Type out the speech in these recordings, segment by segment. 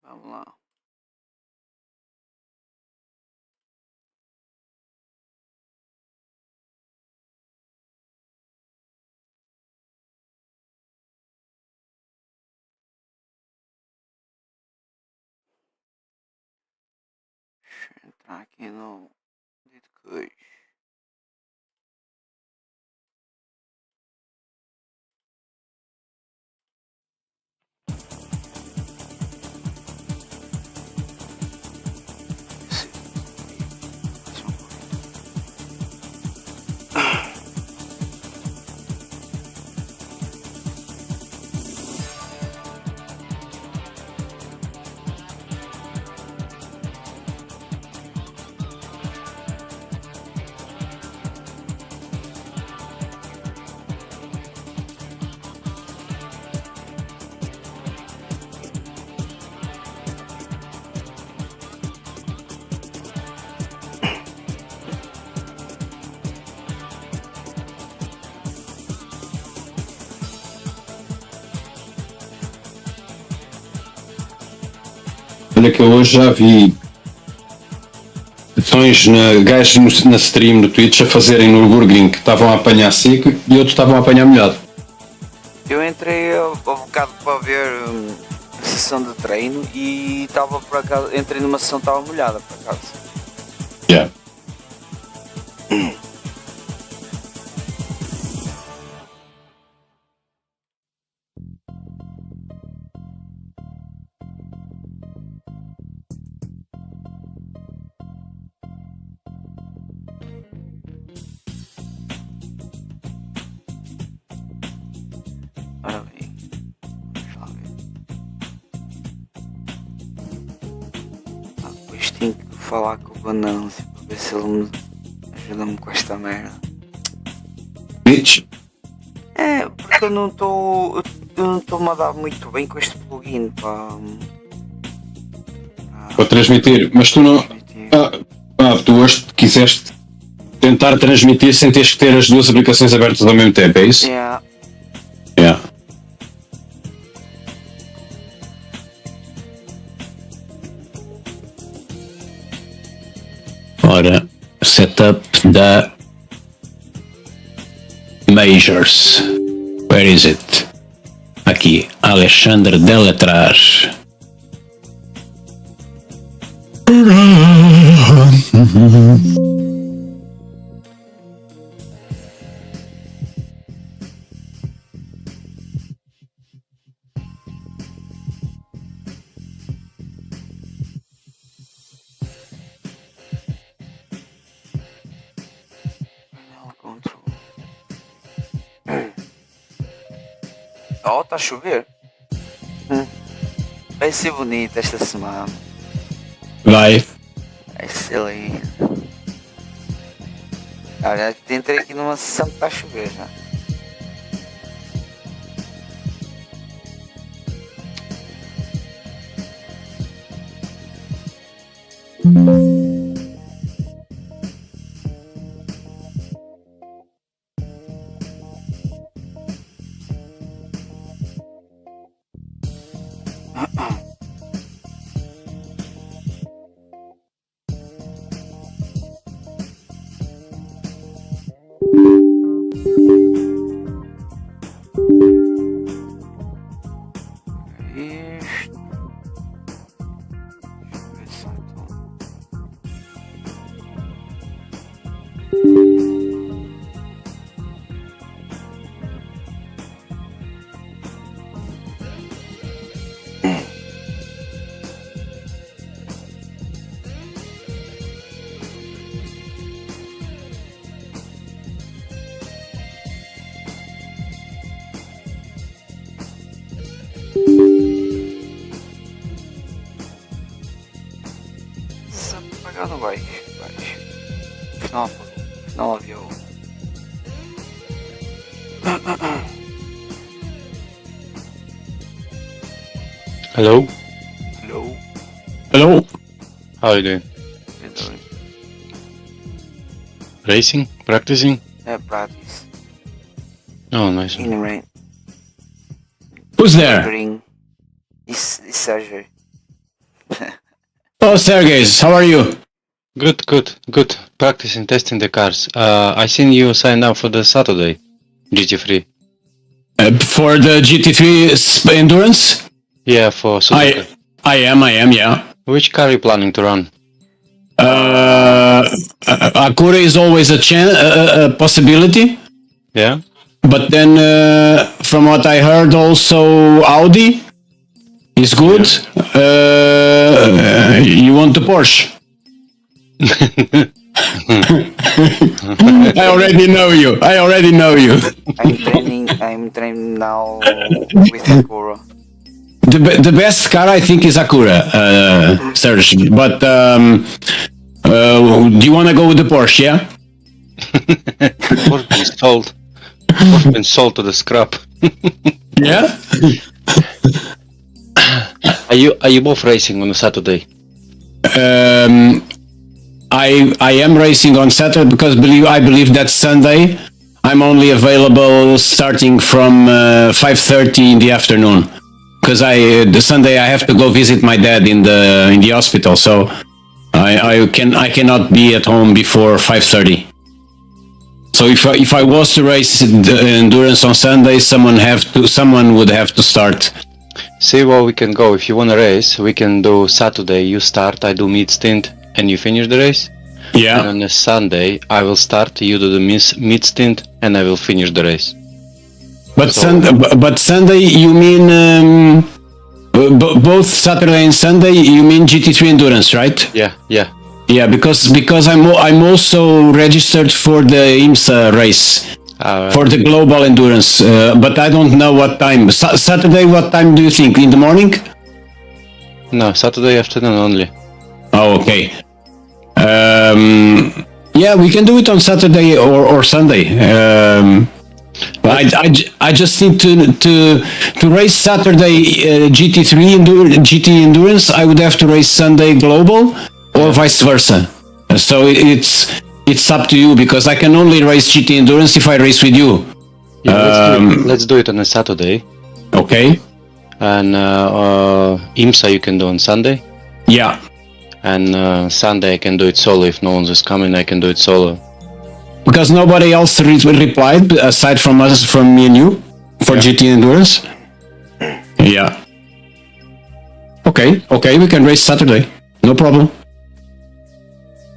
Vamos lá. Deixa eu entrar aqui no Bitcoin. Olha que eu hoje já vi gajos na stream no Twitch a fazerem no Burgring que estavam a apanhar seco e outros estavam a apanhar molhado. Eu entrei há bocado para ver a sessão de treino e estava por acaso, entrei numa sessão que estava molhada por acaso. Yeah. Ora bem, vamos lá ver. Depois tenho que falar com o Bananzi para ver se ele me ajuda-me com esta merda. Bitch. É, porque eu não estou-me a dar muito bem com este plugin Para transmitir, mas tu não. transmitir. Tu hoje quiseste tentar transmitir sem teres que ter as duas aplicações abertas ao mesmo tempo, é isso? Yeah. Yeah. Ora, setup da Majors. Where is it? Aqui, Alexandre Deletraz. Oh, está a chover. Vai ser bonito esta semana. Vai. Vai ser ali. Olha, entrei aqui numa sessão que está a chover já. Não vai. Final avião. Hello? Hello? Hello? How are you doing? You're doing? Racing? Practicing? Yeah, practice. Oh, nice. In the rain. Who's there? Green. This surgery. Oh, Sergej, how are you? Good, good, good. Practicing testing the cars. I seen you signed up for the Saturday GT3. For the GT3 endurance? Yeah, for Suzuka. I am, yeah. Which car are you planning to run? Acura is always a possibility, Yeah. but then from what I heard, also Audi is good. You want the Porsche? I already know you. I'm training now with Acura. The best car I think is Acura, Serge. But do you want to go with the Porsche? Yeah. Porsche been sold. Porsche been sold to the scrap. Yeah. Are you both racing on a Saturday? I am racing on Saturday because I believe that Sunday I'm only available starting from 5:30 in the afternoon. Because the Sunday I have to go visit my dad in the hospital, so I cannot be at home before 5:30. So if I was to race endurance on Sunday, someone would have to start. See where we can go. If you want to race, we can do Saturday. You start, I do mid stint, and you finish the race. Yeah. And on a Sunday, I will start. You do the mid stint, and I will finish the race. But Sunday, you mean both Saturday and Sunday? You mean GT3 endurance, right? Yeah, yeah. Yeah, because I'm also registered for the IMSA race for the global endurance, but I don't know what time. Saturday, what time do you think? In the morning? No, Saturday afternoon only. Oh, okay. Yeah, we can do it on Saturday or Sunday. I just need to race Saturday GT endurance. I would have to race Sunday global or vice versa. So it's up to you because I can only race GT endurance if I race with you. Yeah, let's do it on a Saturday. Okay. And IMSA you can do on Sunday. Yeah. And Sunday I can do it solo. If no one's coming, I can do it solo. Because nobody else replied aside from us, from me and you, for GT endurance. Yeah. Okay, we can race Saturday, no problem.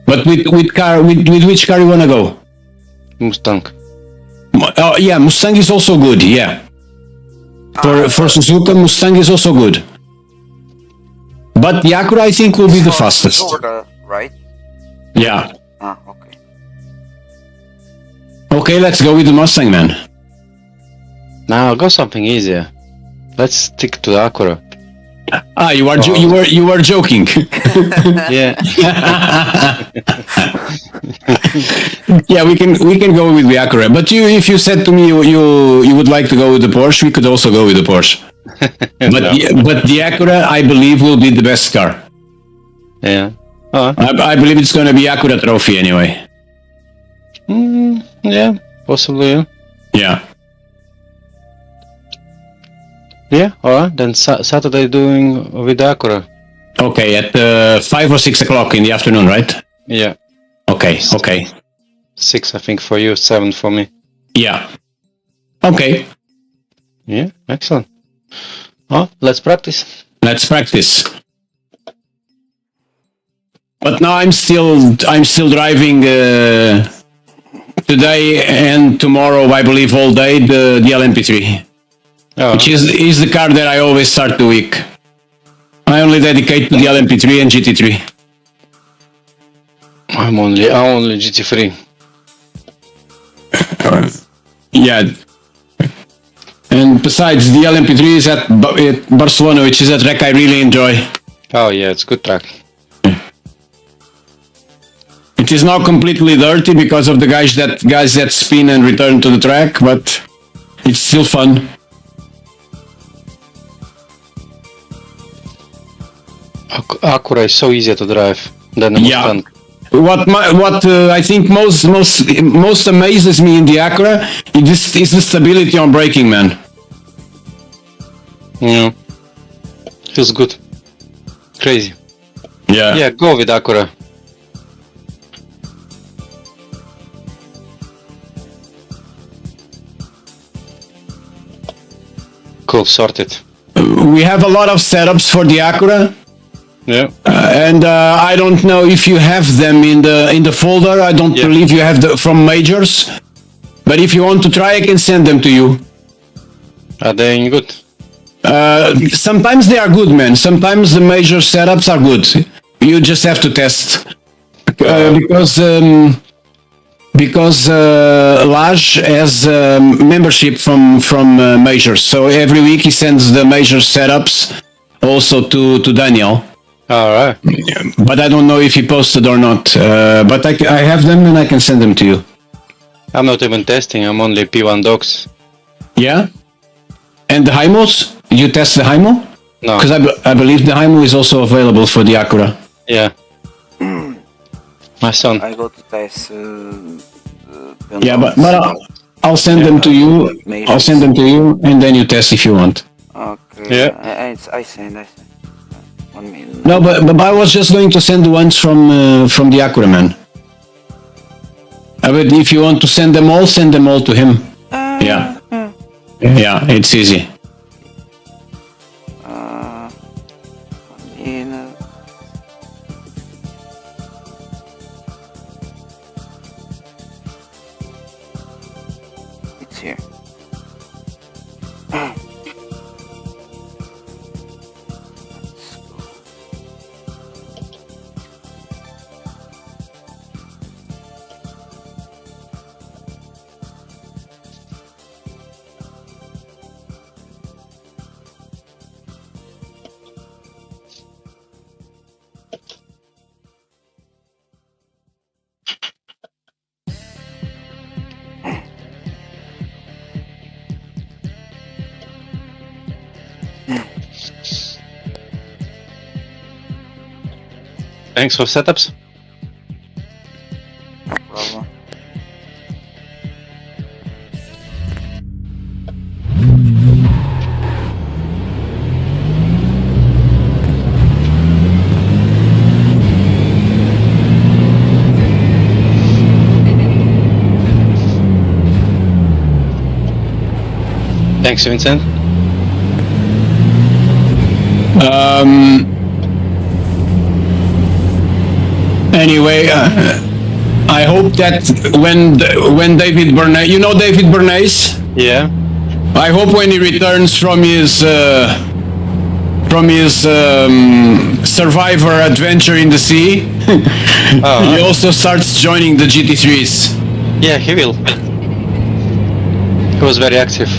But with which car you wanna go? Mustang. Oh yeah, Mustang is also good. Yeah. For Suzuka, Mustang is also good. But the Acura I think will be the fastest. Florida, right? Yeah. Okay. Okay, let's go with the Mustang, man. Now I'll go something easier. Let's stick to the Acura. Ah, you were joking. Yeah. Yeah, we can go with the Acura. But if you said to me you would like to go with the Porsche, we could also go with the Porsche. But the Acura, I believe, will be the best car. Yeah. Oh. I believe it's going to be Acura Trophy anyway. Yeah, possibly. Yeah. Yeah. Yeah. Alright. Then Saturday doing with the Acura. Okay, at 5 or 6 o'clock in the afternoon, right? Yeah. Okay. 6, I think, for you. 7 for me. Yeah. Okay. Yeah. Excellent. Oh, let's practice. Let's practice. But now I'm still driving today and tomorrow, I believe, all day the LMP3, which is the car that I always start the week. I only dedicate to the LMP3 and GT3. I'm only GT3. Yeah. And besides, the LMP3 is at Barcelona, which is a track I really enjoy. Oh yeah, it's a good track. It is now completely dirty because of the guys that spin and return to the track, but it's still fun. Acura is so easier to drive than the Mustang. What I think most amazes me in the Acura is the stability on braking, man. Yeah, feels good, crazy. Yeah. Yeah, go with Acura. Cool, sorted. We have a lot of setups for the Acura. Yeah. And I don't know if you have them in the folder. I don't Yeah. believe you have the from majors. But if you want to try, I can send them to you. Are they any good? Sometimes they are good, man. Sometimes the major setups are good. You just have to test because Laj has membership from majors. So every week he sends the major setups also to Daniel. All right. But I don't know if he posted or not. But I have them and I can send them to you. I'm not even testing. I'm only P1 docs. Yeah? And the Hymos? You test the Hymo? No. Because I believe the Hymo is also available for the Acura. Yeah. My son. I go to test. Yeah, but I'll send them to you. I'll send them to you and then you test if you want. Okay. Yeah. I send. 1 minute. No, but I was just going to send the ones from the Acura man. But if you want to send them all to him. Yeah. Yeah, it's easy. 1 minute. It's here. Thanks for setups. No problem. Thanks, Vincent. Anyway, I hope that when David Bernays, you know David Bernays? Yeah. I hope when he returns from his survivor adventure in the sea, he also starts joining the GT3s. Yeah, he will. He was very active.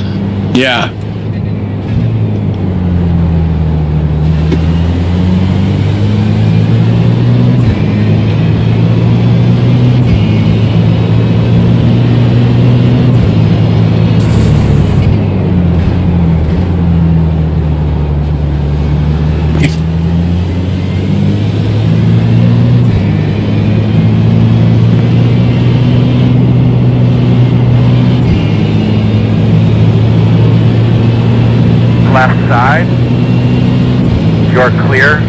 Yeah. Left side. You're clear.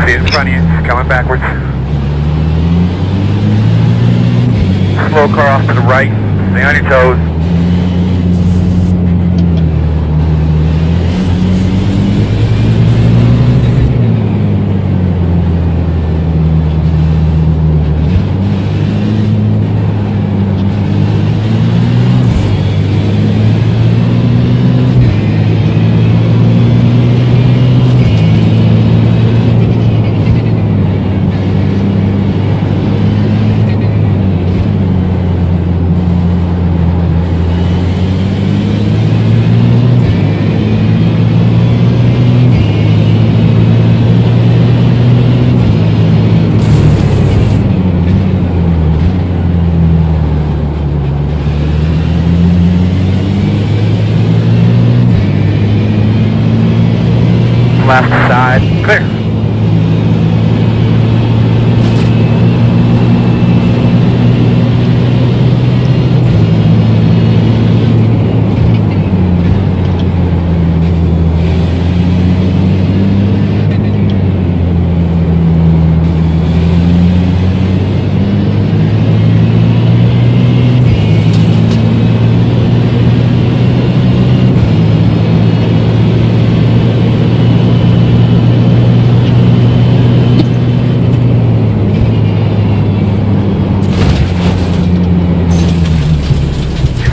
See it in front of you. It's coming backwards. Slow car off to the right. Stay on your toes. left side. Clear.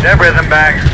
That rhythm back.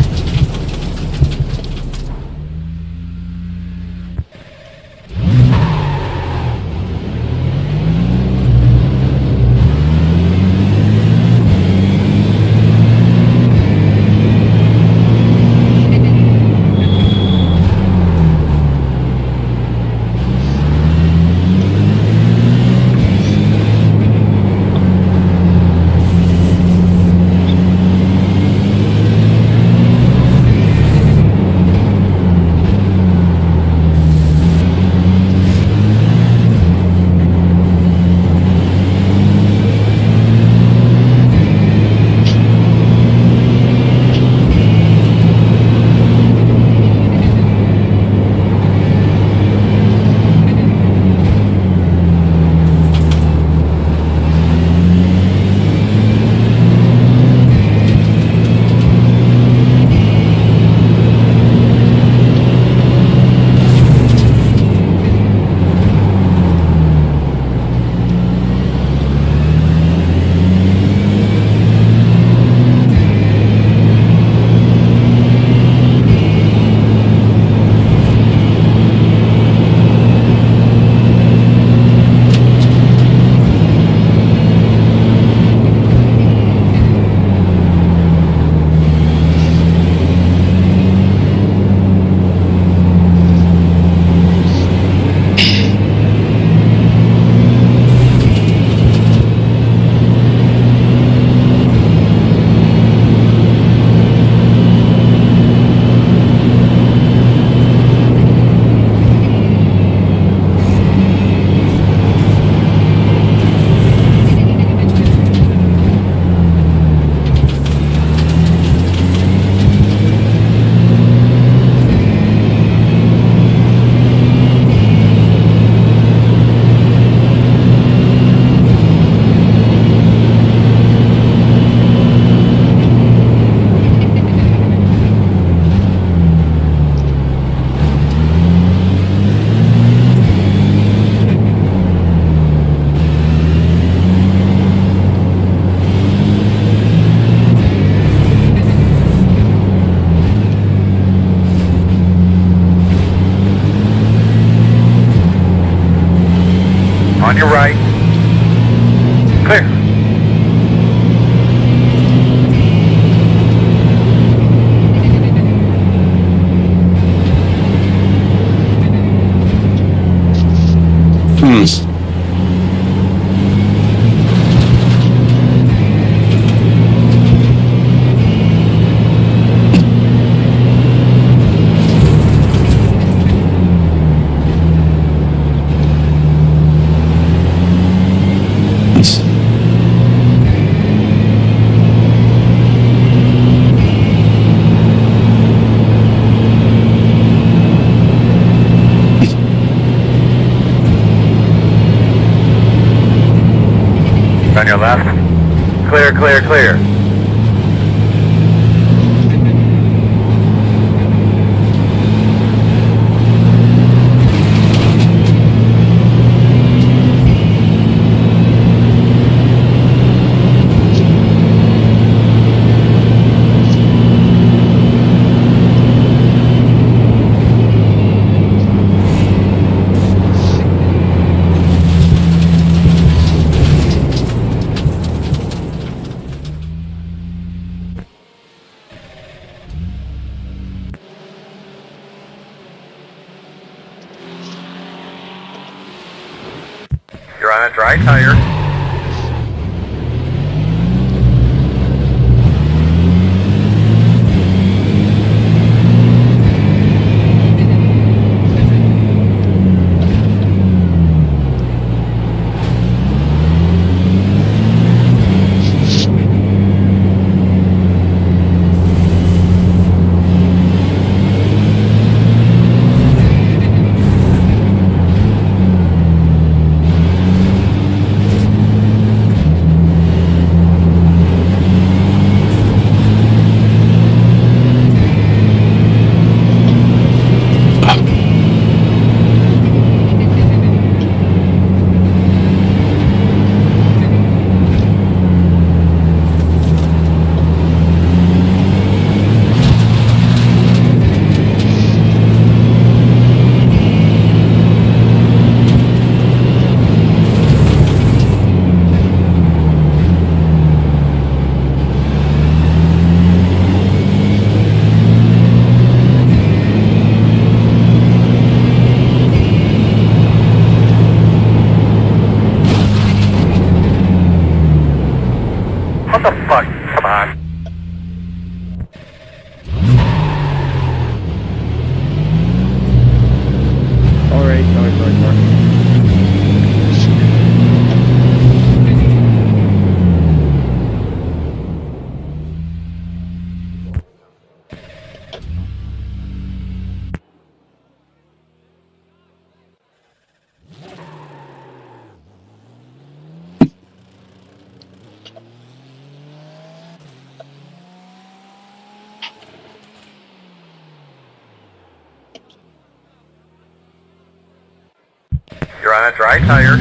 On your right. Clear. On your left. Clear, clear, clear. You're on a dry tire. You're on a dry tire.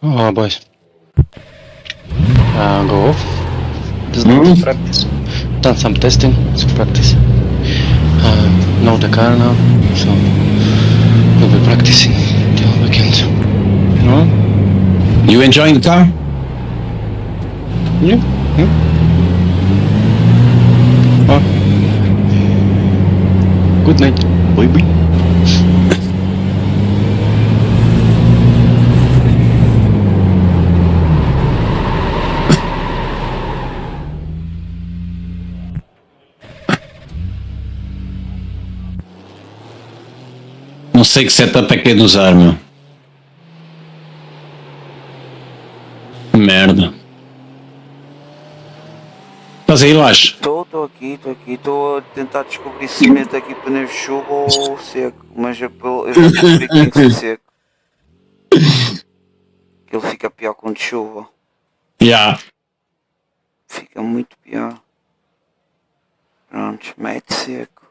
Oh, boys. Go off. There's no practice. Done some testing, it's practice. Know the car now, so we'll be practicing till weekend. No? You enjoying the car? Yeah. Oh. Good night. Bye bye. Não sei que setup é que é de usar, meu. Merda. Estás aí, Laje? Estou aqui, estou a tentar descobrir se meto aqui pneus de chuva ou seco, mas eu já descobri que tem que ser seco. Ele fica pior com de chuva. Yeah. Fica muito pior. Pronto, mete seco.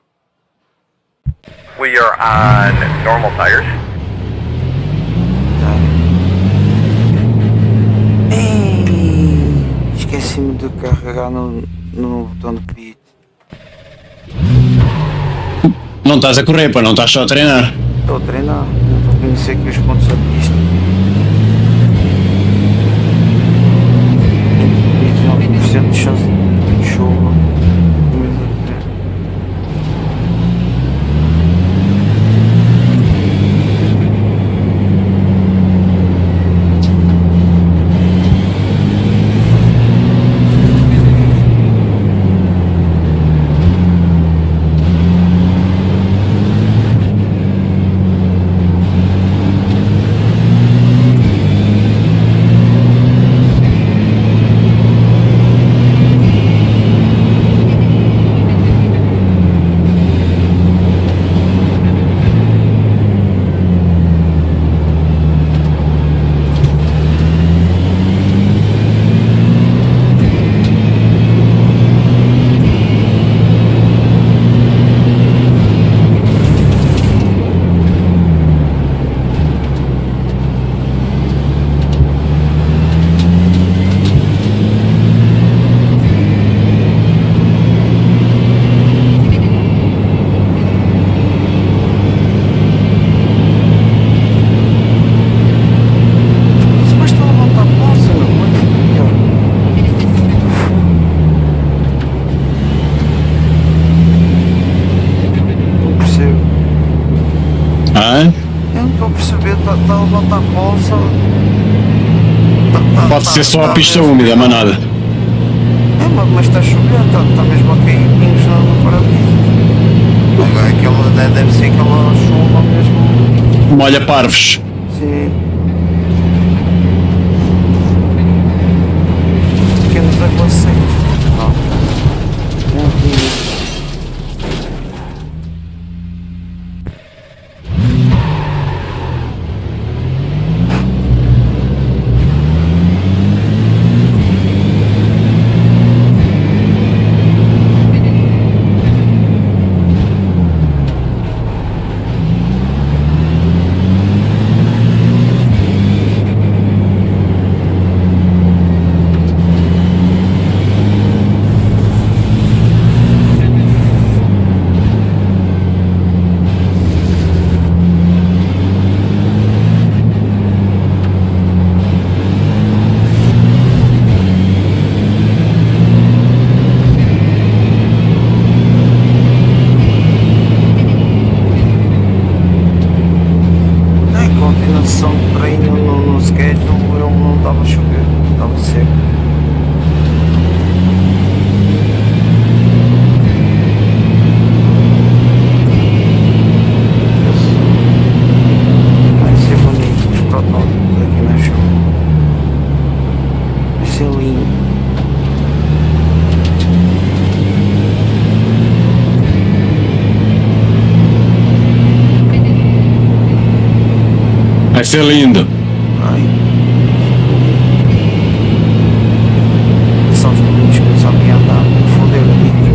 We are on normal tires. Tá. Ei, esqueci-me de carregar no botão de pit. Não estás a correr, pá, não estás só a treinar. Estou a treinar, estou a conhecer aqui os pontos da pista. 29% de chance de chuva. Pode ser só a pista úmida, mas nada. É, mas está chovendo, está mesmo a cair pingos no para-brisa. Aquela deve ser aquela chuva mesmo. Molha parvos. Sim. Pequenos aguaceiros. Vai ser lindo. São os meninos que não sabem andar, fodeu a vida.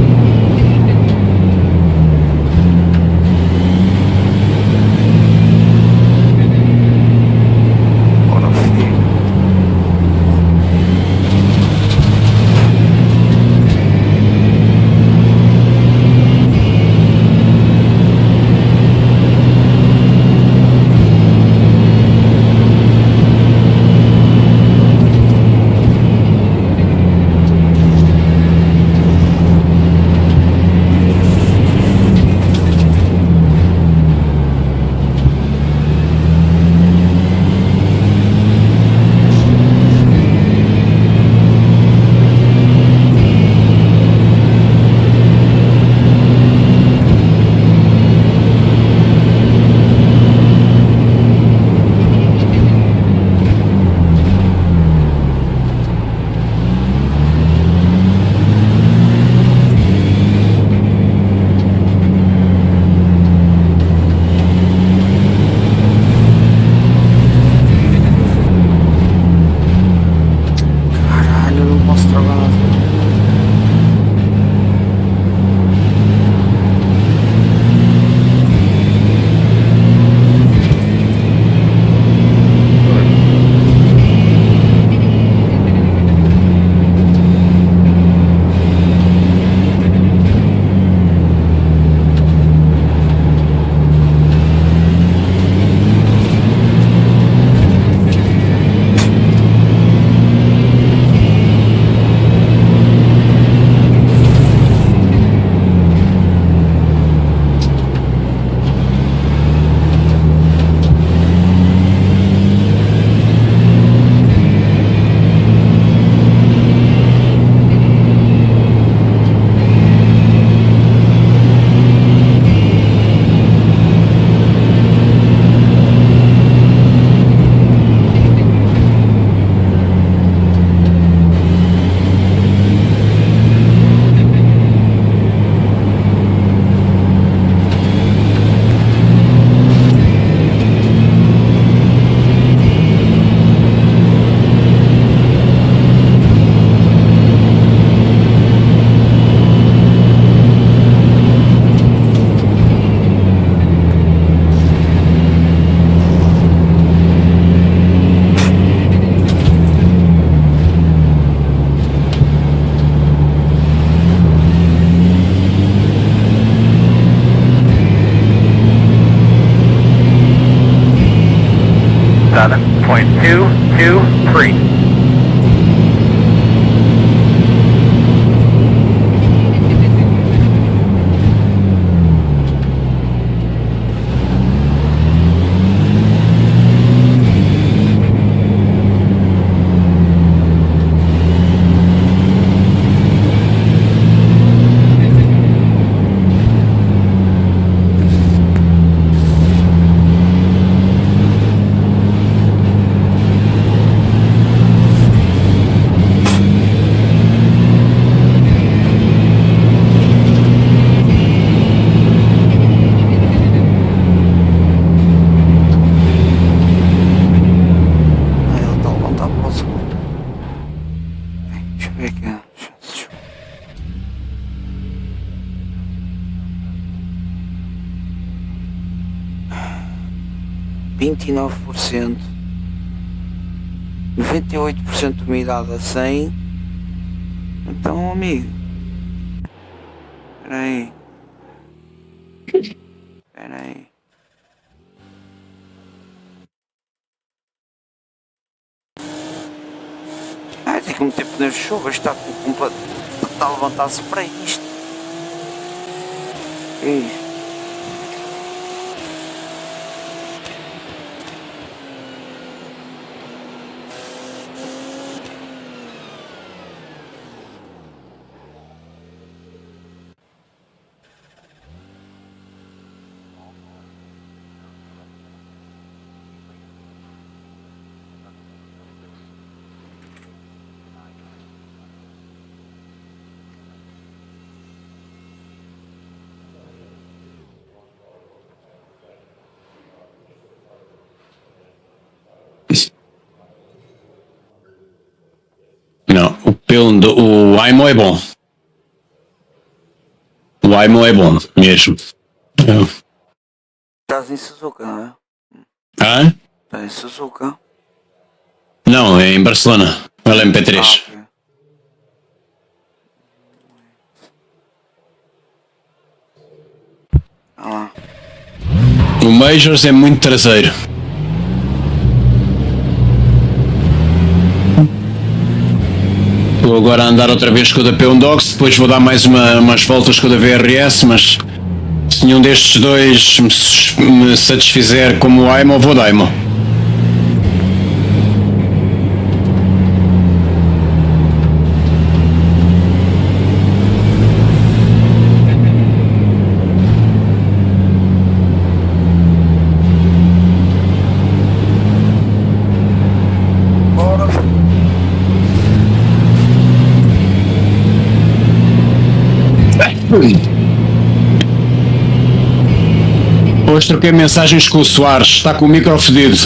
Ora, filho. free. Ele está a levantar para o segundo. Deixa eu ver aqui. Deixa eu- 29%, 98% de umidade a 100. Então, amigo, espera aí. Espera aí. Tem que meter pneus de chuva, está completo. Está a levantar-se para isto. Que é isto? Não, o Aimo é bom. O Aimo é bom, mesmo. Estás em Suzuka, não é? Hã? Estás em Suzuka. Não, é em Barcelona. LMP3. Ok. Lá. O Majors é muito traseiro. Vou agora andar outra vez com o da P1 depois vou dar mais umas voltas com o da VRS, mas se nenhum destes dois me satisfizer como o Aimo, vou dar Aimo. Bora. Hoje troquei mensagens com o Soares, está com o micro fedido.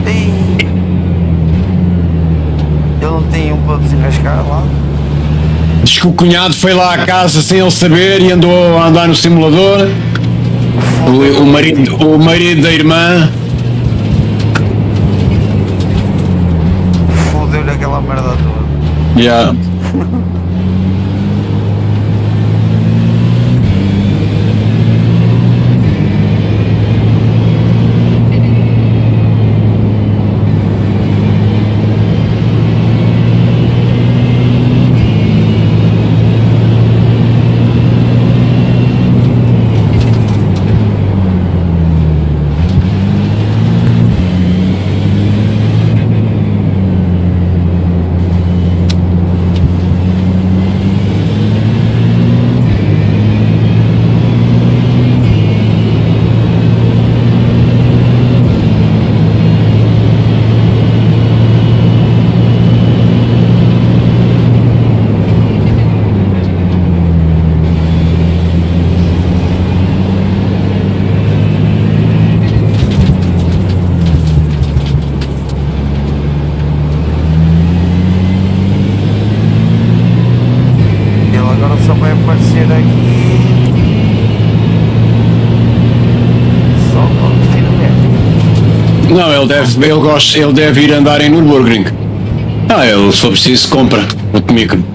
Ei. Ele não tem um para desenrascar lá? Diz que o cunhado foi lá à casa sem ele saber e andou a andar no simulador. O marido da irmã. Fodeu-lhe aquela merda toda. Yeah. Ele agora só vai aparecer aqui. Só quando finalmente. Não, ele deve ir andar em Nürburgring. Ah, ele, se for preciso, compra outro micro.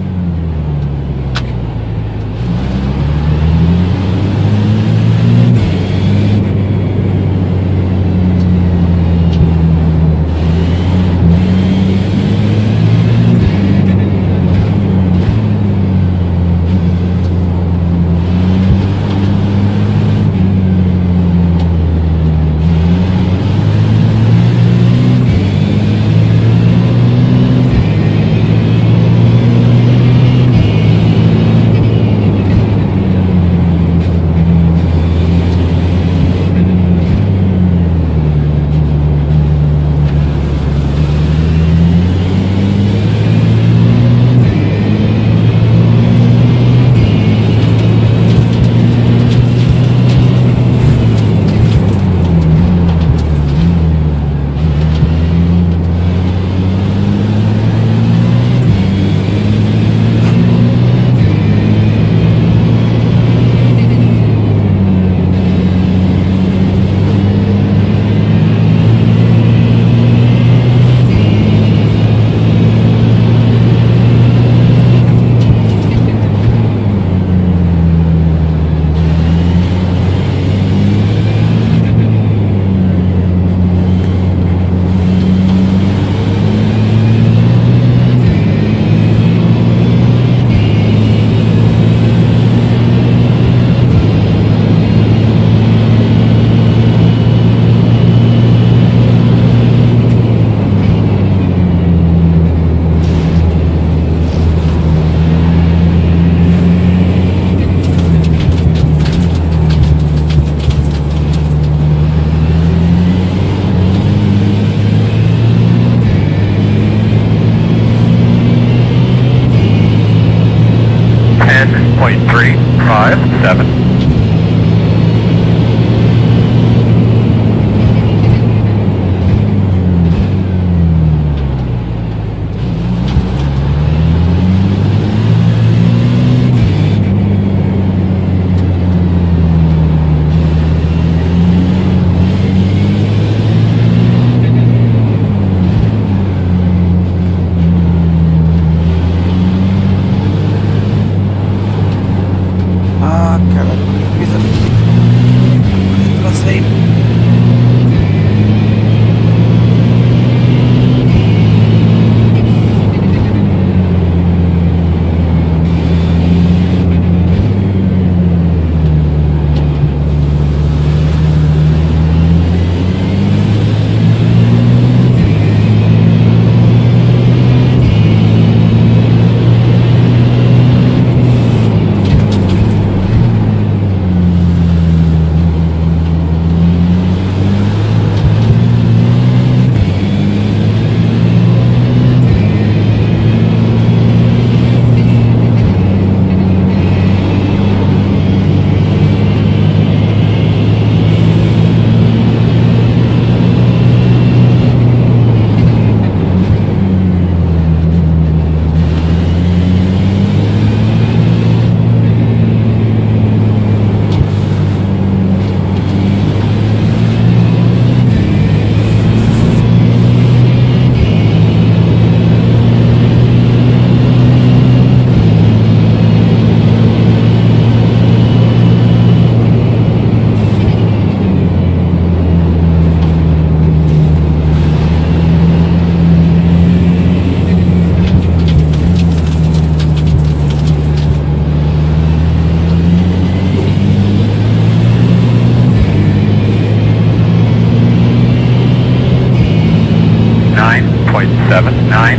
5-7. Ah, caralho, que coisa. Atrasei. .79.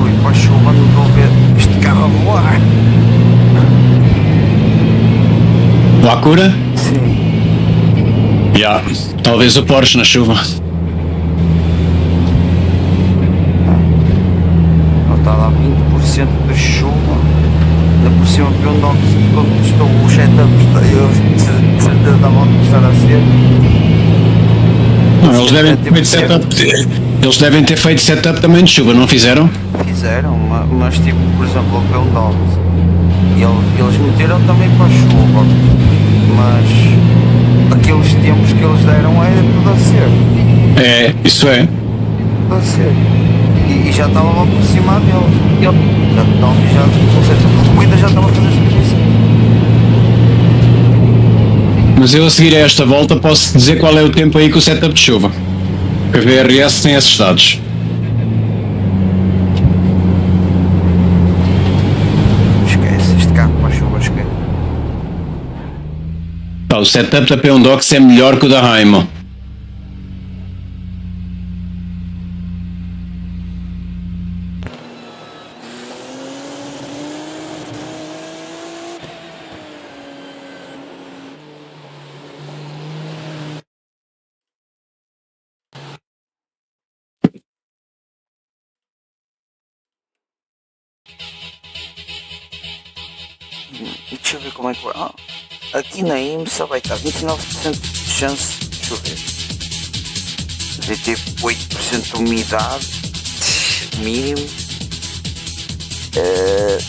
Ui, com a chuva não estou a ver este carro a voar. Loucura? Sim. Já. Talvez o Porsche na chuva. Não está lá 20% de chuva. Ainda por cima que quando estou o setup eu de certeza da moto estar a ser. Não, eles devem ter feito setup também de chuva, não fizeram? Fizeram, mas tipo, por exemplo, o P1 eles meteram também para a chuva, mas aqueles tempos que eles deram é tudo a ser. É, isso é. Tudo a ser. E já estava lá por cima deles. Ou seja, a corrida já estava a fazer experiência. Mas eu a seguir a esta volta posso dizer qual é o tempo aí com o setup de chuva. Que a VRS tem esses dados. Esquece, este carro para a chuva, esquece. Pá, o setup da P1 Docs é melhor que o da Raimo. Deixa eu ver como é que vai. Aqui na IMSA vai estar 29% de chance de chover. Vai ter 8% de umidade mínimo.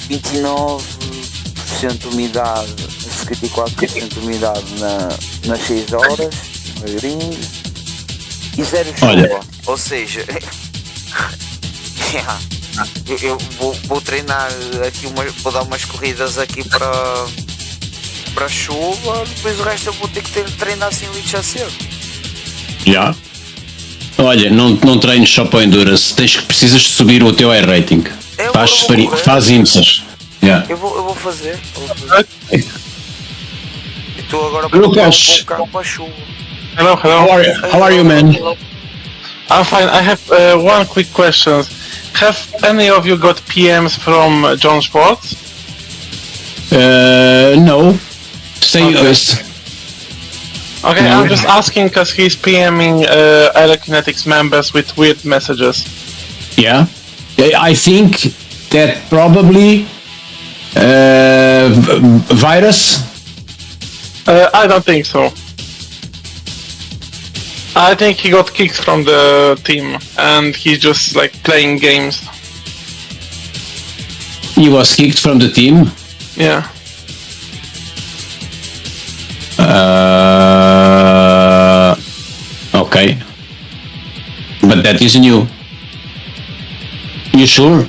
29% de umidade, 54% de umidade nas 6 horas, devagarinho. E 0 chuva. Olha. Ou seja, eu vou treinar aqui, vou dar umas corridas aqui para chuva, depois o resto eu vou ter que treinar sem lixo a cedo. Já. Olha, não treines só para o Endurance, precisas de subir o teu air rating. Faz IMSAs. Yeah. Eu vou fazer. E tu agora Lucas. um carro para a chuva. Hello, How are you, man? I'm fine. I have one quick question. Have any of you got PMs from John Sports? No. Say Okay. Okay, No. I'm just asking because he's PMing Aerokinetics members with weird messages. Yeah. I think that probably virus. I don't think so. I think he got kicked from the team and he's just like playing games. He was kicked from the team. Yeah. Okay. But that is new. You sure?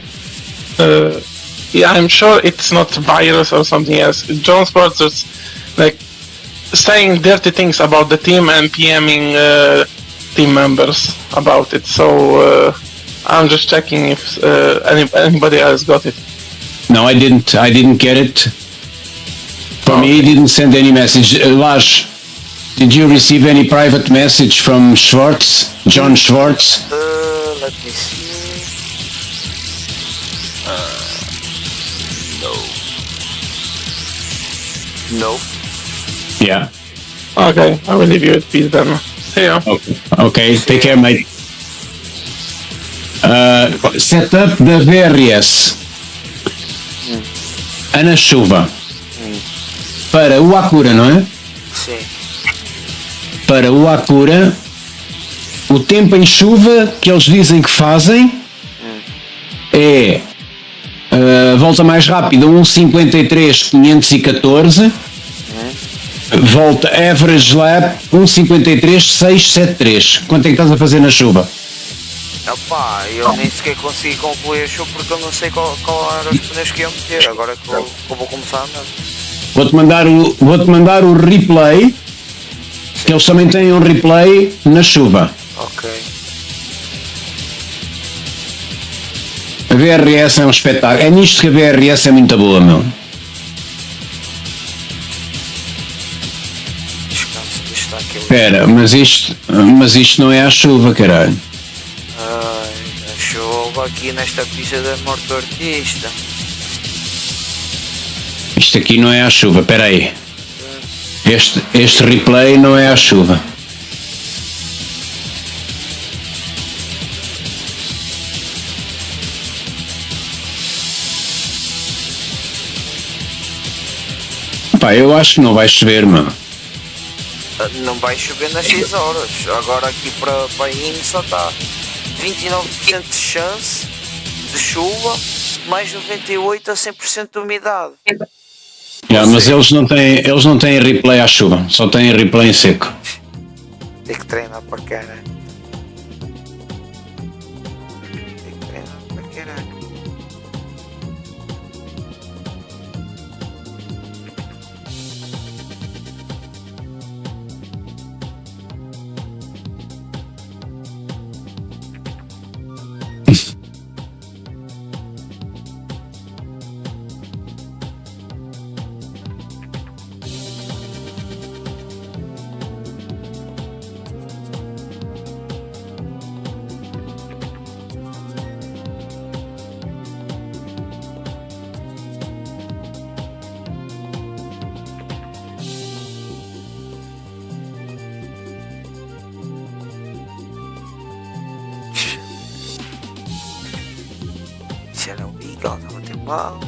Yeah, I'm sure it's not virus or something else. John Sports is like saying dirty things about the team and PMing team members about it. So I'm just checking if anybody else got it. No, I didn't. I didn't get it. For me, he didn't send any message. Lars, did you receive any private message from Schwartz, John Schwartz? Let me see. No. Yeah. Okay, I will leave you at peace then. See ya. Okay, take care, mate. Setup da VRS. Ana Chuva. Para o Acura, não é? Sim. Para o Acura, o tempo em chuva que eles dizem que fazem é volta mais rápida 1.53.514, volta average lap 1.53.673. Quanto é que estás a fazer na chuva? Opá, eu nem sequer consegui concluir a show porque eu não sei qual eram os pneus que iam meter. Agora que eu vou começar a andar. Vou-te mandar o replay, que eles também têm um replay na chuva. Ok. A VRS é um espetáculo. É nisto que a VRS é muito boa, meu. Descanso, está aqui. Espera, mas isto não é a chuva, caralho. Ai, a chuva aqui nesta pista da morte do artista. Isto aqui não é a chuva, espera aí. Este replay não é a chuva. Pá, eu acho que não vai chover, mano. Não vai chover nas 6 horas. Agora aqui para IME só está 29% de chance de chuva, mais 98% a 100% de umidade. Yeah, mas eles não têm replay à chuva, só têm replay em seco. Tem que treinar para caralho. Tem que treinar para caralho. Isso era um legal, não tem mal.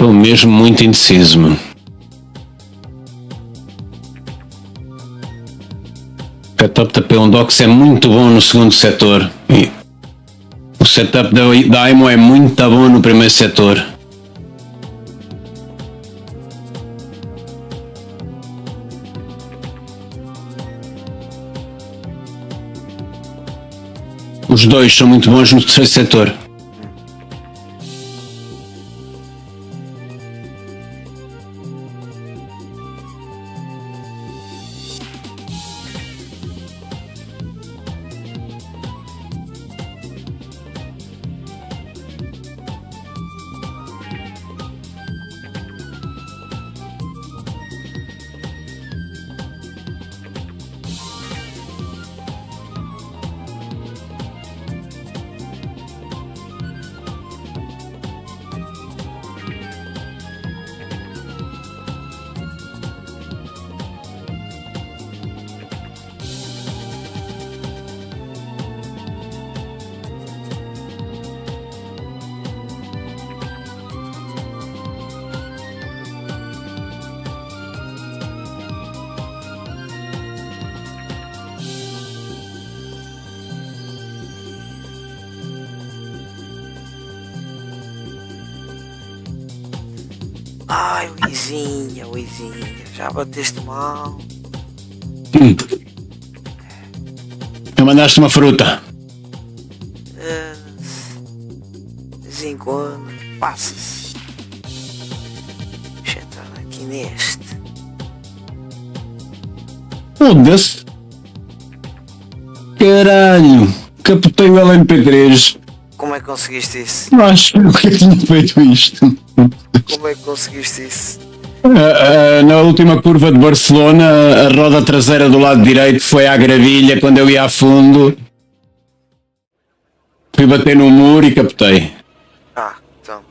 Estou mesmo muito indeciso, mano. O setup da P1 é muito bom no segundo setor. E o setup da AIMO é muito bom no primeiro setor. Os dois são muito bons no terceiro setor. Ai, Luizinha, já bateste mal. Eu mandaste uma fruta. De vez em quando passa-se. Deixa eu entrar aqui neste. Foda-se. Caralho. Captei o LMP3. Como é que conseguiste isso? Acho que nunca tinha feito isto. Como é que conseguiste isso? Na última curva de Barcelona, a roda traseira do lado direito foi à gravilha quando eu ia a fundo. Fui bater no muro e captei. Ah, então.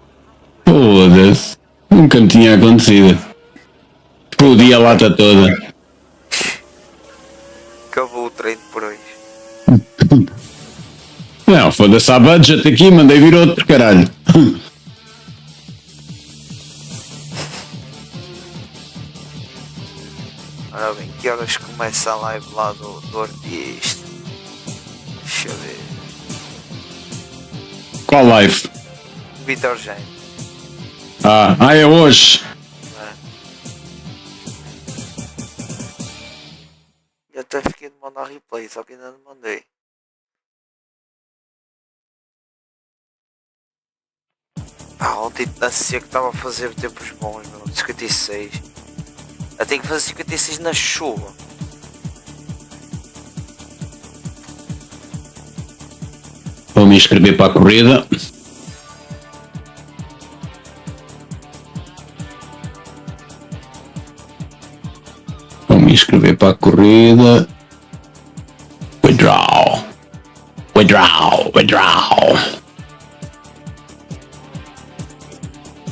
Foda-se. Nunca me tinha acontecido. Explodi a lata toda. Acabou o treino por hoje. Não, foda-se, há budget aqui, mandei vir outro, caralho. Ora bem, que horas começa a live lá do artista? Deixa eu ver. Qual live? Vitor James. É hoje. Eu até fiquei de mandar replay, só que ainda não mandei. Ontem associei que estava a fazer tempos bons, meu. 56. Eu tenho que fazer 56 na chuva. Vou me inscrever para a corrida. Vou me inscrever para a corrida. Withdraw.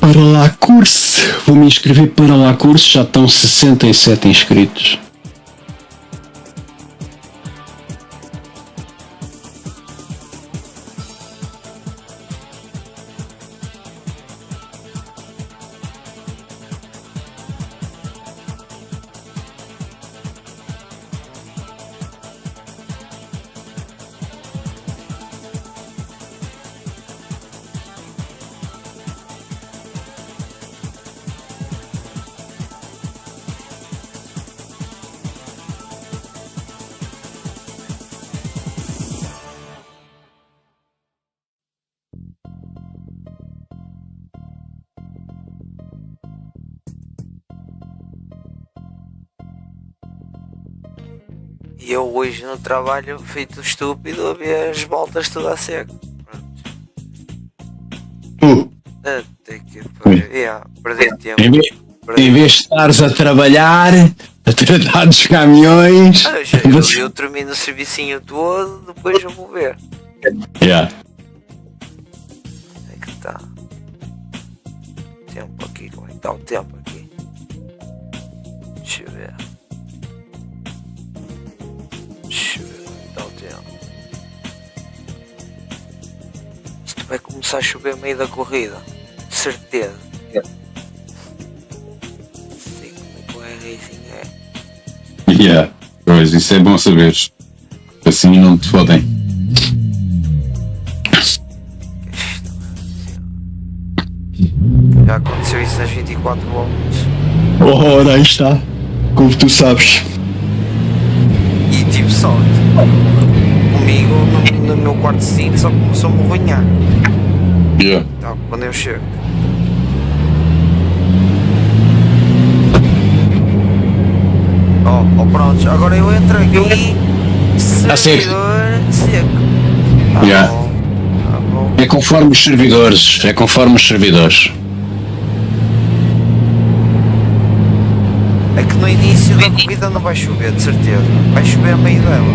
Para lá curso. Vou me inscrever para lá curso. Já estão 67 inscritos. E eu hoje no trabalho, feito estúpido, a ver as voltas tudo a seco. Até que perdi tempo. Em vez de estares a trabalhar, a tratar dos caminhões. Eu termino o servicinho todo, depois eu vou ver. Yeah. É que está. Tempo aqui, como é que está o tempo aqui? Deixa eu ver. Deixa eu ver como é que está o tempo. Isto vai começar a chover no meio da corrida. De certeza. Yeah. Pois, isso é bom saber. Assim não te fodem. Já aconteceu isso nas 24 horas. Ora, aí está. Como tu sabes. E tive sorte. Comigo, no meu quartozinho, só começou a me arranhar. Yeah. Então, quando eu chego. Oh, pronto, agora eu entro aqui. Servidor seco. Yeah. Bom, tá bom. É conforme os servidores. É conforme os servidores. É que no início da corrida não vai chover, de certeza. Vai chover a meio dela.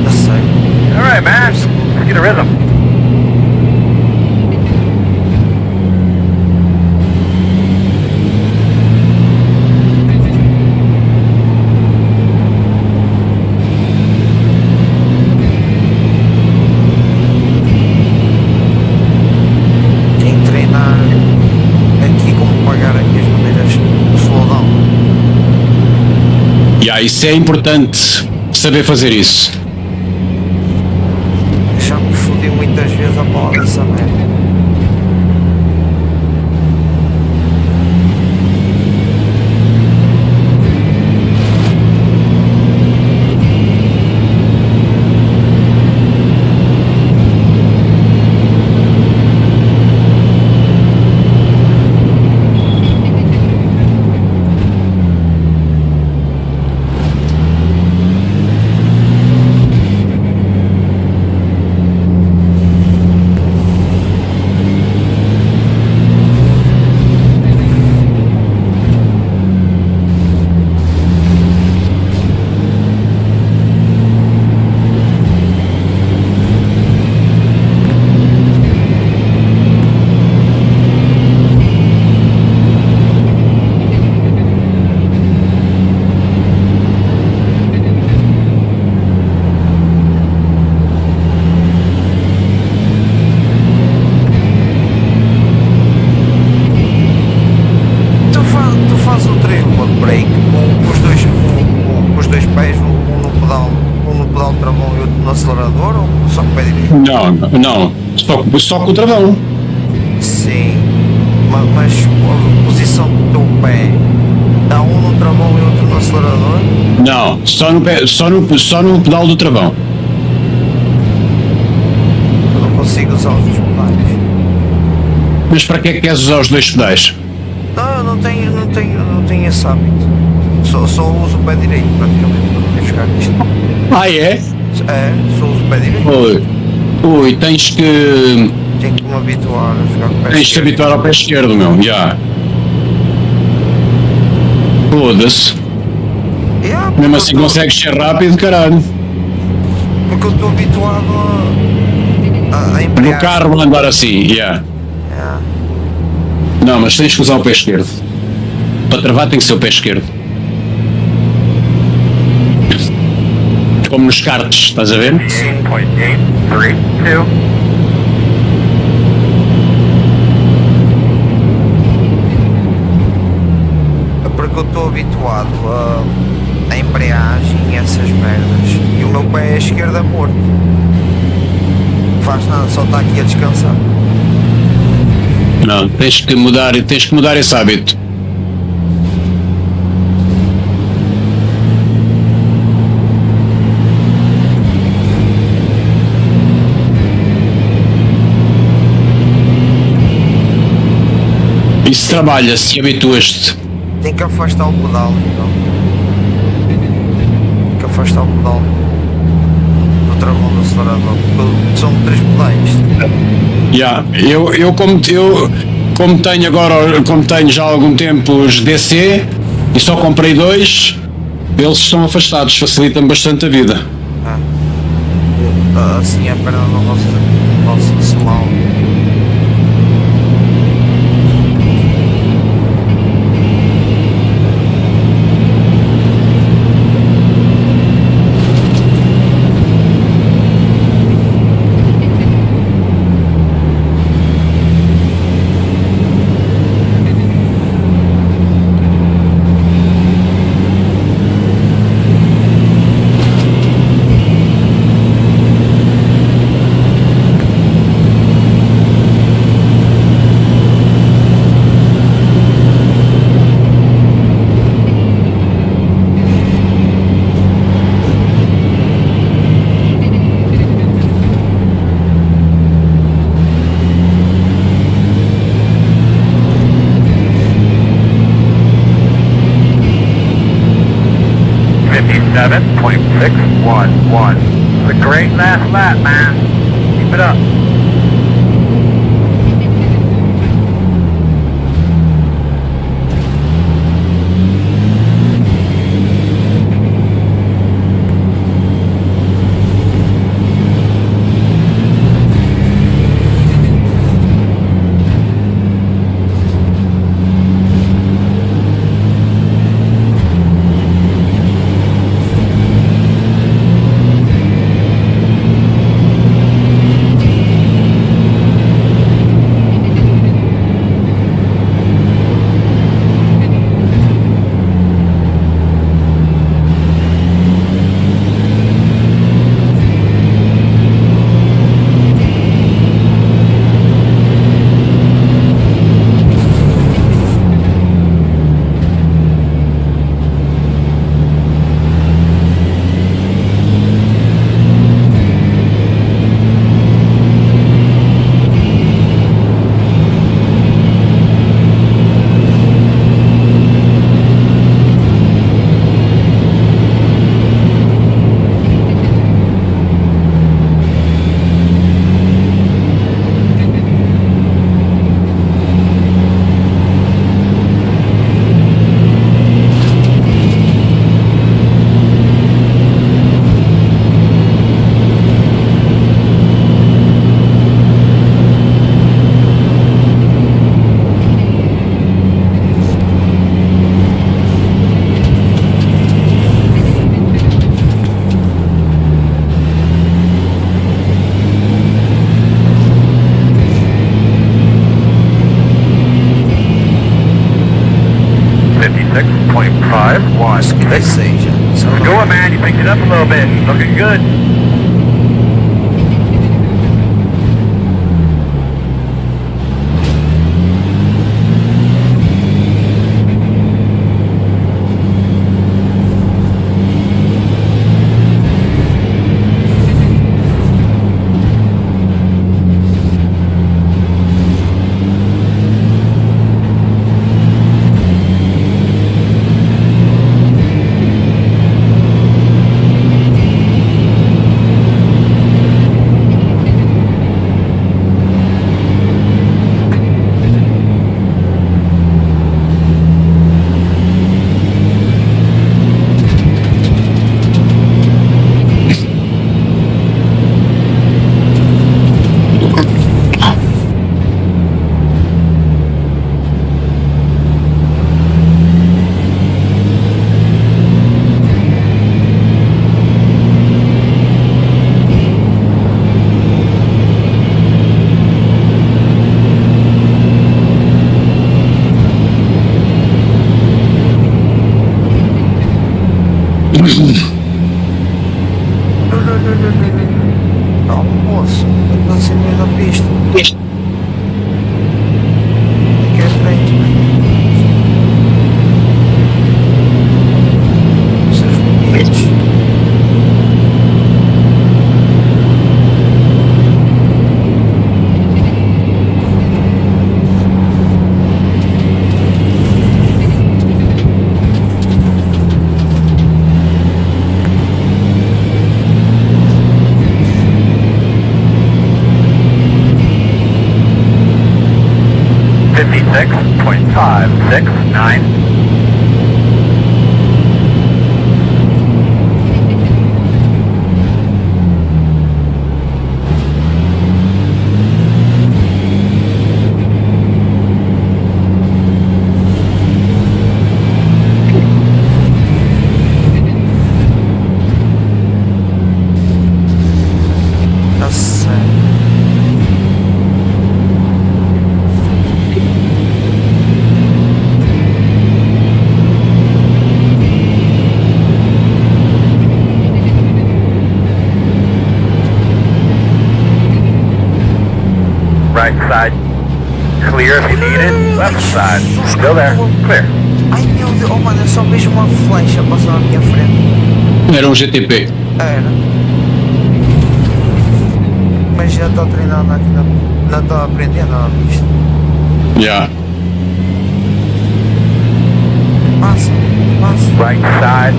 Não sei. All right, man. Let's get a rhythm. Tenho que treinar aqui como pagar aqui as maneiras de slowdown. Yeah, isso é importante. Saber fazer isso. Já me fodi muitas vezes a bola dessa merda. Tu fazes o treino break com os dois pés, um no pedal de travão e outro no acelerador, ou só com o pé direito? Não. Só com o travão. Sim, mas a posição do teu pé dá um no travão e outro no acelerador? Não. Só no pedal do travão. Eu não consigo usar os dois pedais. Mas para que é que queres usar os dois pedais? Não, eu não tenho esse hábito. Só uso o pé direito praticamente para jogar isto. Ah, é? É, só uso o pé direito. Ui, tens que. Tenho que me habituar a jogar com o pé Tens de te esquerdo. habituar ao pé esquerdo, meu. Já. Foda-se. Yeah, porque Mesmo eu assim tô- consegues ser rápido, caralho. Porque eu estou habituado a No embrear. carro andar assim, já. Yeah. Não, mas tens que usar o pé esquerdo. Para travar tem que ser o pé esquerdo. Como nos karts, estás a ver? 8.832. É porque eu estou habituado a embreagem e essas merdas. E o meu pé esquerdo é morto. Não faz nada, só está aqui a descansar. Não, tens que mudar esse hábito. Isso trabalha-se, habituas-te. Tem que afastar o pedal, então. Tem que afastar o pedal do travão do acelerador. São 3 pedais. Yeah. Como tenho agora, como tenho já há algum tempo os DC e só comprei 2, eles estão afastados, facilitam bastante a vida. Assim é a perna do nosso salão. It's a great last lap, man. Keep it up. Que seja. Go, man. You picked it up a little bit. Looking good. Calma, moço. Eu não sei meio na pista. Que é frente. Seus limites. 6.569. Nossa. Right side clear if you need it. Left side still there. Clear. Ai meu Deus, oh mano, eu só vejo uma flecha passando na minha frente. Era um GTP. Era. Mas já estou treinando aqui, não estou aprendendo a pista. Yeah. Passa, passa. Right side.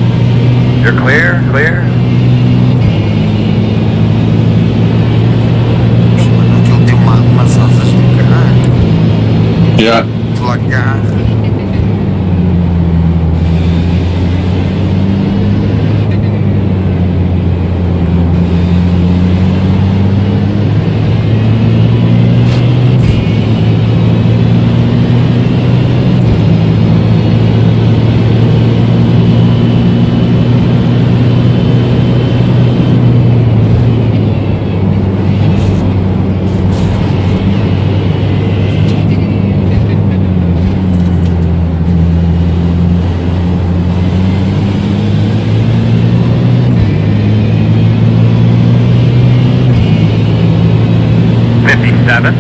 You're clear. Clear. Ei, mano, aquilo tem umas asas do caralho. Yeah. Devagar.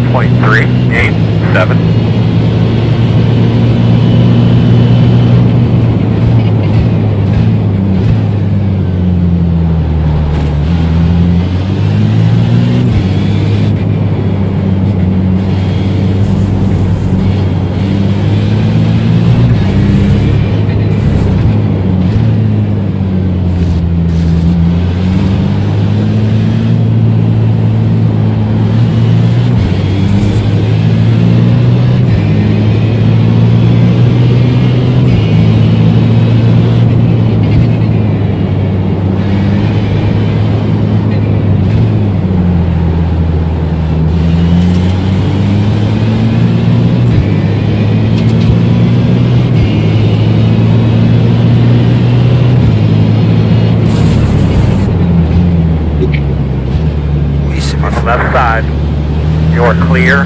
.387. On the left side, you're clear.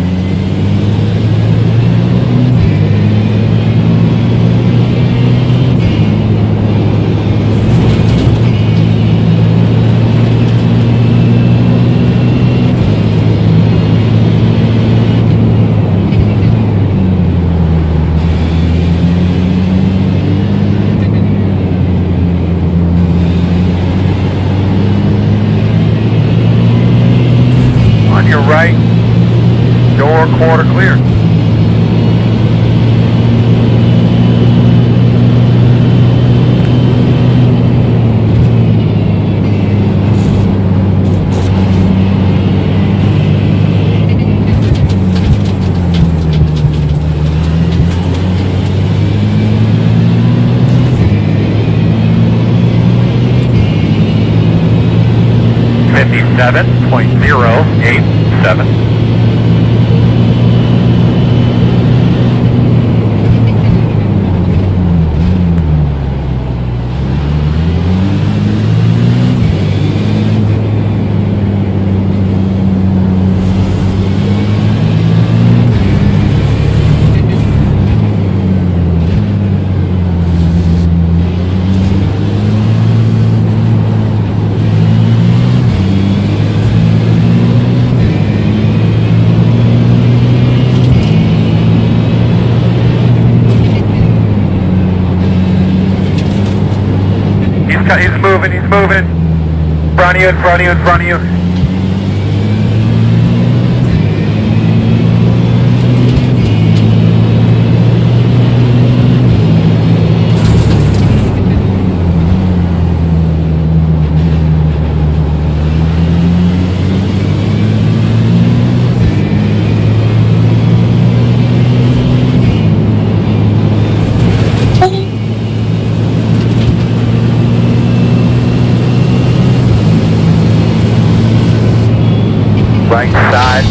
On your right, door quarter clear. .087. He's moving. In front of you. Right side.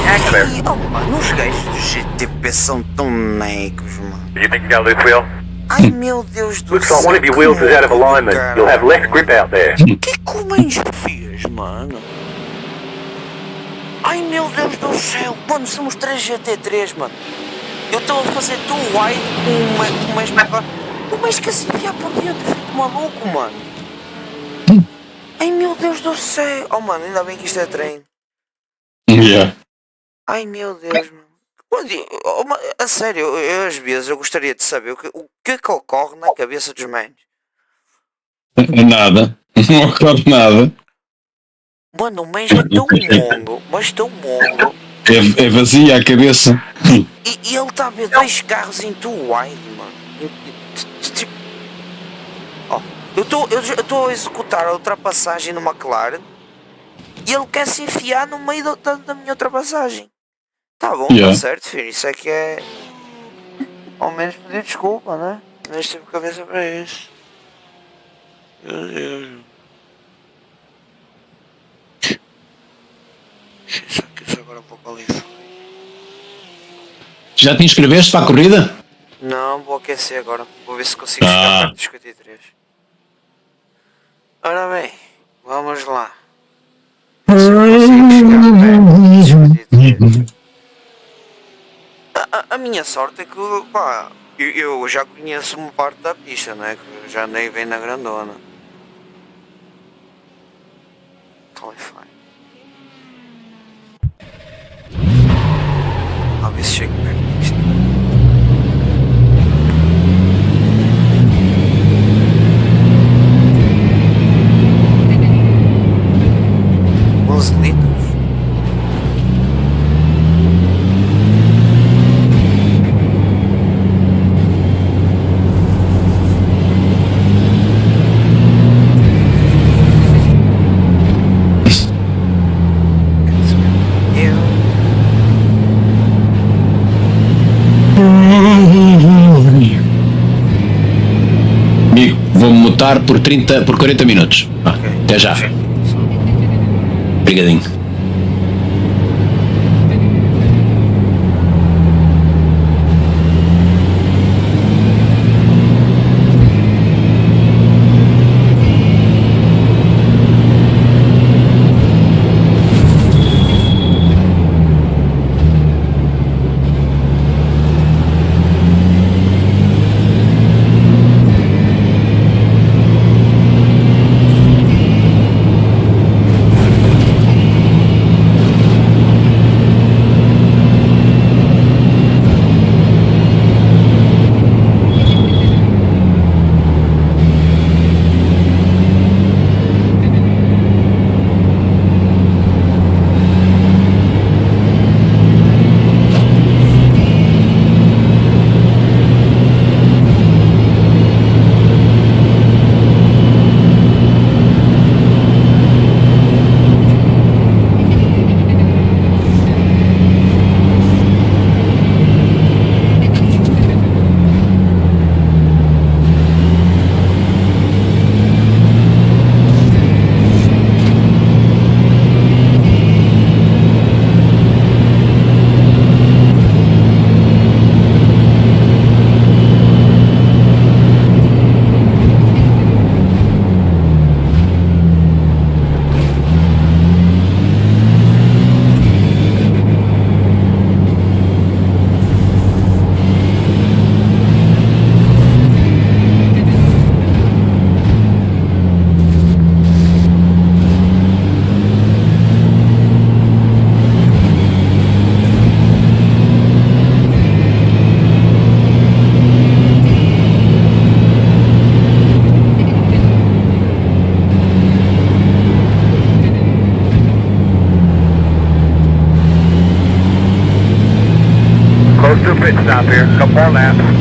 Act there. Oh, mano, os gajos do GTP são tão negros, mano. Do you think you got a loose wheel? Ai, meu Deus do Looks céu. like one of your wheels is out of alignment. You'll have less grip out there. O que é que o Manjo fez, mano? Ai, meu Deus do céu. Mano, somos 3 GT3, mano. Eu estou a fazer too wide com o mesmo... O Manjo quer se enfiar por dentro, feito maluco, mano. Ai, meu Deus do céu. Oh, mano, ainda bem que isto é treino. Yeah. Ai, meu Deus, mano. A sério, eu às vezes eu gostaria de saber o que é que ocorre na cabeça dos manos. Nada. Não ocorre nada. Mano, o Manjo é tão mongo, mas tão mongo. É vazia a cabeça. E ele está a ver 2 carros em too wide, mano. Tipo... Oh, eu estou a executar a ultrapassagem no McLaren e ele quer se enfiar no meio da minha ultrapassagem. Tá bom, Yeah. tá certo, filho. Isso é que é... Ao menos pedir desculpa, né? Mas tive cabeça para isso. Meu Deus. Isso agora é um pouco ali. Já te inscreveste para a corrida? Não, vou aquecer agora. Vou ver se consigo chegar perto dos 53. Ora bem, vamos lá. Se eu consigo chegar perto dos 53. A minha sorte é que, pá, eu já conheço uma parte da pista, né? Que eu já andei bem na grandona. Qualify. A ver se chego perto disto. Uns litros. Amigo, vou-me mutar por 40 minutos. Até já. Obrigadinho. Close to a pit stop here. Couple more laps.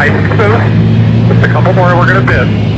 Nice and smooth. Just a couple more, we're gonna bid.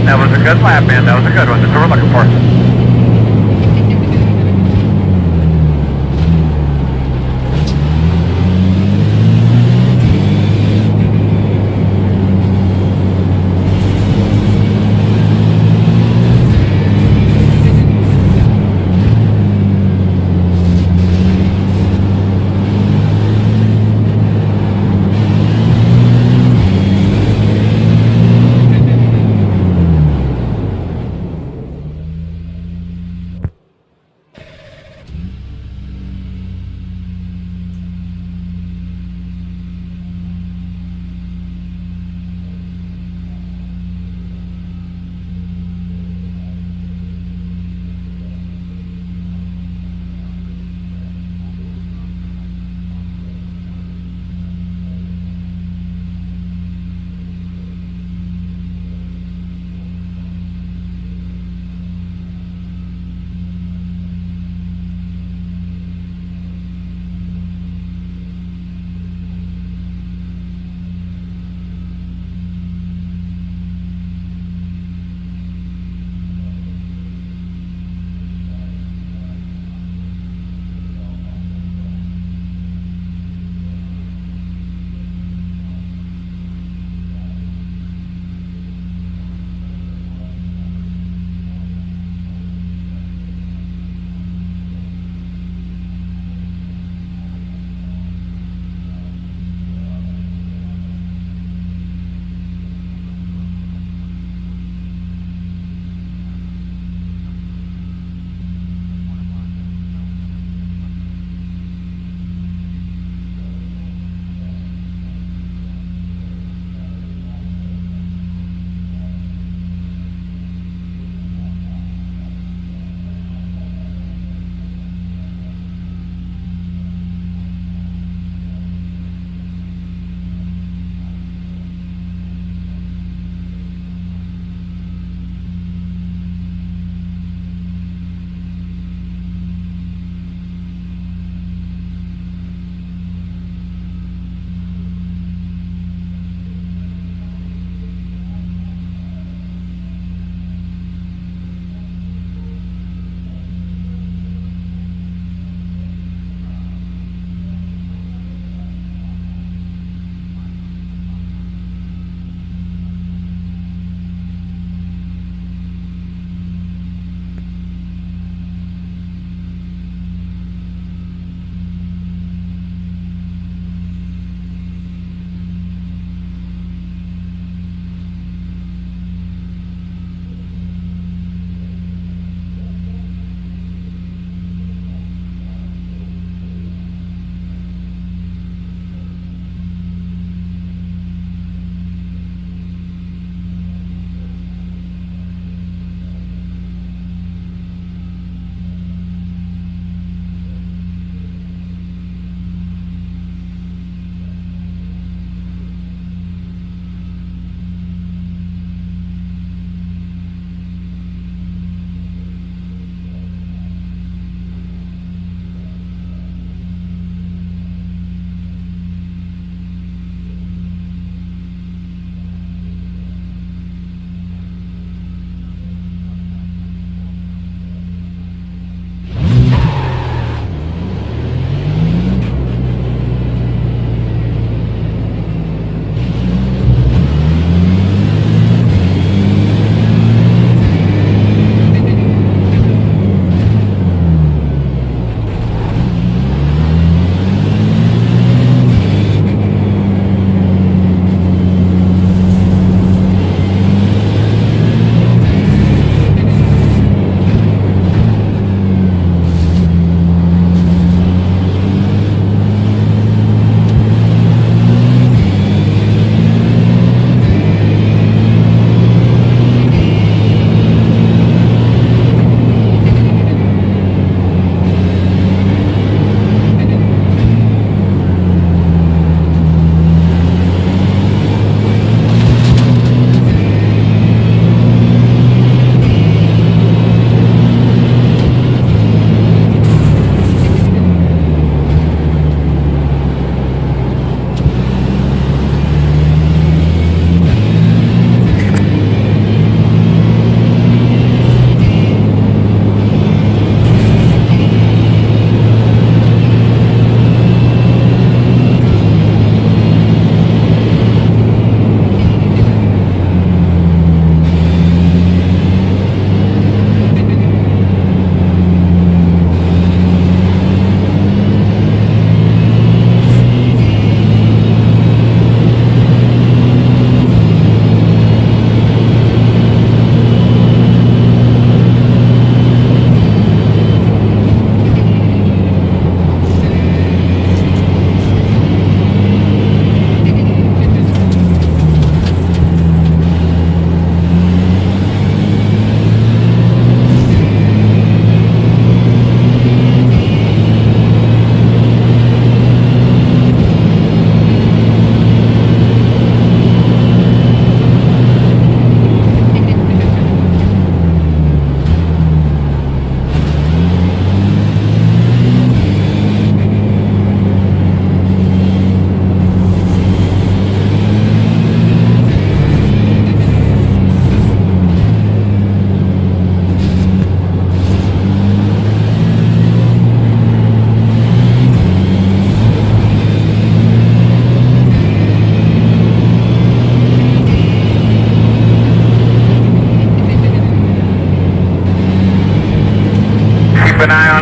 That was a good lap, man. That was a good one. That's what we're looking for.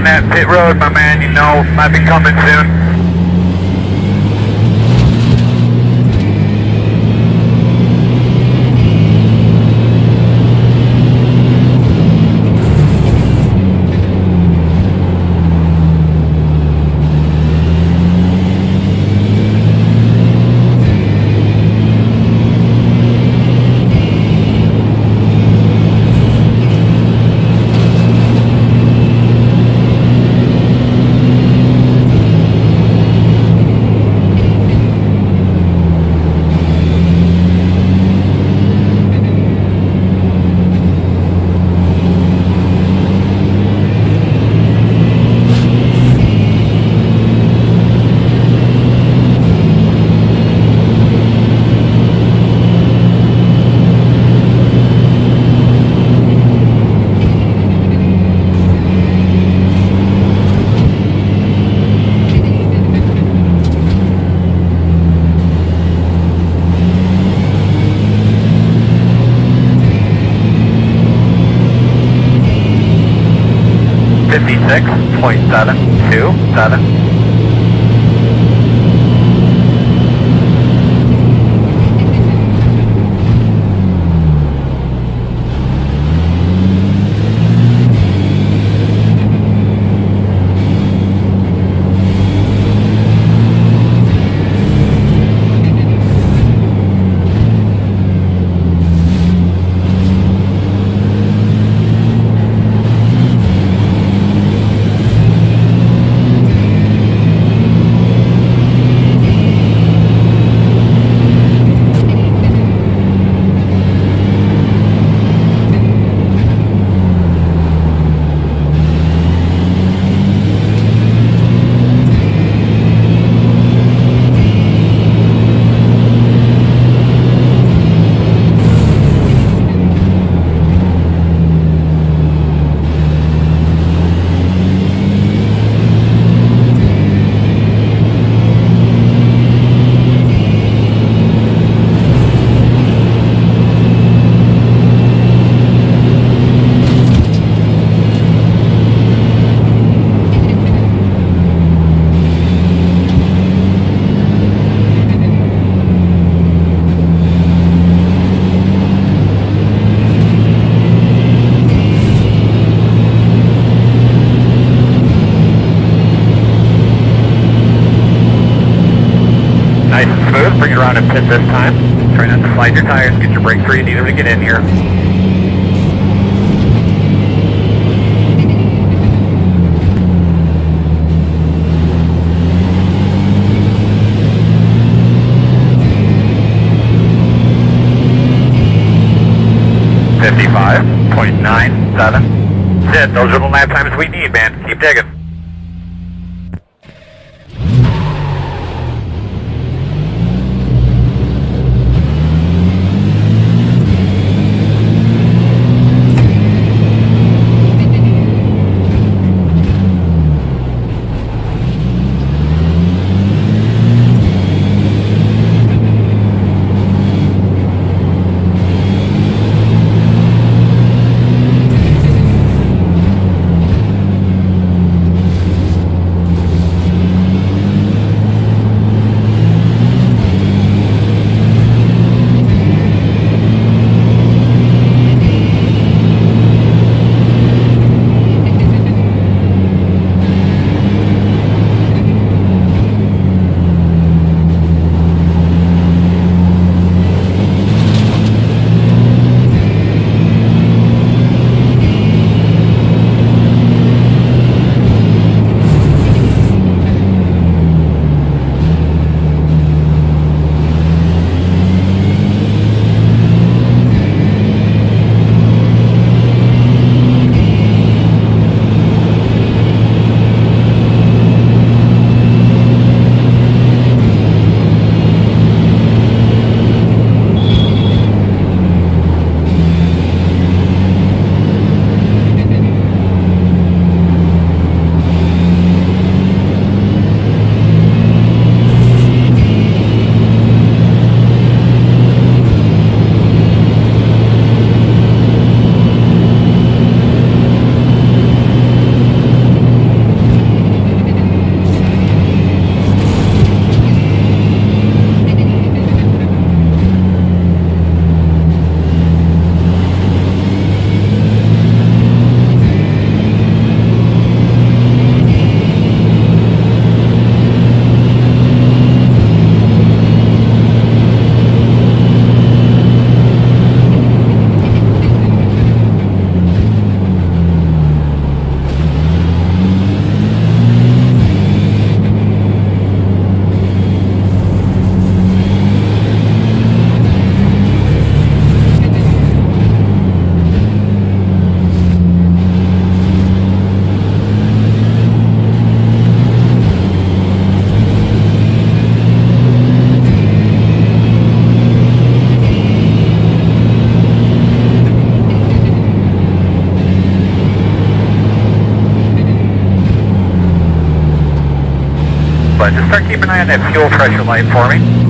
on that pit road, my man. You know, might be coming soon. .727. Nice and smooth. Bring it around and pit this time. Try not to slide your tires. Get your brakes where you need them to get in here. .97. That's it. Those are the lap times we need, man. Keep digging. but just start keeping an eye on that fuel pressure light for me.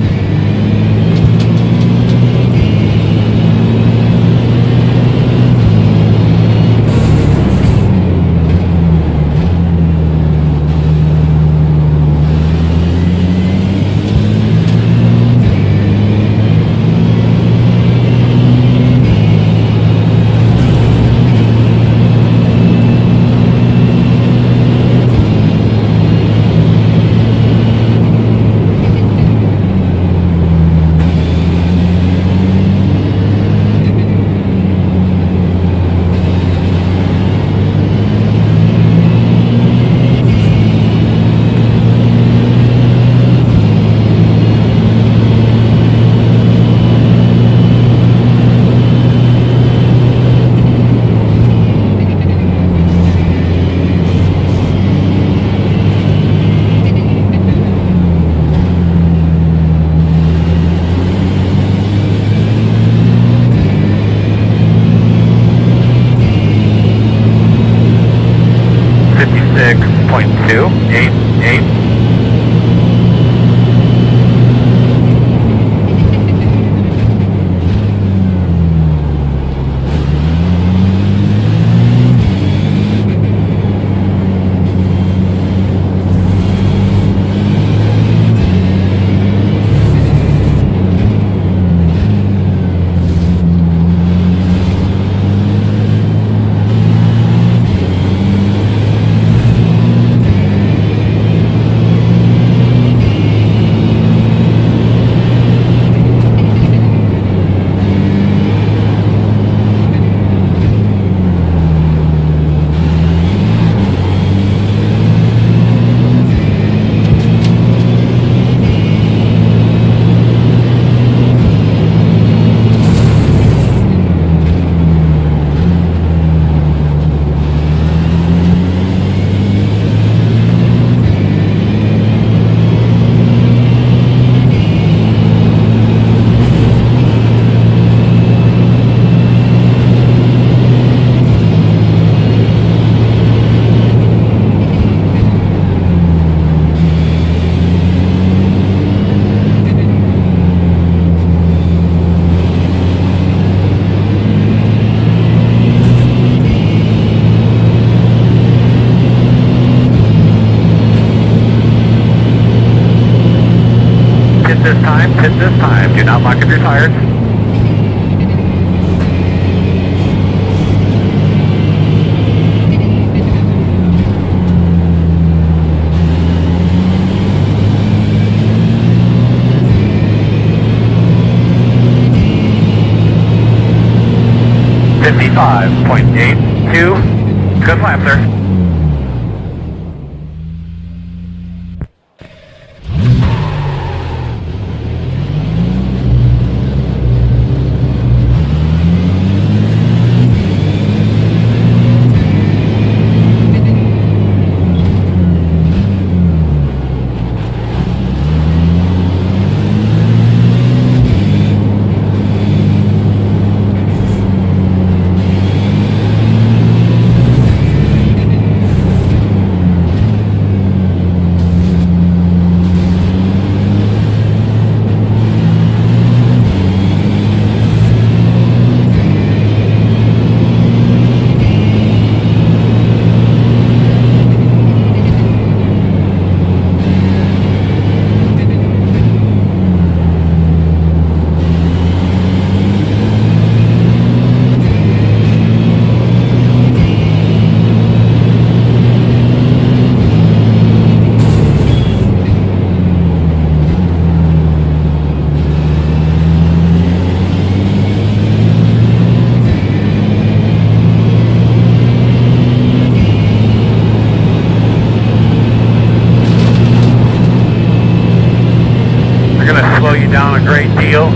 Pit this time. Do not lock up your tires. .82. Good lap, sir. Down a great deal.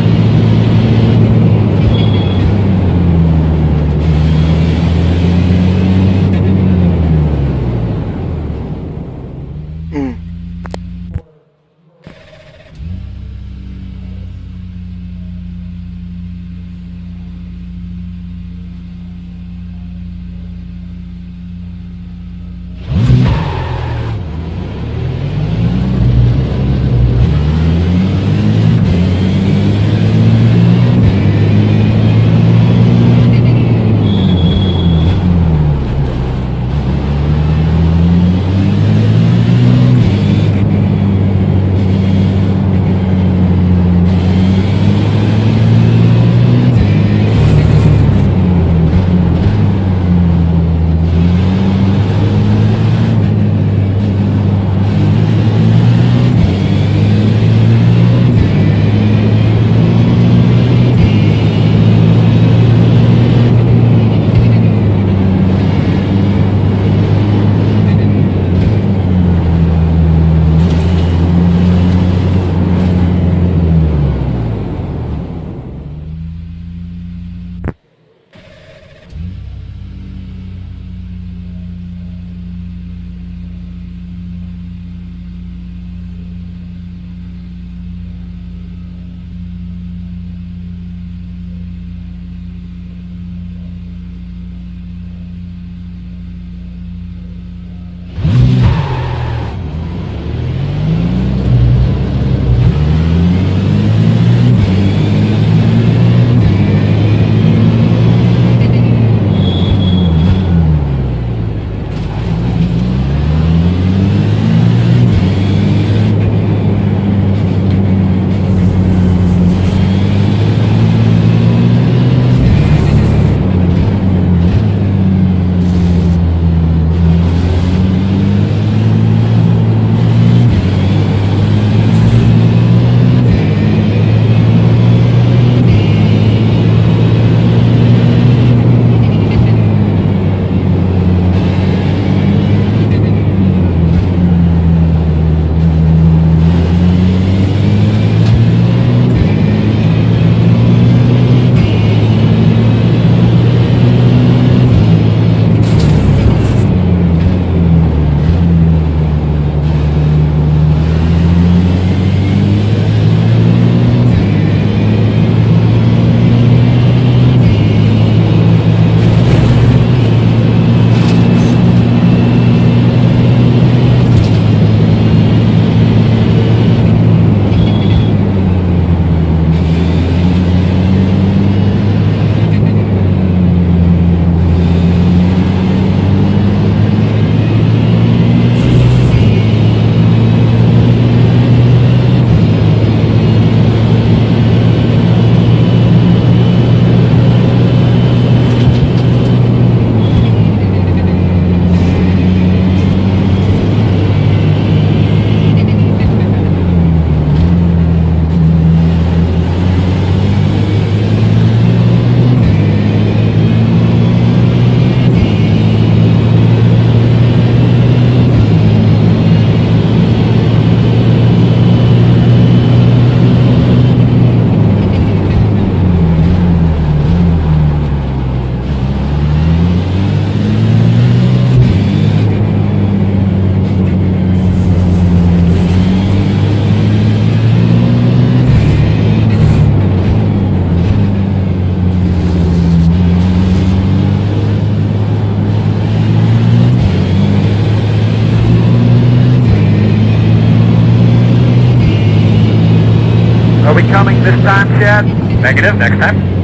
time, Chad? Negative, next time.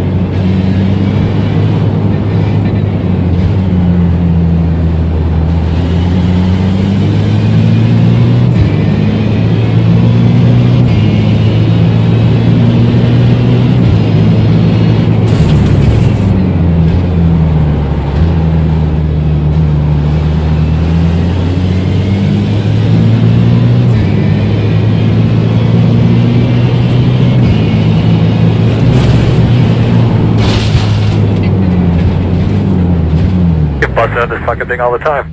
Get busted on this fucking thing all the time.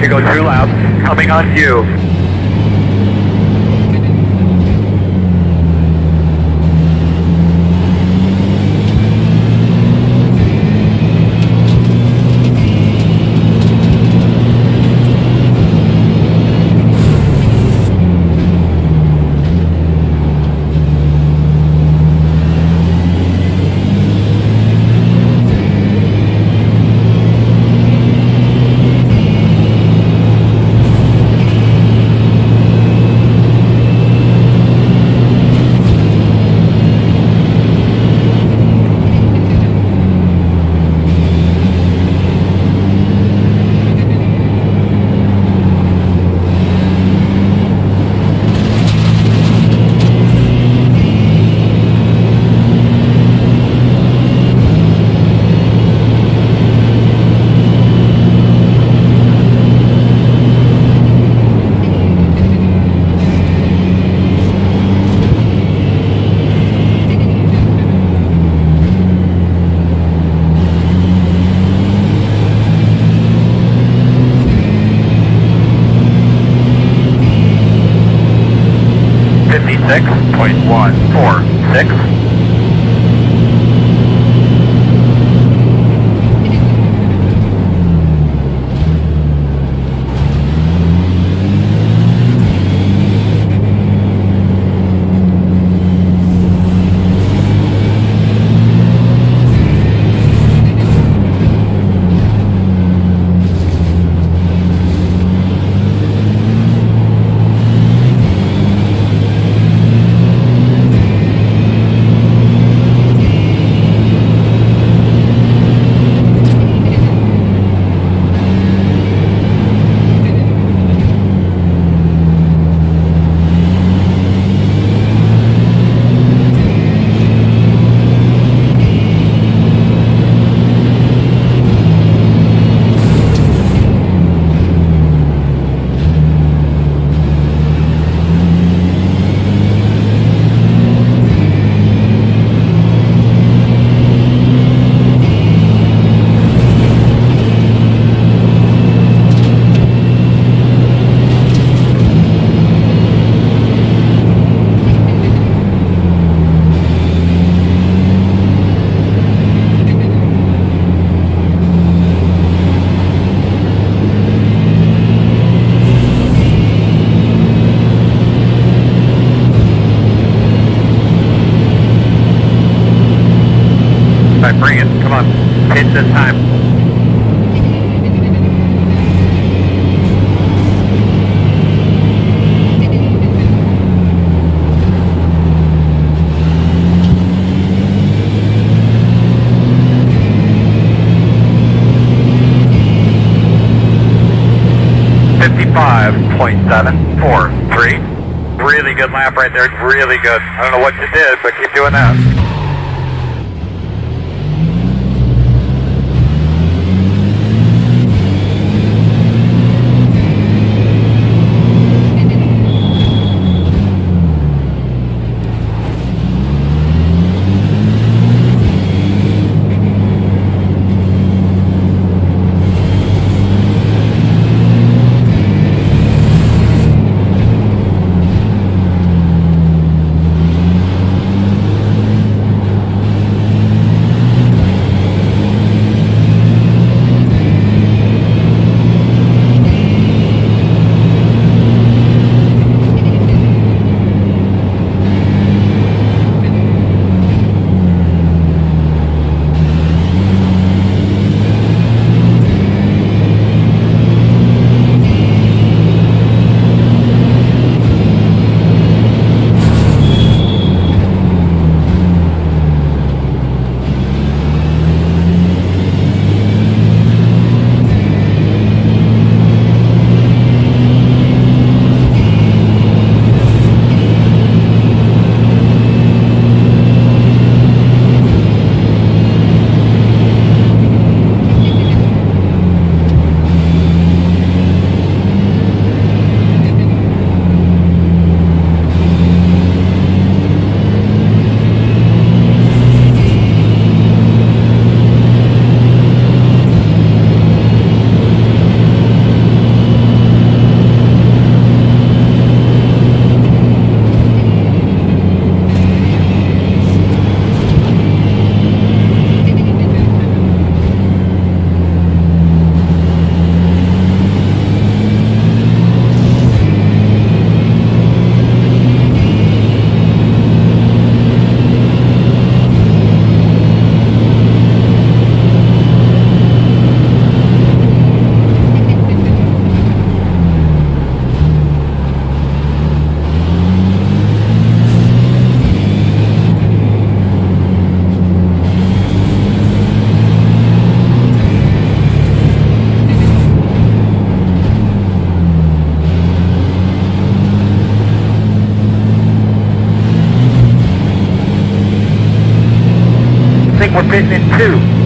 Go true loud. Coming on you. .146. on. Pitch this time. .743. Really good lap right there. Really good. I don't know what you did, but keep doing that. We're pitting in 2.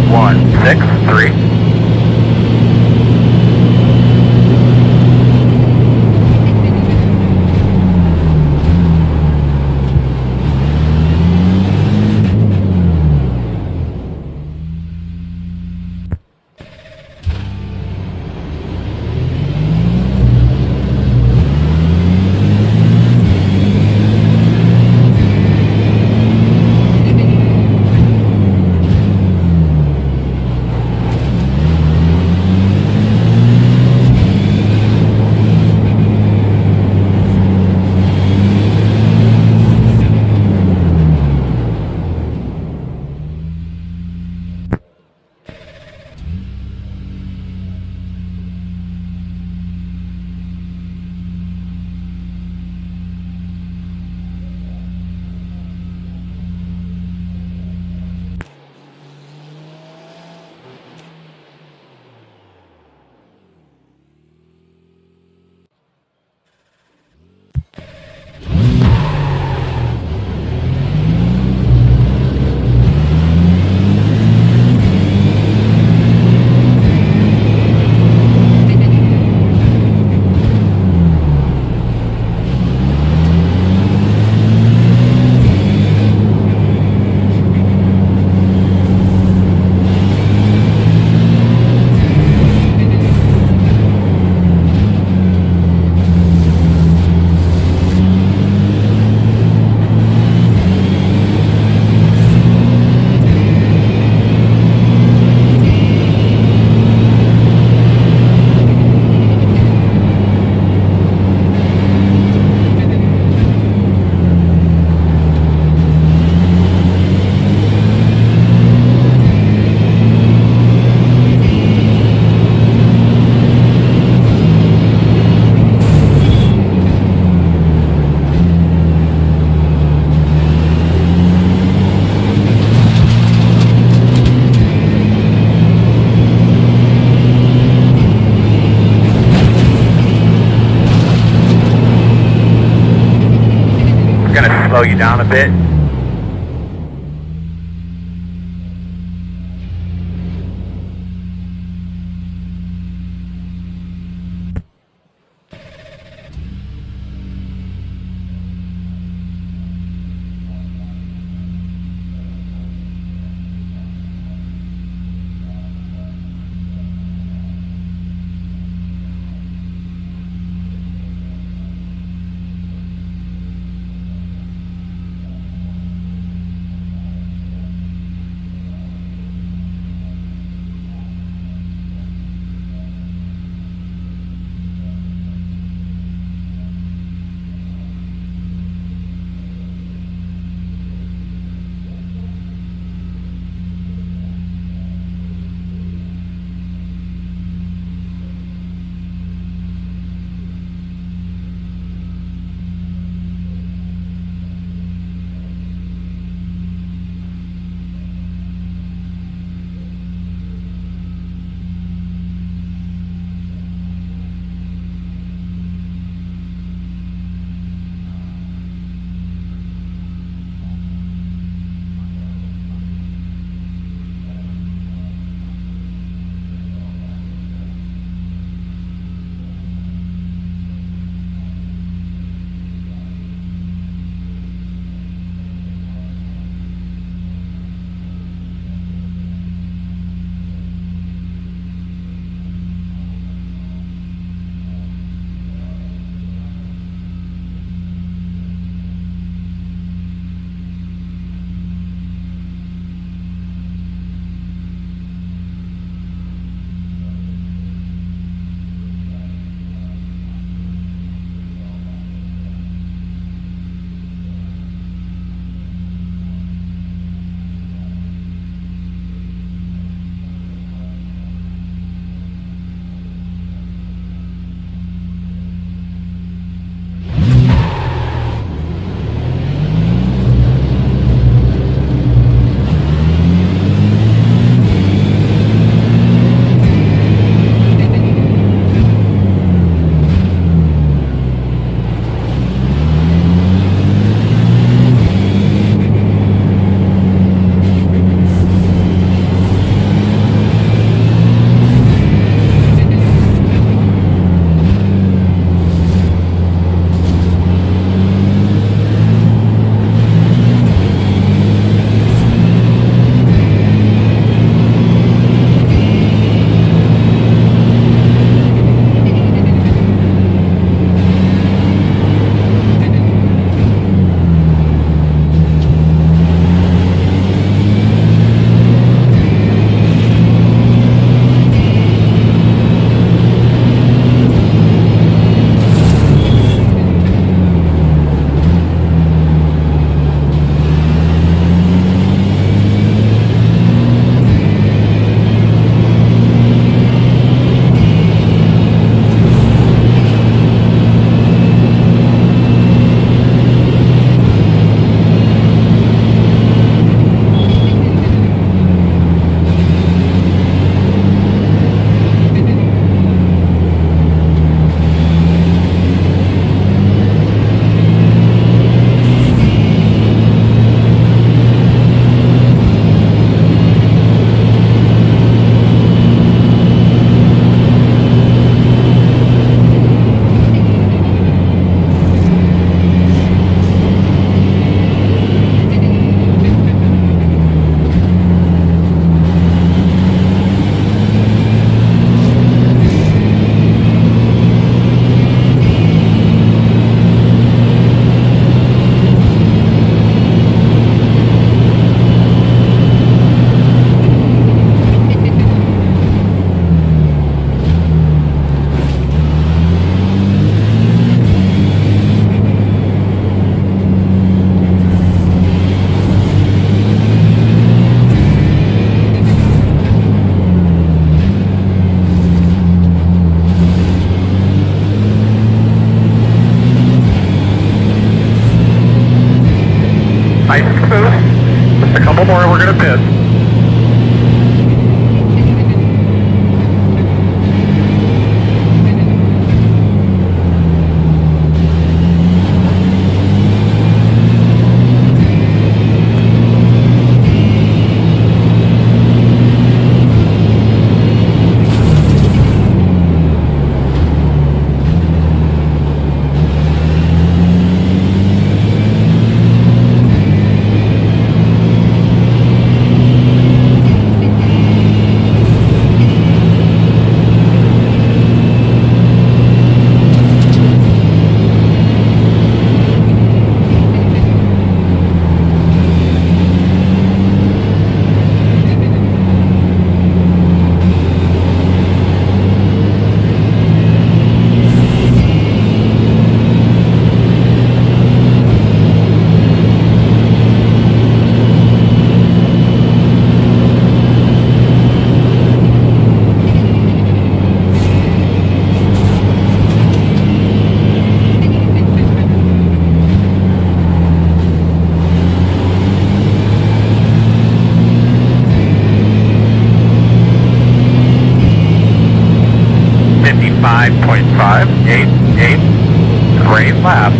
.163. slow you down a bit. 59.588. Great lap.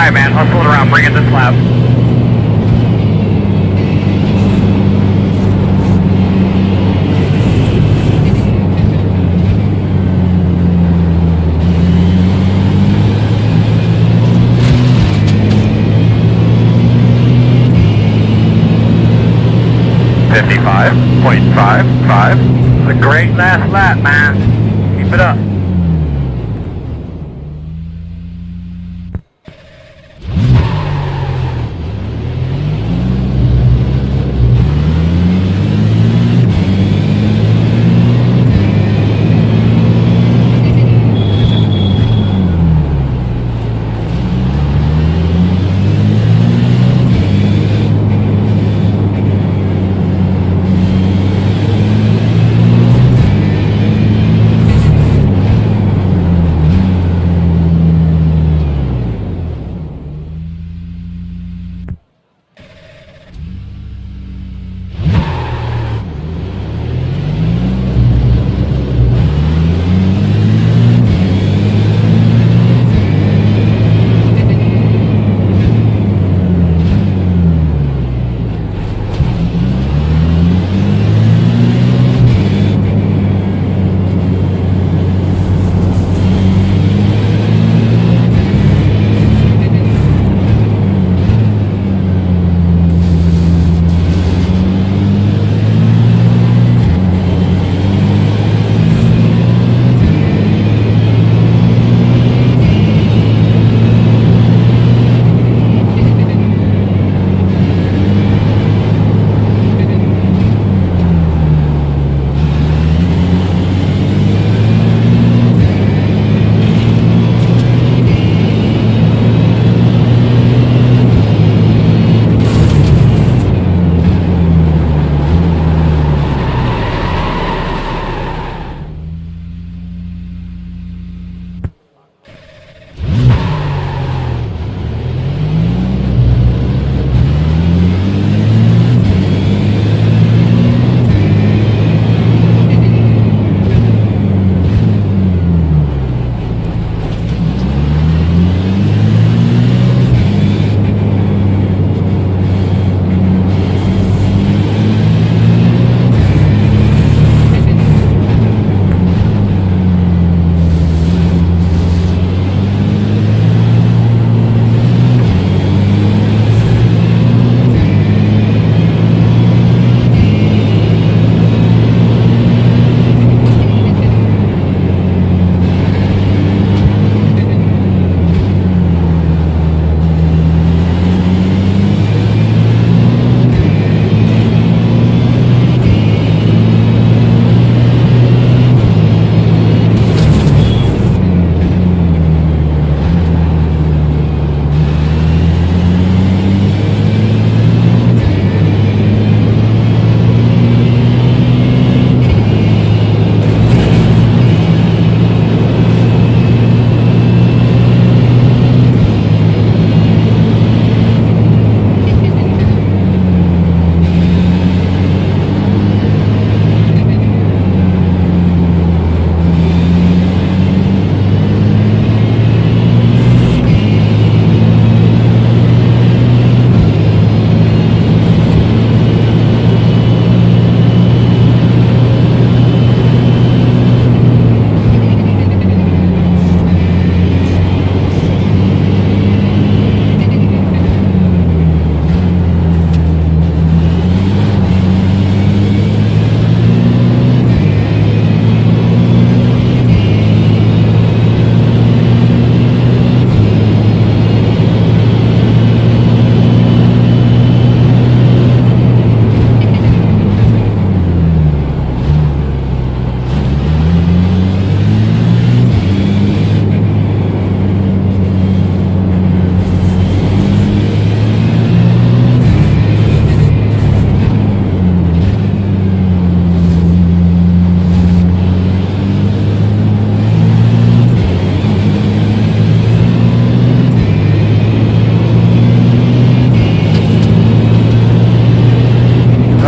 Alright man, hustle it around, bring it this lap. .55. It's a great last lap, man. Keep it up.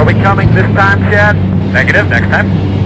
we coming this time, Chad? Negative, next time.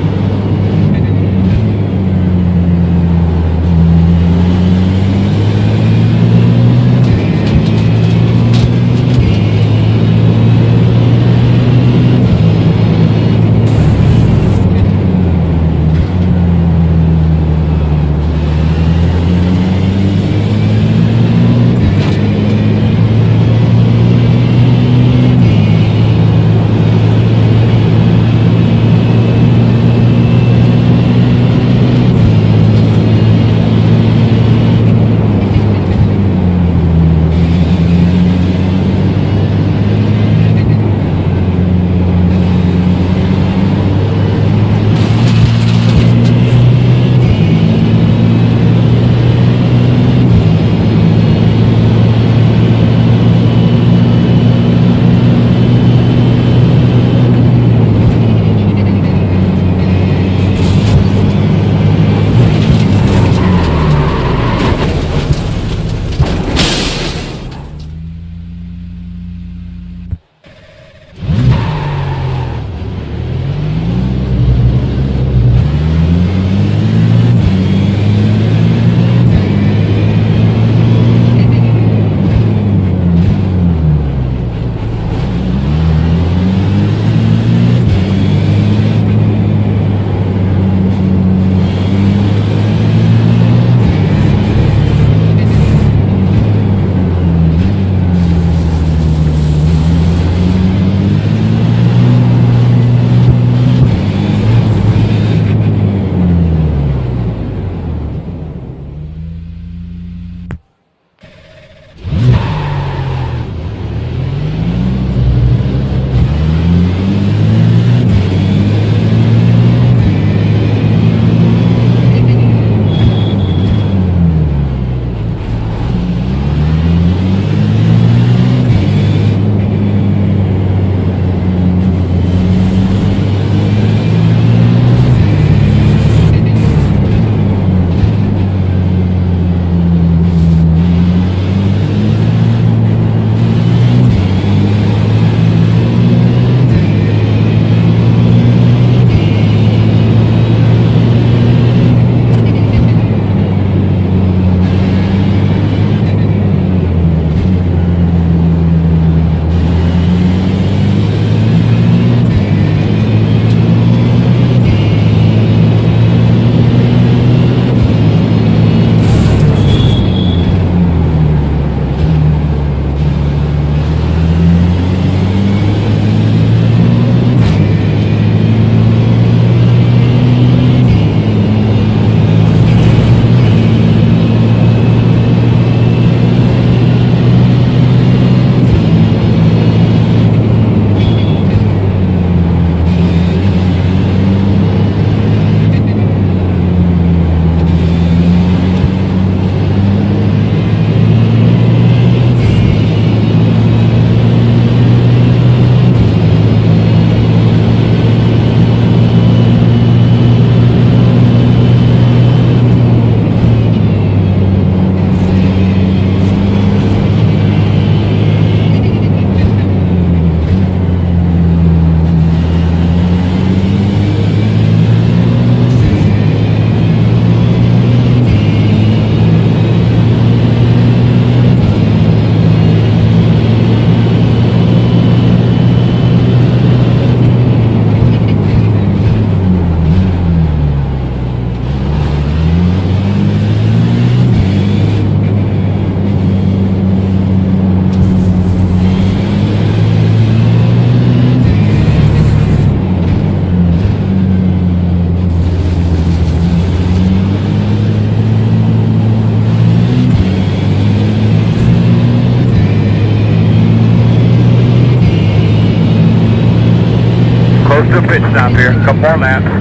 Close to a pit stop here. Couple more laps.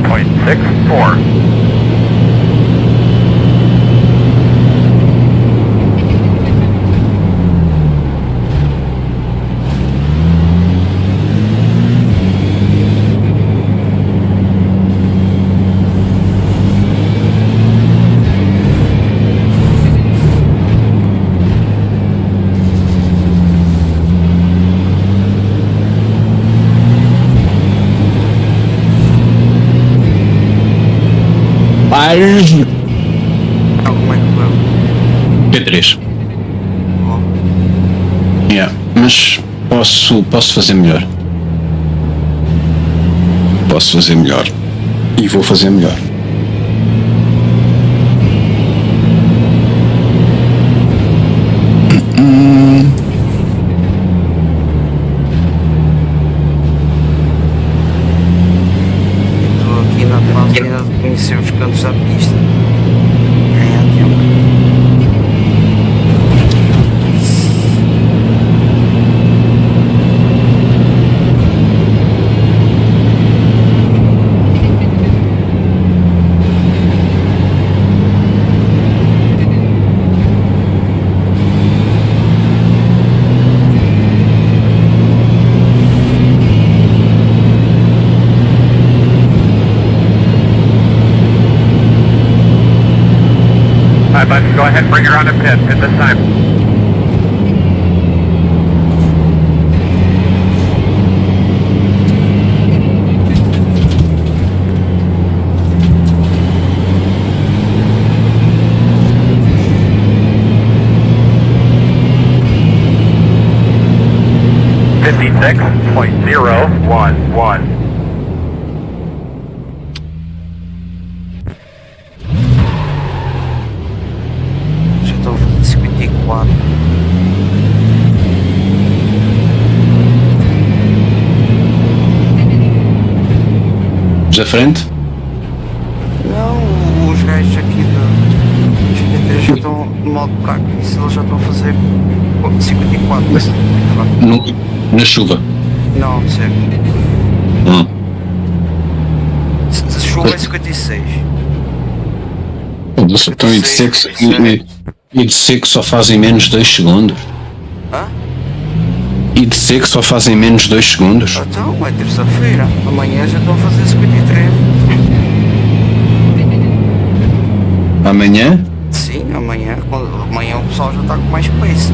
56.64. Paz. Então, como é que foi? P3. Oh, Yeah. Mas posso fazer melhor. Posso fazer melhor. E vou fazer melhor. estou aqui na fase ainda de conhecer os cantos da pista. Ganhar tempo. Alright, bud, go ahead and bring her on the pit this time. .011. Já estou a fazer 54. À frente? Não, os gajos aqui da GP3 já estão no modo practice, eles já estão a fazer 54. Na chuva. Não, sério. Hum. Se chuva é 56. Então, e de seco só fazem menos 2 segundos. Hã? E de seco só fazem menos 2 segundos. Então, é terça-feira. Amanhã já estão a fazer 53. Amanhã? Sim, amanhã o pessoal já está com mais pace.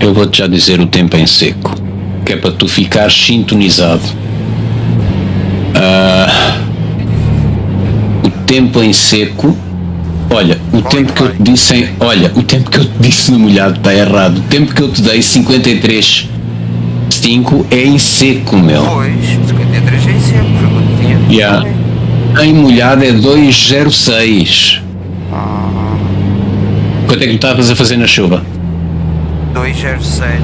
Eu vou-te já dizer o tempo em seco. Que é para tu ficares sintonizado. O tempo em seco. Olha, o tempo que eu te disse em. Olha, o tempo que eu te disse no molhado está errado. O tempo que eu te dei, 53.5, é em seco, meu. Pois, 53 é em sempre, foi o que eu tinha dito. Yeah. Em molhado é 206. Quanto é que tu estavas a fazer na chuva? 207.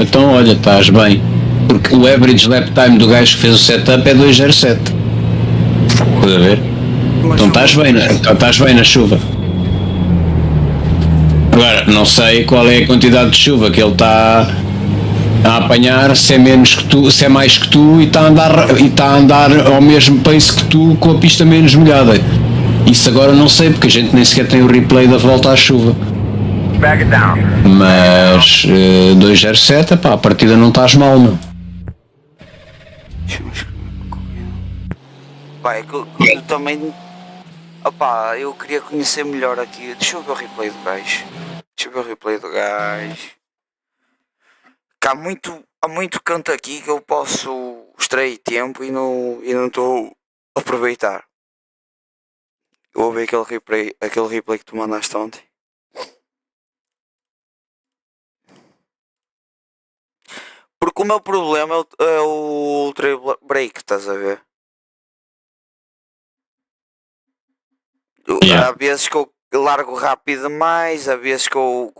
Então, olha, estás bem. Porque o average lap time do gajo que fez o setup é 207. Estás a ver? Então estás bem na chuva. Agora, não sei qual é a quantidade de chuva que ele está a apanhar, se é menos que tu, se é mais que tu, e está a andar ao mesmo pace que tu, com a pista menos molhada. Isso agora não sei, porque a gente nem sequer tem o replay da volta à chuva. Back it down. Mas 207, pá, a partida não estás mal, não. Deixa-me escrever uma coisa. Pá, é que eu também. Opá, eu queria conhecer melhor aqui. Deixa eu ver o replay do gajo. Que há muito canto aqui que eu posso extrair tempo e não estou a aproveitar. Eu vou ver aquele replay que tu mandaste ontem. Porque o meu problema é o ultra break, estás a ver? Yeah. Há vezes que eu largo rápido demais, há vezes que eu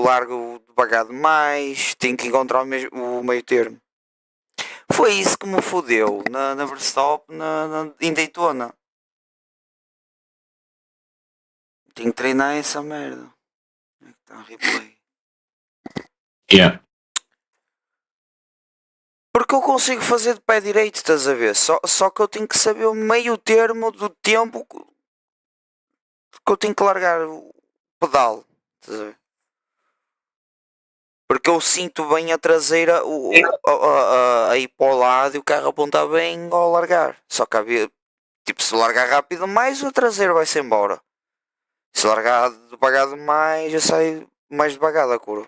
largo devagar demais, tenho que encontrar o meio termo. Foi isso que me fodeu na Verstappen, em Daytona. Tenho que treinar essa merda. Está um replay. Yeah. Porque eu consigo fazer de pé direito, estás a ver? Só que eu tenho que saber o meio termo do tempo que eu tenho que largar o pedal, estás a ver? Porque eu sinto bem a traseira a ir para o lado e o carro apontar bem ao largar. Só que havia, tipo, se largar rápido mais, a traseira vai-se embora. Se largar devagar demais, já sai mais devagar da curva.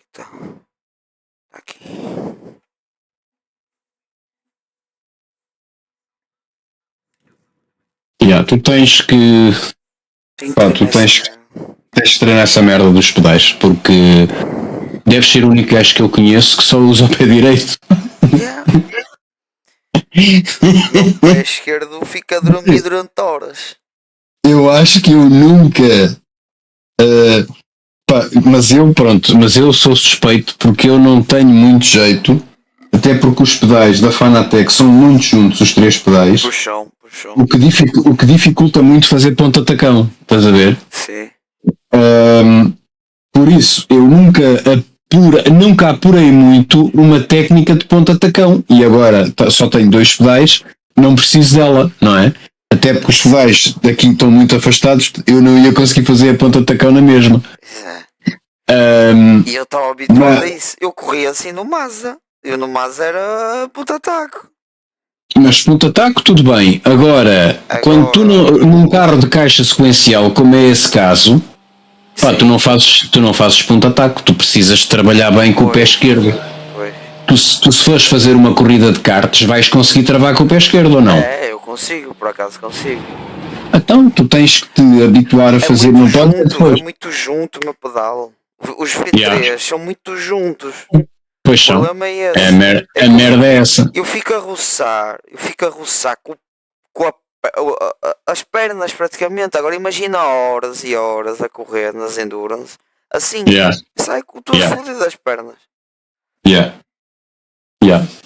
Então, tá aqui. Tu tens que. Pá, tu tens que treinar essa merda dos pedais, porque deves ser o único gajo que eu conheço que só usa o pé direito. Yeah. O pé esquerdo fica a dormir durante horas. Eu acho que eu nunca. Mas eu sou suspeito porque eu não tenho muito jeito, até porque os pedais da Fanatec são muito juntos, os 3 pedais. Puxão. O que dificulta muito fazer ponta-tacão, estás a ver? Sim. Por isso, eu nunca apurei muito uma técnica de ponta-tacão. E agora só tenho 2 pedais, não preciso dela, não é? Até porque os pedais daqui estão muito afastados, eu não ia conseguir fazer a ponta-tacão na mesma. E eu estava habituado a isso. Eu corria assim no Mazda. Eu no Mazda era ponta-taco. Mas ponta-taco, tudo bem. Agora, quando tu num carro de caixa sequencial, como é esse caso, pá, tu não fazes ponta-taco. Tu precisas trabalhar bem com o pé esquerdo. Tu se fores fazer uma corrida de karts, vais conseguir travar com o pé esquerdo ou não? É, eu consigo, por acaso consigo. Então, tu tens que te habituar a fazer... Não pode é muito junto o meu pedal. Os V3 são muito juntos. Pois são. O problema é esse. A merda é essa. Eu fico a roçar com as pernas praticamente. Agora imagina horas e horas a correr nas endurance. Assim, sai com tudo fodido das pernas.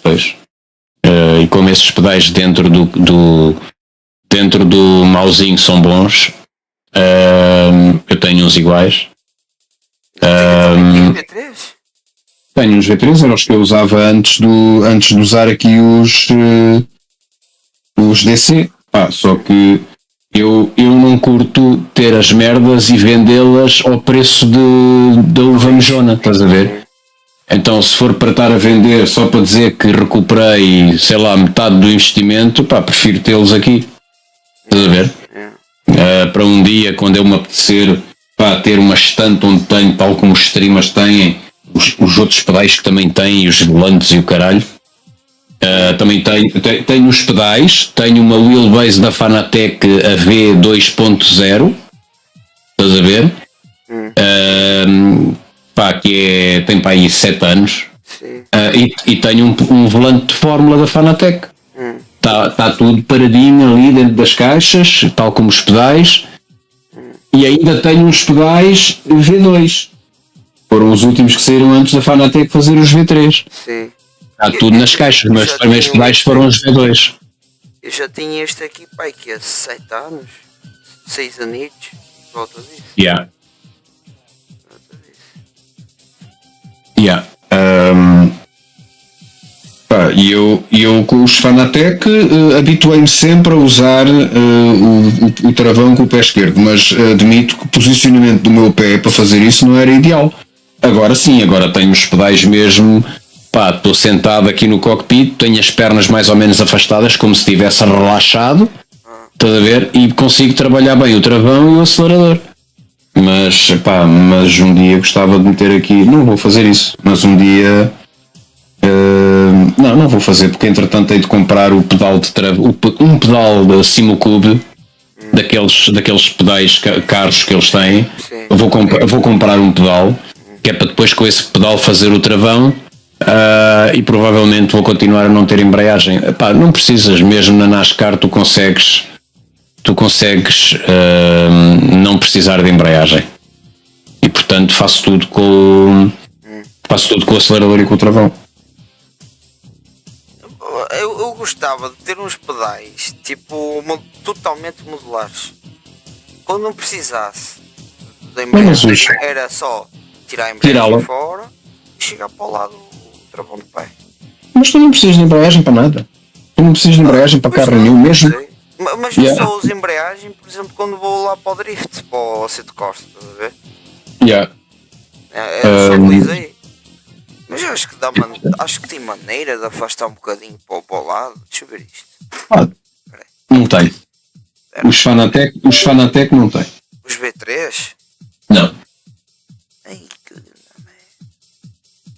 Pois. E como esses pedais dentro do mauzinho são bons, eu tenho uns iguais. Tenho uns V3, eram os que eu usava antes de usar aqui os DC. Só que eu não curto ter as merdas e vendê-las ao preço da uva mejona, estás a ver? Então, se for para estar a vender só para dizer que recuperei, sei lá, metade do investimento, prefiro tê-los aqui. Estás a ver? Para um dia, quando eu me apetecer, ter uma estante onde tenho, tal como os streamers têm, os outros pedais que também têm, os volantes e o caralho. Também tenho os pedais, tenho uma wheelbase da Fanatec AV 2.0, estás a ver? Que tem para aí 7 anos. E tenho um volante de fórmula da Fanatec. Está tudo paradinho ali dentro das caixas, tal como os pedais. E ainda tenho uns pedais V2. Foram os últimos que saíram antes da Fanatec fazer os V3. Sim. Está tudo nas caixas, mas os primeiros pedais foram os V2. Eu já tinha este aqui, pai, que é 7 anos, 6 anos, volta disso. E eu com os Fanatec habituei-me sempre a usar o travão com o pé esquerdo, mas admito que o posicionamento do meu pé para fazer isso não era ideal. Agora sim, agora tenho os pedais mesmo, estou sentado aqui no cockpit, tenho as pernas mais ou menos afastadas, como se estivesse relaxado, estás a ver? E consigo trabalhar bem o travão e o acelerador. Mas um dia gostava de meter aqui, não vou fazer isso, mas um dia... Não vou fazer, porque entretanto hei de comprar o pedal de um pedal da Simocube, daqueles pedais caros que eles têm. Eu vou comprar um pedal, que é para depois com esse pedal fazer o travão, e provavelmente vou continuar a não ter embreagem. Não precisas, mesmo na NASCAR tu consegues não precisar de embreagem. E portanto faço tudo com o acelerador e com o travão. Eu gostava de ter uns pedais tipo totalmente modulares. Quando não precisasse da embreagem, era só tirar a embreagem fora e chegar para o lado bom de pai. Mas tu não precisas de embreagem para nada. Tu não precisas de embreagem para carro nenhum mesmo. Sei. Mas eu só uso embreagem, por exemplo, quando vou lá para o drift, para o Aceto Costa, estás a ver? Yeah. Só utilizei. Mas eu acho que acho que tem maneira de afastar um bocadinho para o lado. Deixa eu ver isto. Não tem. Os Fanatec não tem. Os V3? Não. Ai, que...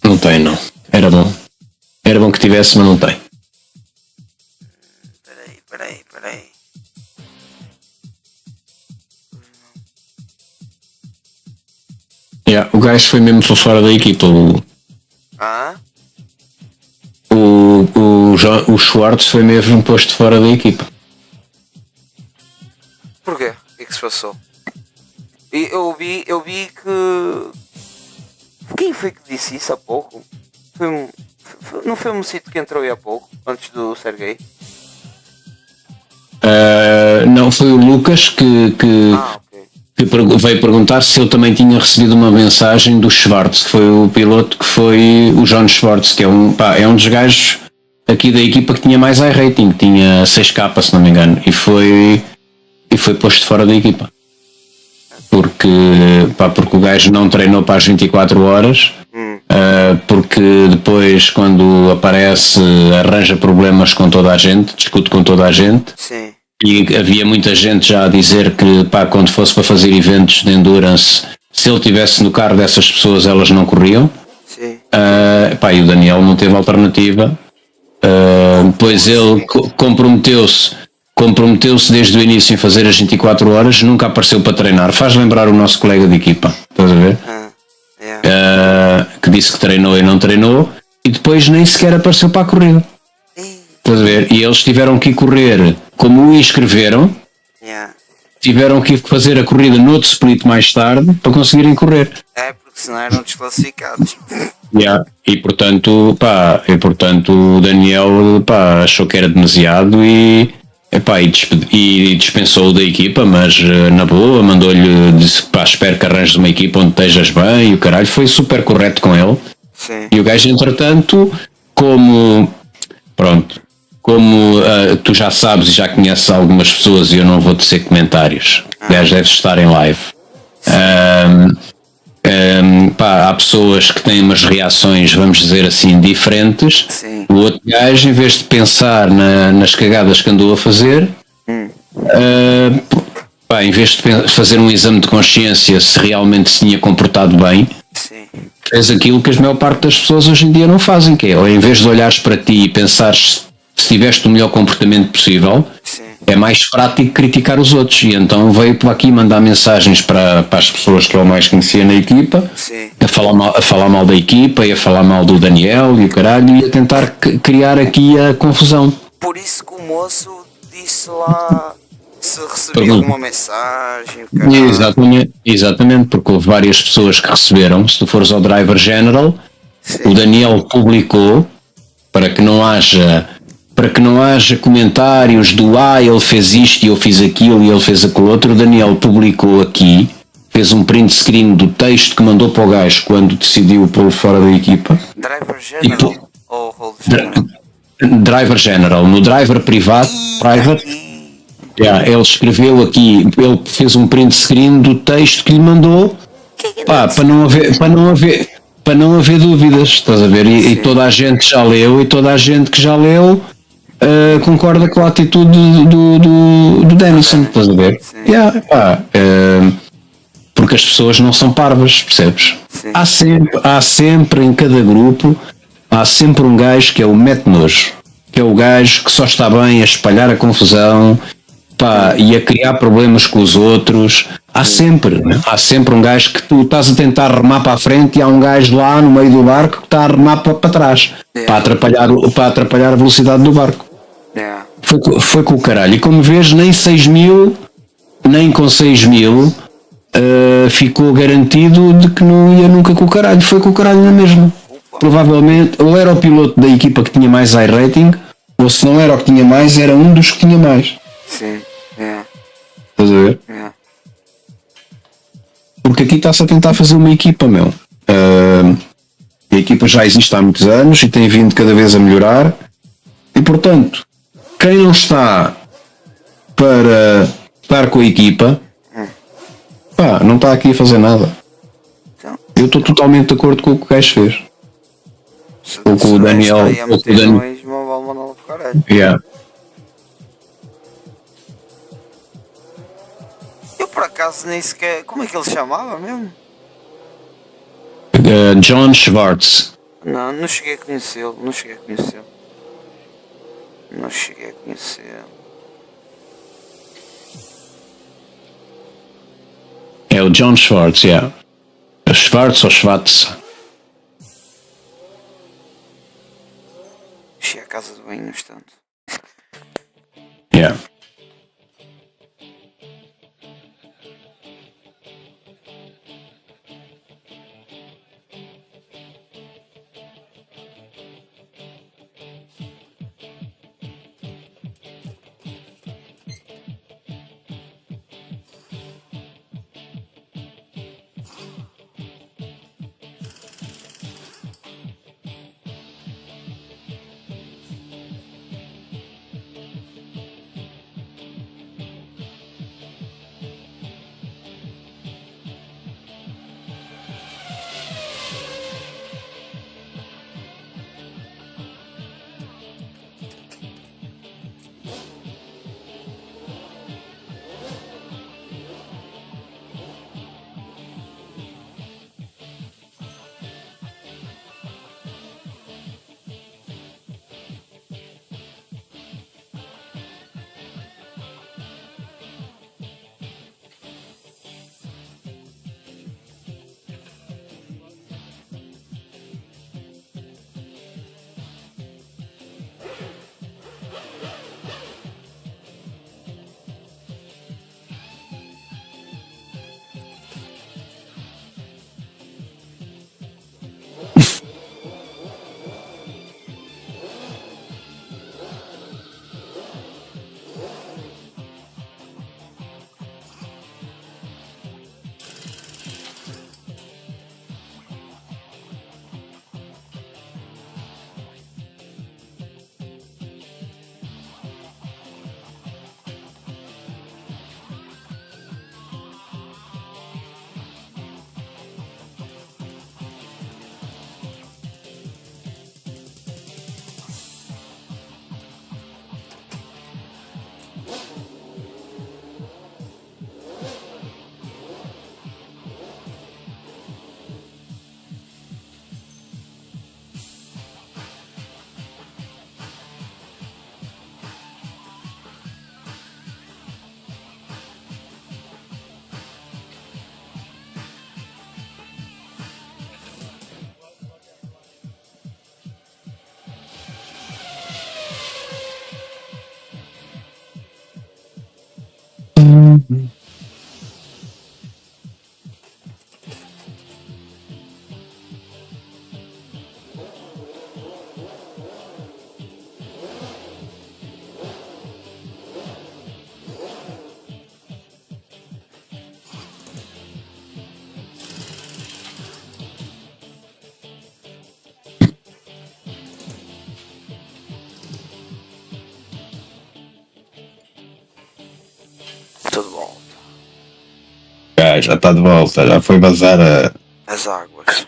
Não tem, não. Era bom. Era bom que tivesse, mas não tem. Peraí. Yeah, o gajo foi mesmo para fora da equipa. O Schwartz foi mesmo posto fora da equipa. Porquê? O que é que se passou? Eu vi que... Quem foi que disse isso há pouco? Não foi um sítio que entrou aí há pouco, antes do Sergei? Não, foi o Lucas que veio perguntar se eu também tinha recebido uma mensagem do Schwartz, que foi o piloto, que foi o John Schwartz, que é um dos gajos aqui da equipa que tinha mais iRating, tinha 6K, se não me engano, e foi posto fora da equipa. Porque o gajo não treinou para as 24 horas, porque depois, quando aparece, arranja problemas com toda a gente, discute com toda a gente. Sim. E havia muita gente já a dizer que quando fosse para fazer eventos de endurance, se ele estivesse no carro dessas pessoas, elas não corriam. Sim. E o Daniel não teve alternativa. Depois ele comprometeu-se desde o início em fazer as 24 horas, nunca apareceu para treinar. Faz lembrar o nosso colega de equipa, estás a ver? Que disse que treinou e não treinou, e depois nem sequer apareceu para a corrida. Estás a ver? E eles tiveram que ir correr, como o inscreveram, tiveram que ir fazer a corrida noutro split mais tarde para conseguirem correr. Porque senão eram desclassificados. E portanto o Daniel achou que era demasiado e dispensou-o da equipa, mas na boa, mandou-lhe, disse espero que arranjes uma equipa onde estejas bem, e o caralho foi super correto com ele. Sim. E o gajo, entretanto, como tu já sabes e já conheces algumas pessoas, e eu não vou tecer comentários, o gajo deve estar em live. Há pessoas que têm umas reações, vamos dizer assim, diferentes. Sim. O outro gajo, em vez de pensar nas cagadas que andou a fazer, em vez de fazer um exame de consciência se realmente se tinha comportado bem, Sim. fez aquilo que a maior parte das pessoas hoje em dia não fazem, que é, ou em vez de olhares para ti e pensares se tiveste o melhor comportamento possível, Sim. é mais prático criticar os outros. E então veio para aqui mandar mensagens para as pessoas que ele mais conhecia na equipa, Sim. a falar mal da equipa, e a falar mal do Daniel e o caralho, e a tentar criar aqui a confusão. Por isso que o moço disse lá se recebia alguma mensagem. Exatamente, porque houve várias pessoas que receberam. Se tu fores ao Driver General, Sim. o Daniel publicou para que não haja comentários do ele fez isto e eu fiz aquilo e ele fez aquilo outro. O Daniel publicou aqui, fez um print screen do texto que mandou para o gajo quando decidiu pô-lo fora da equipa. Driver General ou Hold General? Driver General, no driver private, ele escreveu aqui, ele fez um print screen do texto que lhe mandou, para não haver dúvidas, estás a ver? E toda a gente já leu, e toda a gente que já leu concorda com a atitude do Denison, estás a ver? Porque as pessoas não são parvas, percebes? Há sempre em cada grupo, há sempre um gajo que é o mete-nojo, que é o gajo que só está bem a espalhar a confusão, e a criar problemas com os outros. Há sempre um gajo que tu estás a tentar remar para a frente, e há um gajo lá no meio do barco que está a remar para trás, para atrapalhar a velocidade do barco. Foi com o caralho. E como vês, nem com 6.000 ficou garantido de que não ia nunca com o caralho. Foi com o caralho na mesma. Provavelmente ou era o piloto da equipa que tinha mais iRating, ou se não era o que tinha mais, era um dos que tinha mais. Sim, Estás a ver? Porque aqui está-se a tentar fazer uma equipa, meu. A equipa já existe há muitos anos e tem vindo cada vez a melhorar. E, portanto, quem não está para estar com a equipa, pá, não está aqui a fazer nada. Então, Eu estou totalmente de acordo com o que o gajo fez. Ou com o Daniel. Ou com o Daniel. Yeah. Eu por acaso nem sequer. Como é que ele chamava mesmo? John Schwartz. Não, não cheguei a conhecê-lo. Não cheguei a conhecê-lo. Não cheguei a conhecê-lo. É o John Schwartz, yeah. Schwartz ou Schwartz? Cheguei à casa do banho no instante. Yeah. Tudo bom. Já está de volta, já foi vazar As águas.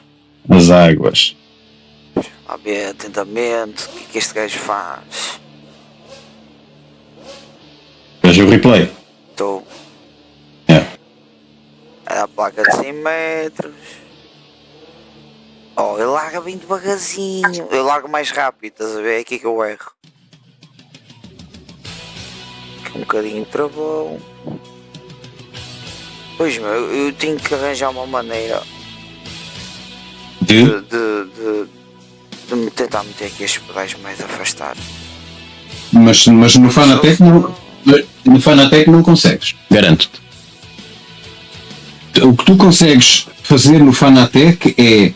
as águas. A ver atentamente o que este gajo faz. Veja o replay. Estou. É. É a placa de 100 metros. Oh, ele larga bem devagarzinho. Eu largo mais rápido, estás a ver? É aqui que eu erro. Aqui um bocadinho travou. Pois meu, eu tenho que arranjar uma maneira de me tentar meter aqui estes pedais mais afastados. Mas no Fanatec não consegues, garanto-te. O que tu consegues fazer no Fanatec é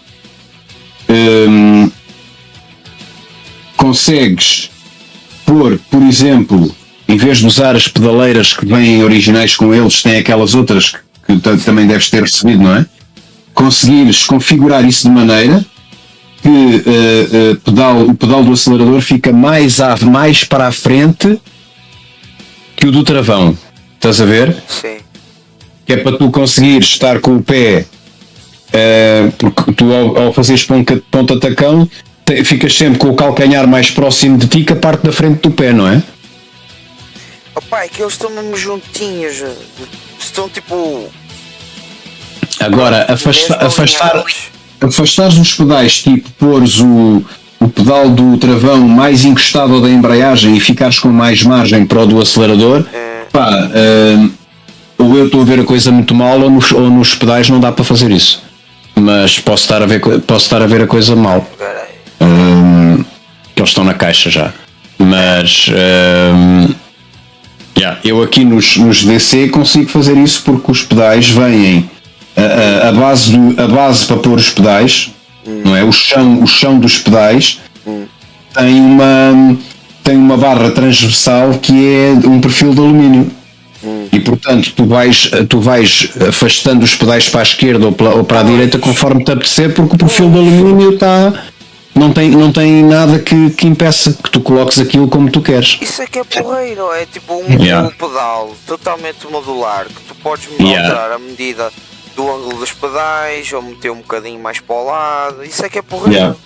consegues pôr, por exemplo, em vez de usar as pedaleiras que vêm originais com eles, tem aquelas outras que também deves ter recebido, não é? Conseguires configurar isso de maneira o pedal do acelerador fica mais para a frente que o do travão. Estás a ver? Sim. Que é para tu conseguires estar com o pé, porque tu ao fazeres ponta tacão ficas sempre com o calcanhar mais próximo de ti que a parte da frente do pé, não é? Opa, é que eles estão mesmo juntinhos. Estão tipo... Agora, afastares os pedais, tipo pôres o pedal do travão mais encostado ao da embreagem e ficares com mais margem para o do acelerador, ou eu estou a ver a coisa muito mal, ou nos pedais não dá para fazer isso. Mas posso estar a ver a coisa mal. Que eles estão na caixa já. Mas eu aqui nos DC consigo fazer isso porque os pedais vêm a base para pôr os pedais, não é? O chão dos pedais tem uma barra transversal que é um perfil de alumínio. E portanto tu vais afastando os pedais para a esquerda ou para a direita conforme te apetecer, porque o perfil de alumínio não tem nada que impeça que tu coloques aquilo como tu queres. Isso é que é porreiro, é tipo um pedal totalmente modular que tu podes alterar a medida do ângulo dos pedais ou meter um bocadinho mais para o lado. Isso é que é porreiro.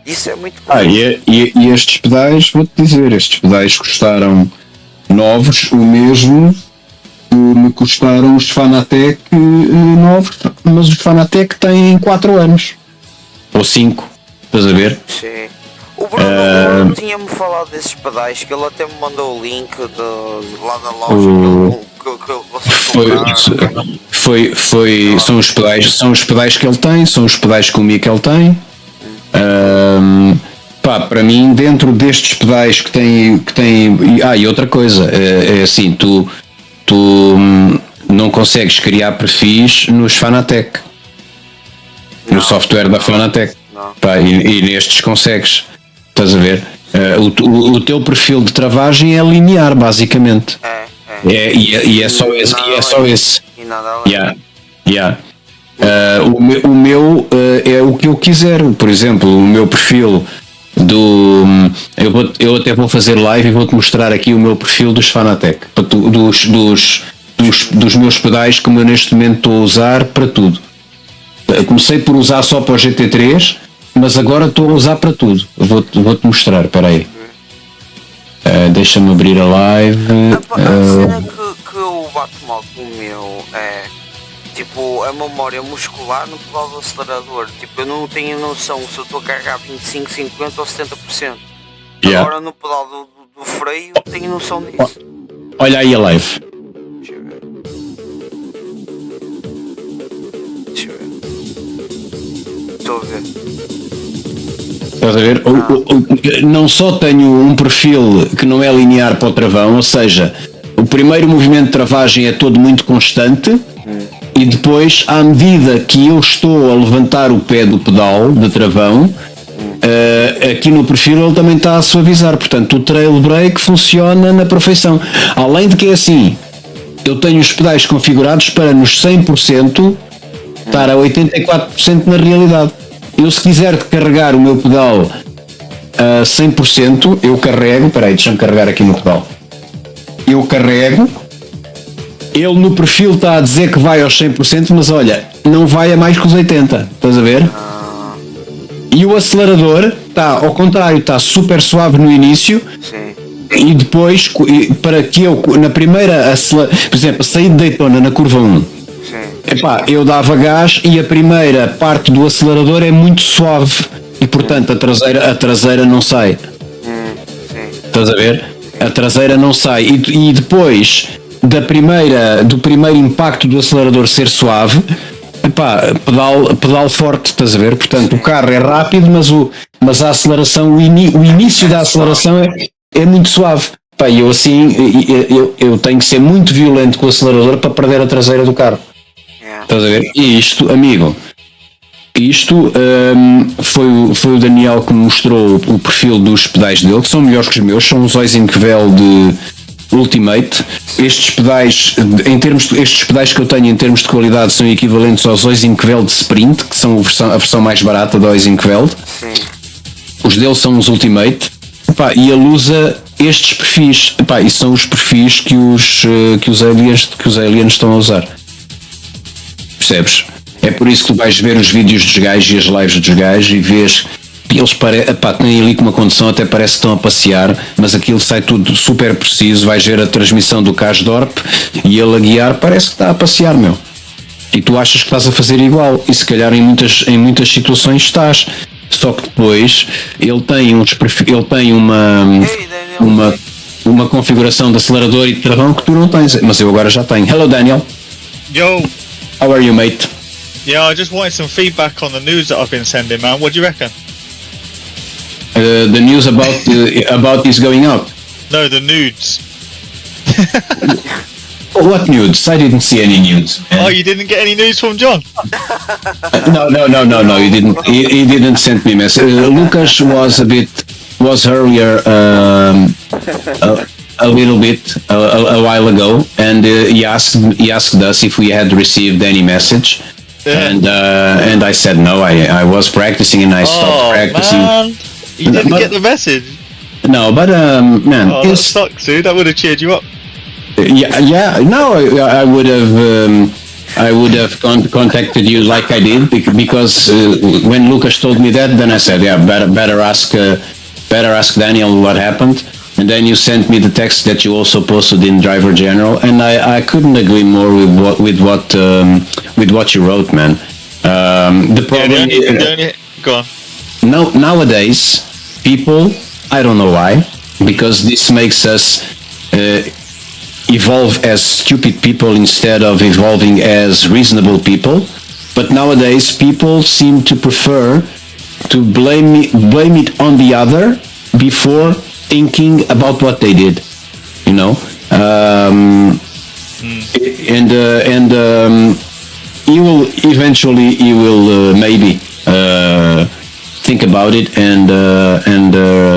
Isso é muito bom. E estes pedais, vou-te dizer, estes pedais custaram novos, o mesmo que me custaram os Fanatec novos, mas os Fanatec têm 4 anos ou 5, estás a ver? Sim. O Bruno tinha-me falado desses pedais, que ele até me mandou o link lá da loja são os pedais que ele tem, são os pedais que o Miquel tem. Para mim, dentro destes pedais que tem e outra coisa, é assim, tu não consegues criar perfis nos Fanatec, no software da Fanatec. E nestes consegues, estás a ver? O teu perfil de travagem é linear, basicamente. E é só esse. E nada além. O meu é o que eu quiser. Por exemplo, o meu perfil eu até vou fazer live e vou-te mostrar aqui o meu perfil dos Fanatec, dos meus pedais, como eu neste momento estou a usar para tudo. Comecei por usar só para o GT3, mas agora estou a usar para tudo. Vou-te mostrar, espera aí. Deixa-me abrir a live. A cena que eu bato mal com o meu é tipo a memória muscular no pedal do acelerador. Tipo, eu não tenho noção se eu estou a carregar 25, 50 ou 70%. Agora no pedal do freio tenho noção disso. Olha aí a live. Deixa eu ver. Estou a ver. Estás a ver? Não só tenho um perfil que não é linear para o travão, ou seja, o primeiro movimento de travagem é todo muito constante e depois, à medida que eu estou a levantar o pé do pedal de travão, aqui no perfil ele também está a suavizar. Portanto, o trail brake funciona na perfeição. Além de que é assim, eu tenho os pedais configurados para nos 100% estar a 84% na realidade. Eu, se quiser carregar o meu pedal a 100%, eu carrego. Espera aí, deixa-me carregar aqui no pedal. Eu carrego. Ele no perfil está a dizer que vai aos 100%, mas olha, não vai a mais que os 80%. Estás a ver? E o acelerador está ao contrário, está super suave no início. Sim. E depois, para que eu, na primeira, por exemplo, saí de Daytona na curva 1. Eu dava gás e a primeira parte do acelerador é muito suave e portanto a traseira não sai. Estás a ver? A traseira não sai e depois do primeiro impacto do acelerador ser suave, pedal forte, estás a ver? Portanto o carro é rápido, mas a aceleração, o início da aceleração é muito suave. E eu assim, eu tenho que ser muito violento com o acelerador para perder a traseira do carro. Estás a ver? E isto, amigo, foi o Daniel que me mostrou o perfil dos pedais dele, que são melhores que os meus, são os Oizinkvel Ultimate. Estes pedais, estes pedais que eu tenho em termos de qualidade são equivalentes aos Oizinkveld Sprint, que são a versão mais barata da Oizinkveld. Os deles são os Ultimate. Epá, e ele usa estes perfis. Epá, e são os perfis que os aliens estão a usar. Percebes? É por isso que tu vais ver os vídeos dos gajos e as lives dos gajos e vês. Eles têm ali com uma condução, até parece que estão a passear, mas aquilo sai tudo super preciso. Vais ver a transmissão do Kasdorp e ele a guiar, parece que está a passear, meu. E tu achas que estás a fazer igual, e se calhar em muitas situações estás. Só que depois ele tem uma configuração de acelerador e de travão que tu não tens, mas eu agora já tenho. Hello, Daniel. Yo. How are you, mate? Yeah, I just wanted some feedback on the news that I've been sending, man. What do you reckon? The news about this going out. No, the nudes. What nudes? I didn't see any nudes. Oh, you didn't get any news from John? No. He didn't. He didn't send me a message. Lucas was earlier a little bit a while ago, and he asked us if we had received any message. Yeah. And I said no. I was practicing and I stopped practicing. Man. You didn't get the message? No, but man, Oh, that sucks, dude. That would have cheered you up. Yeah. No, I would have contacted you like I did, because when Lucas told me that, then I said, yeah, better ask Daniel what happened. And then you sent me the text that you also posted in Driver General, and I couldn't agree more with what you wrote, man. The problem go on. Nowadays, people, I don't know why, because this makes us evolve as stupid people instead of evolving as reasonable people. But nowadays, people seem to prefer to blame it on the other before thinking about what they did, you know. And you will eventually maybe think about it and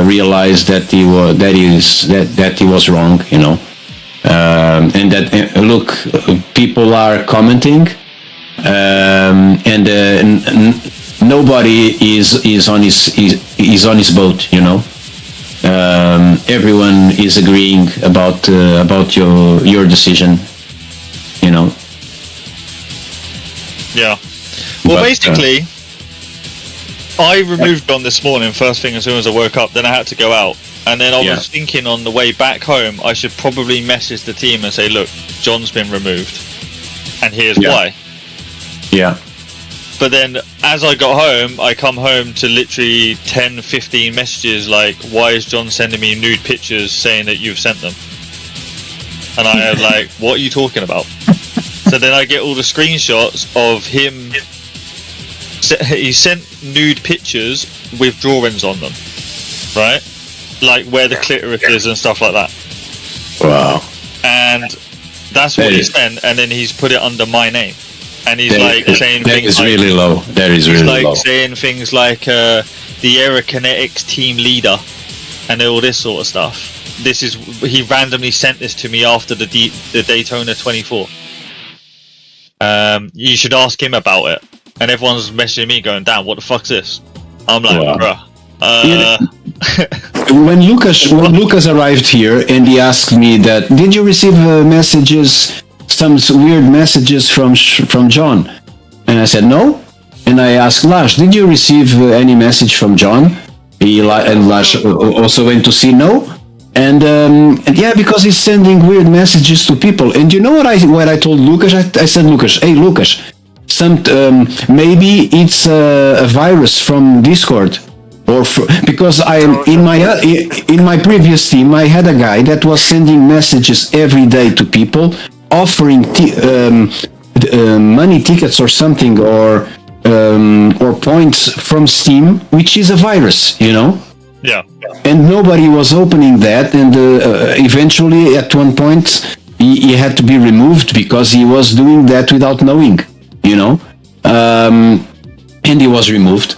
realize that he was wrong, you know. And that look, people are commenting, and nobody is on his boat, you know. Everyone is agreeing about your decision, you know. Yeah. Well, But, basically, I removed John this morning, first thing as soon as I woke up, then I had to go out. And then I was thinking on the way back home, I should probably message the team and say, look, John's been removed, and here's why. Yeah. But then, as I got home, I come home to literally 10, 15 messages like, why is John sending me nude pictures saying that you've sent them? And I am like, what are you talking about? So then I get all the screenshots of him. He sent nude pictures with drawings on them, right? Like where the clitoris is and stuff like that. Wow. And that's what he sent, and then he's put it under my name. And he's saying that things is like, really low. That is really low. saying things like the Aerokinetics team leader and all this sort of stuff. He randomly sent this to me after the Daytona 24. You should ask him about it. And everyone's messaging me going, damn, what the fuck's this? I'm like, bruh. When Lucas arrived here and he asked me that, did you receive messages, some weird messages from John? And I said no. And I asked Lash, did you receive any message from John? And Lash also went to see no. And yeah, because he's sending weird messages to people. And you know what I told Lucas? I said, Lucas, hey Lucas, maybe it's a virus from Discord. Because in my previous team, I had a guy that was sending messages every day to people, offering money tickets or something, or points from Steam, which is a virus, you know. Yeah. And nobody was opening that, and eventually, at one point, he had to be removed because he was doing that without knowing, you know. And he was removed.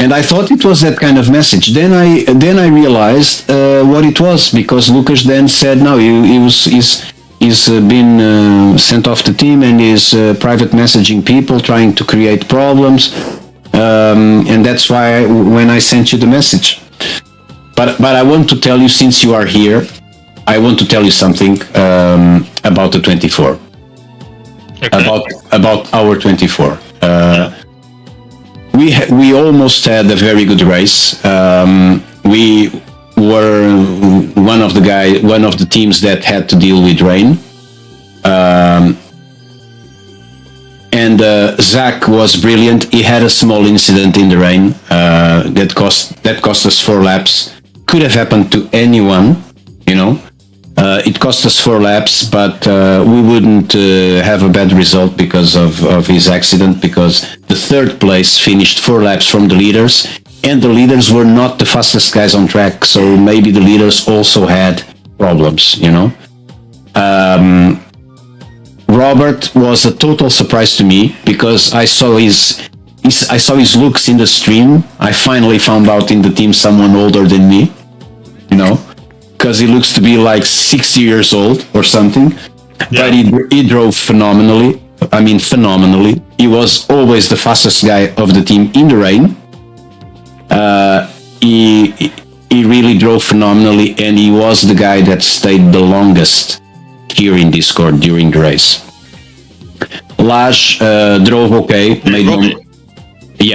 And I thought it was that kind of message. Then I realized what it was, because Lucas then said, no, he's been sent off the team and is private messaging people, trying to create problems, and that's why when I sent you the message. But I want to tell you, since you are here, I want to tell you something about the 24. Okay. About our 24. We almost had a very good race. We were one of the teams that had to deal with rain. And Zach was brilliant. He had a small incident in the rain that cost us 4 laps. Could have happened to anyone, you know. It cost us 4 laps, but we wouldn't have a bad result because of his accident, because the third place finished 4 laps from the leaders, and the leaders were not the fastest guys on track, so maybe the leaders also had problems, you know. Robert was a total surprise to me, because I saw his looks in the stream. I finally found out in the team someone older than me, you know, because he looks to be like 60 years old or something. Yeah. But he drove phenomenally. I mean, phenomenally. He was always the fastest guy of the team in the rain. He really drove phenomenally, and he was the guy that stayed the longest here in Discord during the race. Laj drove okay.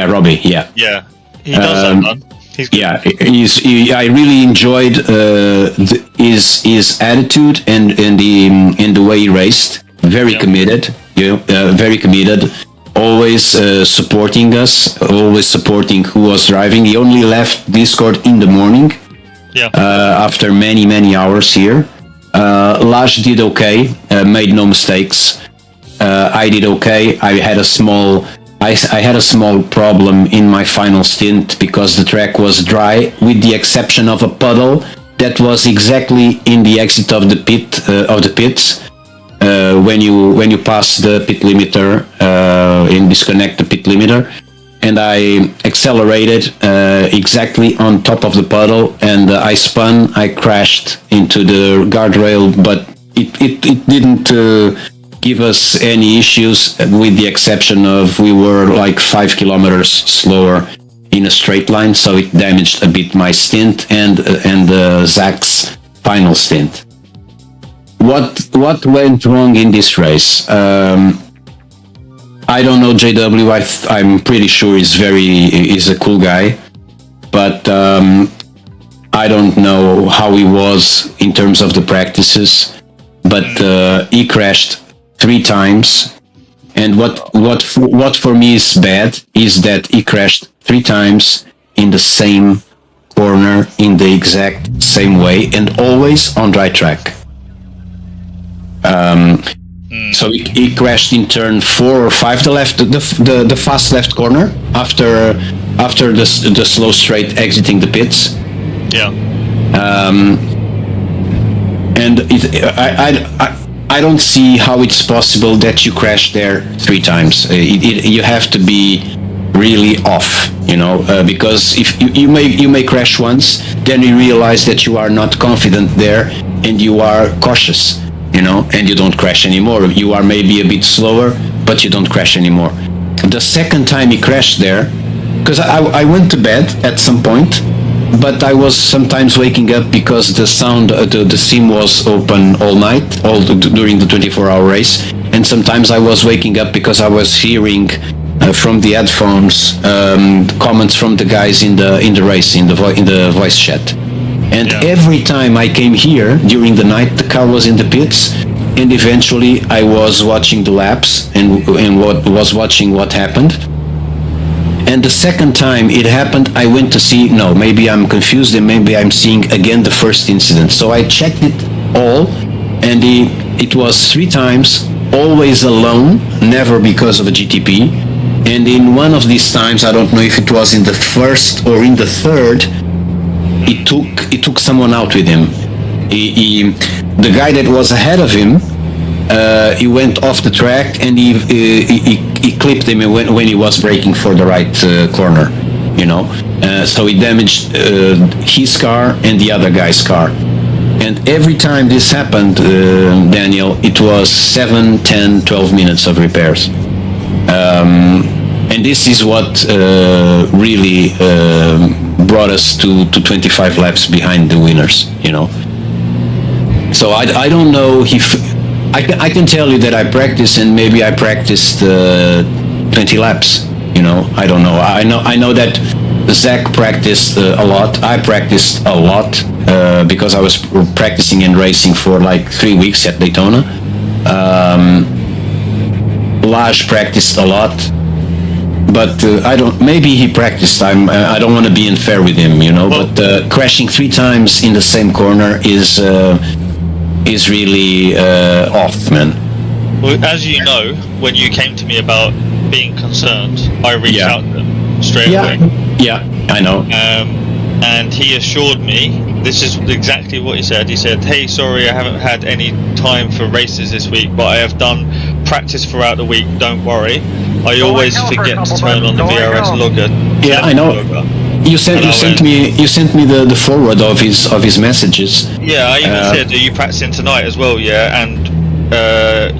Robbie, yeah. Yeah, he does that, man. He's good. Yeah, I really enjoyed his attitude and the way he raced. Very committed, very committed. Always supporting us, always supporting who was driving. He only left Discord in the morning. Yeah. After many hours here. Lars did okay, made no mistakes. I did okay. I had a small problem in my final stint because the track was dry, with the exception of a puddle that was exactly in the exit of the pits. When you pass the pit limiter and disconnect the pit limiter, and I accelerated exactly on top of the puddle, and I spun. I crashed into the guardrail, but it didn't give us any issues, with the exception of we were like 5 kilometers slower in a straight line, so it damaged a bit my stint and Zach's final stint. What went wrong in this race? I don't know JW. I'm pretty sure he's a cool guy, but I don't know how he was in terms of the practices. But he crashed 3 times, and what for me is bad is that he crashed 3 times in the same corner in the exact same way, and always on dry track. So he crashed in turn 4 or 5, the fast left corner after the slow straight exiting the pits. Yeah. And I don't see how it's possible that you crash there 3 times. You have to be really off, you know, because if you may crash once, then you realize that you are not confident there, and you are cautious, you know, and you don't crash anymore. You are maybe a bit slower, but you don't crash anymore. The second time he crashed there, because I went to bed at some point, but I was sometimes waking up because the sound, the sim was open all night, during the 24-hour race, and sometimes I was waking up because I was hearing from the headphones comments from the guys in the race, in the voice chat. And every time I came here during the night, the car was in the pits, and eventually I was watching the laps and was watching what happened. And the second time it happened, I went to see, no, maybe I'm confused and maybe I'm seeing again the first incident. So I checked it all, and it was 3 times, always alone, never because of a GTP. And in one of these times, I don't know if it was in the first or in the third, he took someone out with him. The guy that was ahead of him, he went off the track, and he clipped him when he was braking for the right corner. you know. So it damaged his car and the other guy's car. And every time this happened, Daniel, it was 7, 10, 12 minutes of repairs. And this is what really brought us to 25 laps behind the winners, you know. So I don't know if... I can tell you that I practiced, and maybe I practiced 20 laps, you know. I don't know. I know that Zach practiced a lot. I practiced a lot because I was practicing and racing for like 3 weeks at Daytona. Laj practiced a lot, but I don't. Maybe he practiced. I don't want to be unfair with him, you know. Well, but crashing 3 times in the same corner is really off, man. Well, as you know, when you came to me about being concerned, I reached Yeah. out to him straight away. Yeah, I know. And he assured me, this is exactly what he said. He said, hey, sorry, I haven't had any time for races this week, but I have done practice throughout the week, don't worry. I always forget to turn on the VRS logger. Yeah, I know. You sent me the forward of his messages. Yeah, I even said, are you practicing tonight as well? Yeah, and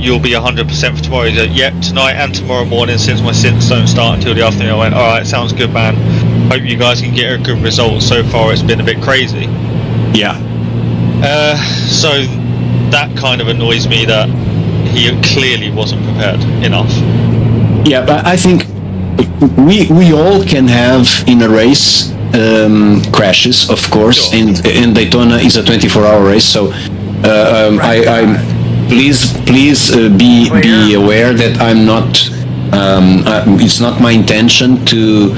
you'll be 100% for tomorrow. He said, yep, tonight and tomorrow morning, since my synths don't start until the afternoon. I went, alright, sounds good, man. Hope you guys can get a good result. So far it's been a bit crazy. Yeah. So that kind of annoys me that he clearly wasn't prepared enough. Yeah, but I think we all can have in a race crashes, of course, Sure. and Daytona is a 24-hour race, so please be aware that I'm not. It's not my intention to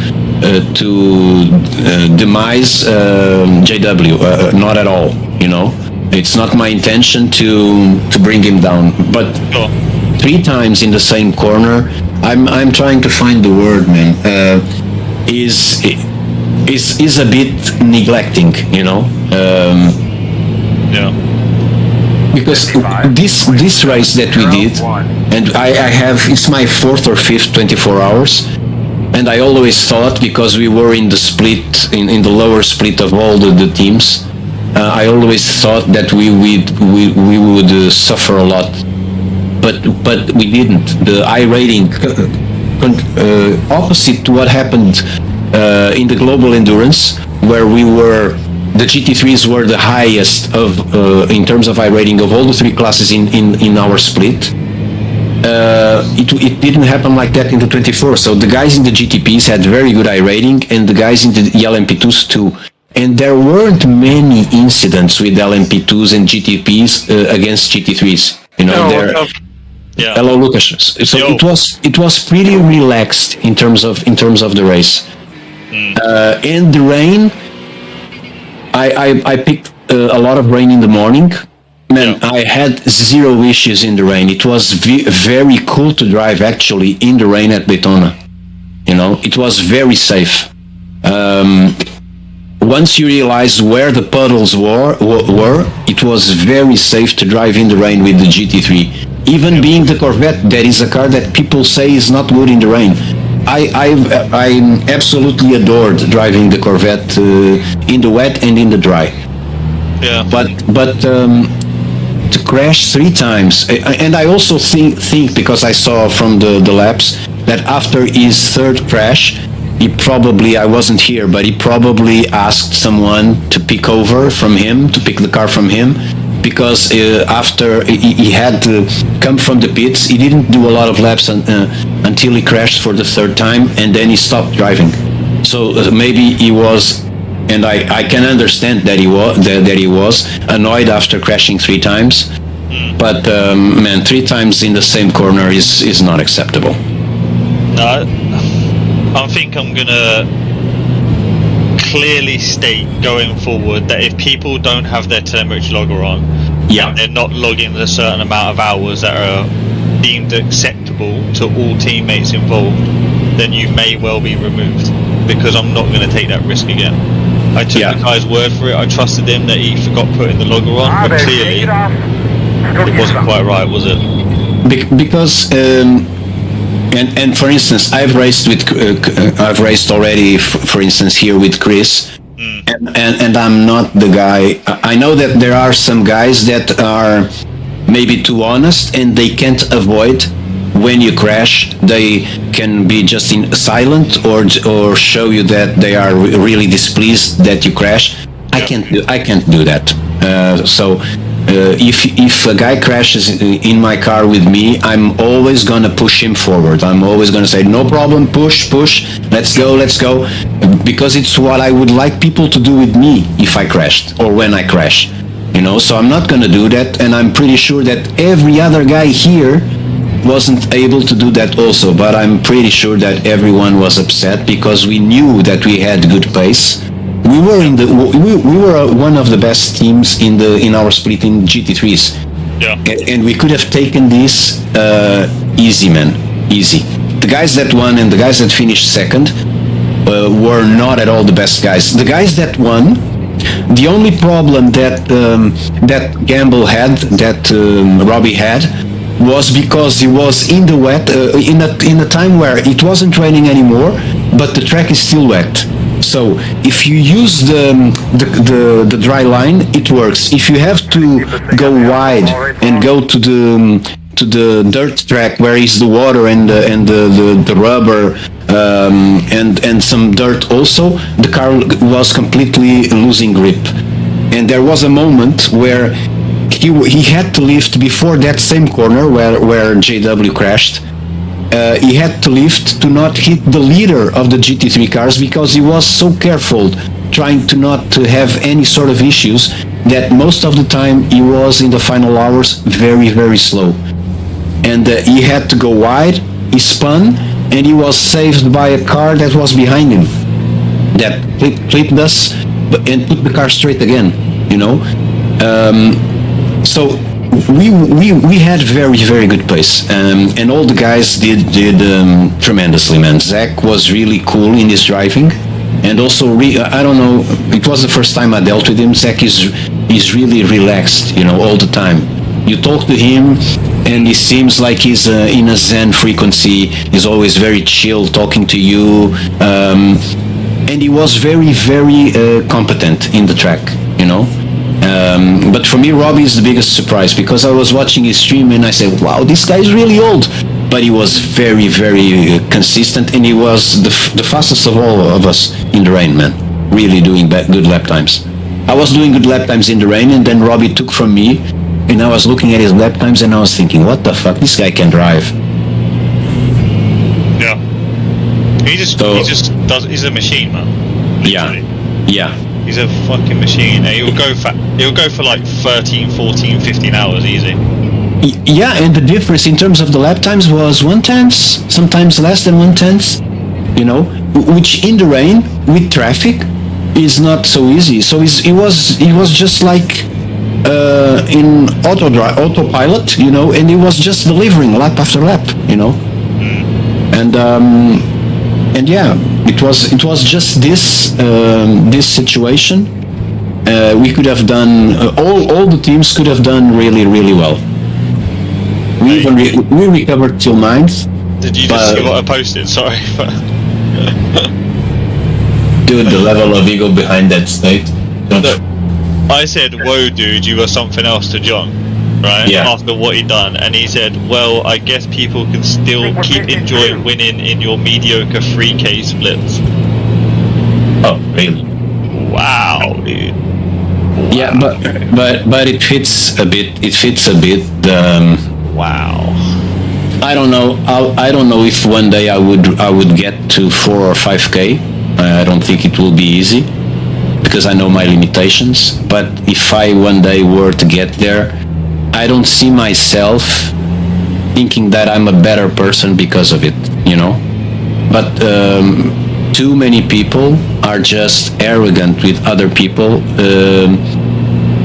demise JW, not at all. You know, it's not my intention to bring him down, but. Sure. 3 times in the same corner. I'm trying to find the word, man. Is a bit neglecting, you know. Yeah. Because this race that we did, and I have, it's my 4th or 5th 24 hours, and I always thought, because we were in the split, in the lower split of all the teams, I always thought that we would suffer a lot. But we didn't. The I rating, opposite to what happened in the global endurance, where the GT3s were the highest of in terms of I rating of all the 3 classes in our split. It didn't happen like that in the 24. So the guys in the GTPs had very good I rating, and the guys in the LMP2s too. And there weren't many incidents with LMP2s and GTPs against GT3s. You know, Yeah. Hello, Lucas. So Yo. it was pretty relaxed in terms of the race. In the rain, I picked a lot of rain in the morning. Man, Yeah. I had 0 issues in the rain. It was very cool to drive actually in the rain at Daytona. You know, it was very safe. Once you realize where the puddles were, it was very safe to drive in the rain with the GT3. Even being the Corvette, that is a car that people say is not good in the rain. I absolutely adored driving the Corvette in the wet and in the dry. Yeah. But to crash 3 times, and I also think because I saw from the laps that after his 3rd crash, I wasn't here, but he probably asked someone to pick the car from him, because after he had to come from the pits, he didn't do a lot of laps until he crashed for the 3rd time, and then he stopped driving. So maybe he was, and I can understand that he was annoyed after crashing 3 times, but man, 3 times in the same corner is not acceptable. No, I think I'm gonna clearly state going forward that if people don't have their telemetry logger on, Yeah. and they're not logging a certain amount of hours that are deemed acceptable to all teammates involved, then you may well be removed, because I'm not going to take that risk again. I took Yeah. the guy's word for it. I trusted him that he forgot putting the logger on, but clearly it wasn't quite right, was it? Because And for instance, I've raced already. For instance, here with Chris, and I'm not the guy. I know that there are some guys that are maybe too honest, and they can't avoid when you crash. They can be just in silent or show you that they are really displeased that you crash. I can't do that. If a guy crashes in my car with me, I'm always gonna push him forward. I'm always gonna say, no problem, push, let's go, because it's what I would like people to do with me if I crashed or when I crash. So I'm not gonna do that, and I'm pretty sure that every other guy here wasn't able to do that also, but I'm pretty sure that everyone was upset because we knew that we had good pace. We were one of the best teams in our split in GT3s. Yeah. And we could have taken this easy, man. Easy. The guys that won and the guys that finished second were not at all the best guys. The guys that won, the only problem that Gamble had, that Robbie had, was because he was in the wet, in a time where it wasn't raining anymore, but the track is still wet. So if you use the dry line, it works. If you have to go wide and go to the dirt track where is the water and the rubber and some dirt also, the car was completely losing grip. And there was a moment where he had to lift before that same corner where JW crashed. He had to lift to not hit the leader of the GT3 cars because he was so careful trying to not to have any sort of issues that most of the time he was in the final hours very, very slow. And he had to go wide, he spun, and he was saved by a car that was behind him that clipped us and put the car straight again, So we had very, very good pace, and all the guys did tremendously, man. Zach was really cool in his driving, and also I don't know, it was the first time I dealt with him. Zach is really relaxed, all the time. You talk to him, and he seems like he's in a Zen frequency. He's always very chill, talking to you, and he was very, very competent in the track, But for me, Robbie is the biggest surprise because I was watching his stream and I said, wow, this guy is really old. But he was very, very consistent, and he was the fastest of all of us in the rain, man. Really doing good lap times. I was doing good lap times in the rain, and then Robbie took from me, and I was looking at his lap times and I was thinking, what the fuck, this guy can drive. Yeah. He just does, he's a machine, man. Literally. Yeah. He's a fucking machine. He'll go for like 13, 14, 15 hours easy. Yeah, and the difference in terms of the lap times was 1/10, sometimes less than 1/10, which in the rain with traffic is not so easy. So he was just like in autopilot, and he was just delivering lap after lap, And yeah, it was just this situation. We could have done all the teams could have done really, really well. We recovered till 9th. Did you just see what I posted? Sorry. Dude, the level of ego behind that state. Look, I said, "Whoa, dude, you were something else" to John, right? Yeah. After what he'd done, and he said, "Well, I guess people can still keep enjoying winning in your mediocre 3K splits." Oh, really? Wow, dude. Yeah, but it fits a bit. Wow. I don't know. I don't know if one day I would get to 4 or 5K. I don't think it will be easy because I know my limitations. But if I one day were to get there, I don't see myself thinking that I'm a better person because of it. But too many people are just arrogant with other people.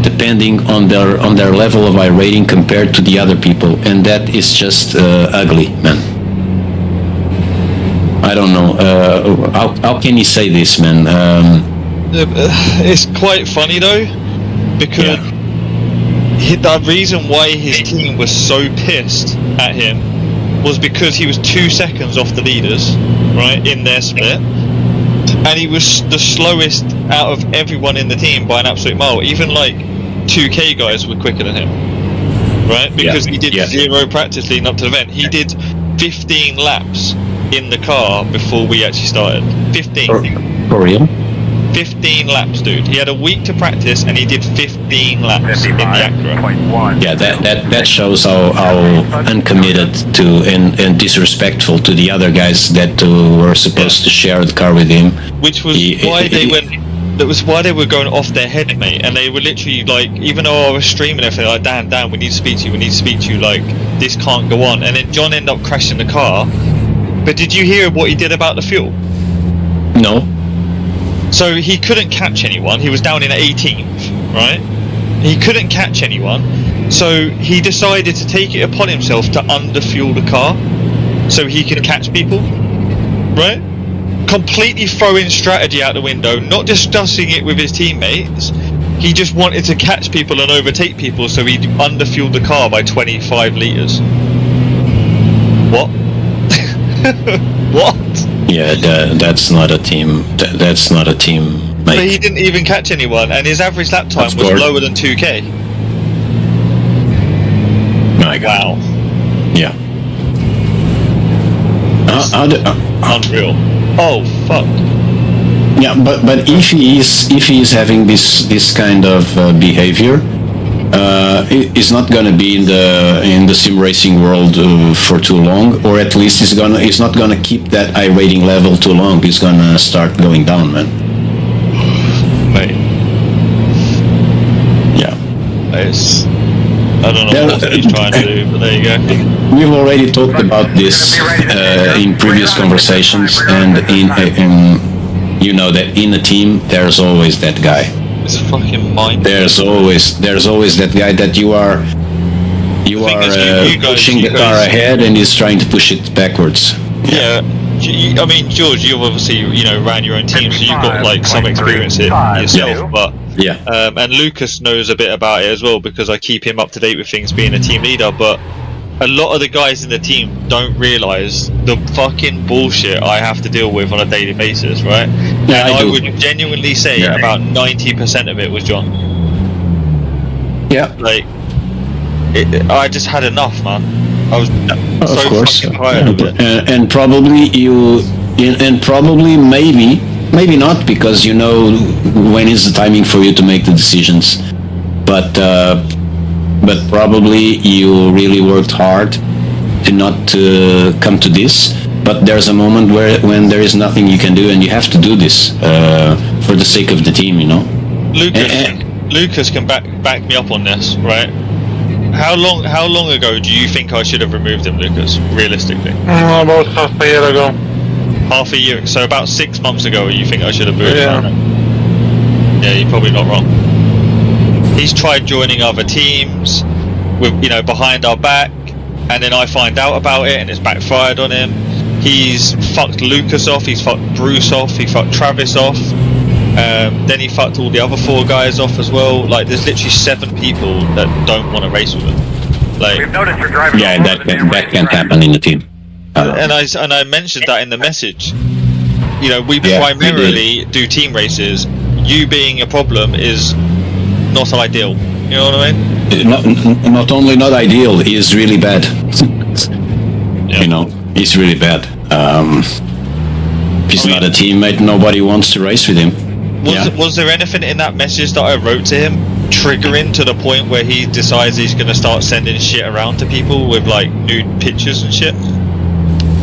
Depending on their level of iRating compared to the other people, and that is just ugly, man. I don't know. How can you say this, man? It's quite funny though, because the reason why his team was so pissed at him was because he was 2 seconds off the leaders, right, in their split, and he was the slowest out of everyone in the team by an absolute mile. Even like 2K guys were quicker than him, right? Because he did 0 practice leading up to the event. He did 15 laps in the car before we actually started. 15. For real? 15 laps, dude. He had a week to practice, and he did 15 laps in the Acura. 55.1. Yeah, that shows how uncommitted to and disrespectful to the other guys that were supposed to share the car with him. Which was why they went. That was why they were going off their head, mate. And they were literally like, even though I was streaming everything, like, Dan, we need to speak to you. We need to speak to you. Like, this can't go on. And then John ended up crashing the car. But did you hear what he did about the fuel? No. So he couldn't catch anyone. He was down in 18th, right? He couldn't catch anyone. So he decided to take it upon himself to underfuel the car so he could catch people, right? Completely throwing strategy out the window, not discussing it with his teammates. He just wanted to catch people and overtake people, so he underfueled the car by 25 litres. What? What? Yeah, that's not a team. That's not a team, mate. But he didn't even catch anyone, and his average lap time was lower than 2K. My God. Wow. Yeah. Unreal. Oh fuck. Yeah, but if he is having this kind of behavior, he's not gonna be in the sim racing world for too long, or at least he's not gonna keep that high rating level too long. He's gonna start going down, man. Mate. Yeah. I don't know what he's trying to do, but there you go. We've already talked about this in previous conversations, and in you know that in a team there's always that guy. It's a fucking mind. There's always that guy that you are pushing the car ahead and he's trying to push it backwards. Yeah. I mean, George, you've obviously ran your own team, so you've got like some experience in yourself. But yeah, and Lucas knows a bit about it as well because I keep him up to date with things, being a team leader. But a lot of the guys in the team don't realise the fucking bullshit I have to deal with on a daily basis, right? Yeah, and I do. would genuinely say about 90% of it was John. Yeah. Like, I just had enough, man. I was Of so course, fucking tired of it. and probably maybe not, because you know when is the timing for you to make the decisions, but probably you really worked hard to not come to this. But there's a moment when there is nothing you can do, and you have to do this for the sake of the team, you know. Lucas can back me up on this, right? How long ago do you think I should have removed him, Lucas? Realistically, About half a year ago. half a year. So about 6 months ago, you think I should have moved Yeah. him? Yeah, you're probably not wrong. He's tried joining other teams with behind our back, and then I find out about it, and it's backfired on him. He's fucked Lucas off. He's fucked Bruce off. He fucked Travis off. Then he fucked all the other 4 guys off as well. Like, there's literally 7 people that don't want to race with him. Like, We've noticed you're driving. Yeah, all that over the new can't race happen in the team. and I mentioned that in the message. We Yeah, primarily do team races. You being a problem is not ideal. You know what I mean? Not only not ideal, he is really bad. Yeah. You know, he's really bad. If he's not a teammate, nobody wants to race with him. Was there anything in that message that I wrote to him triggering to the point where he decides he's going to start sending shit around to people with like nude pictures and shit?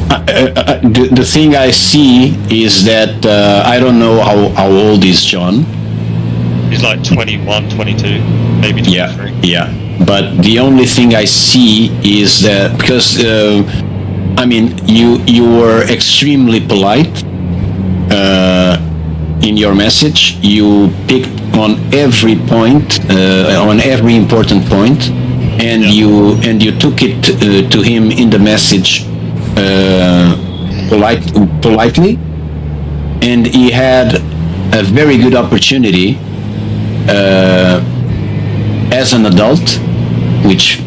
The thing I see is that I don't know how old is John. He's like 21, 22, maybe 23. Yeah. But the only thing I see is that because I mean you were extremely polite in your message. You picked on every point, on every important point, and you took it to him in the message politely, and he had a very good opportunity as an adult, which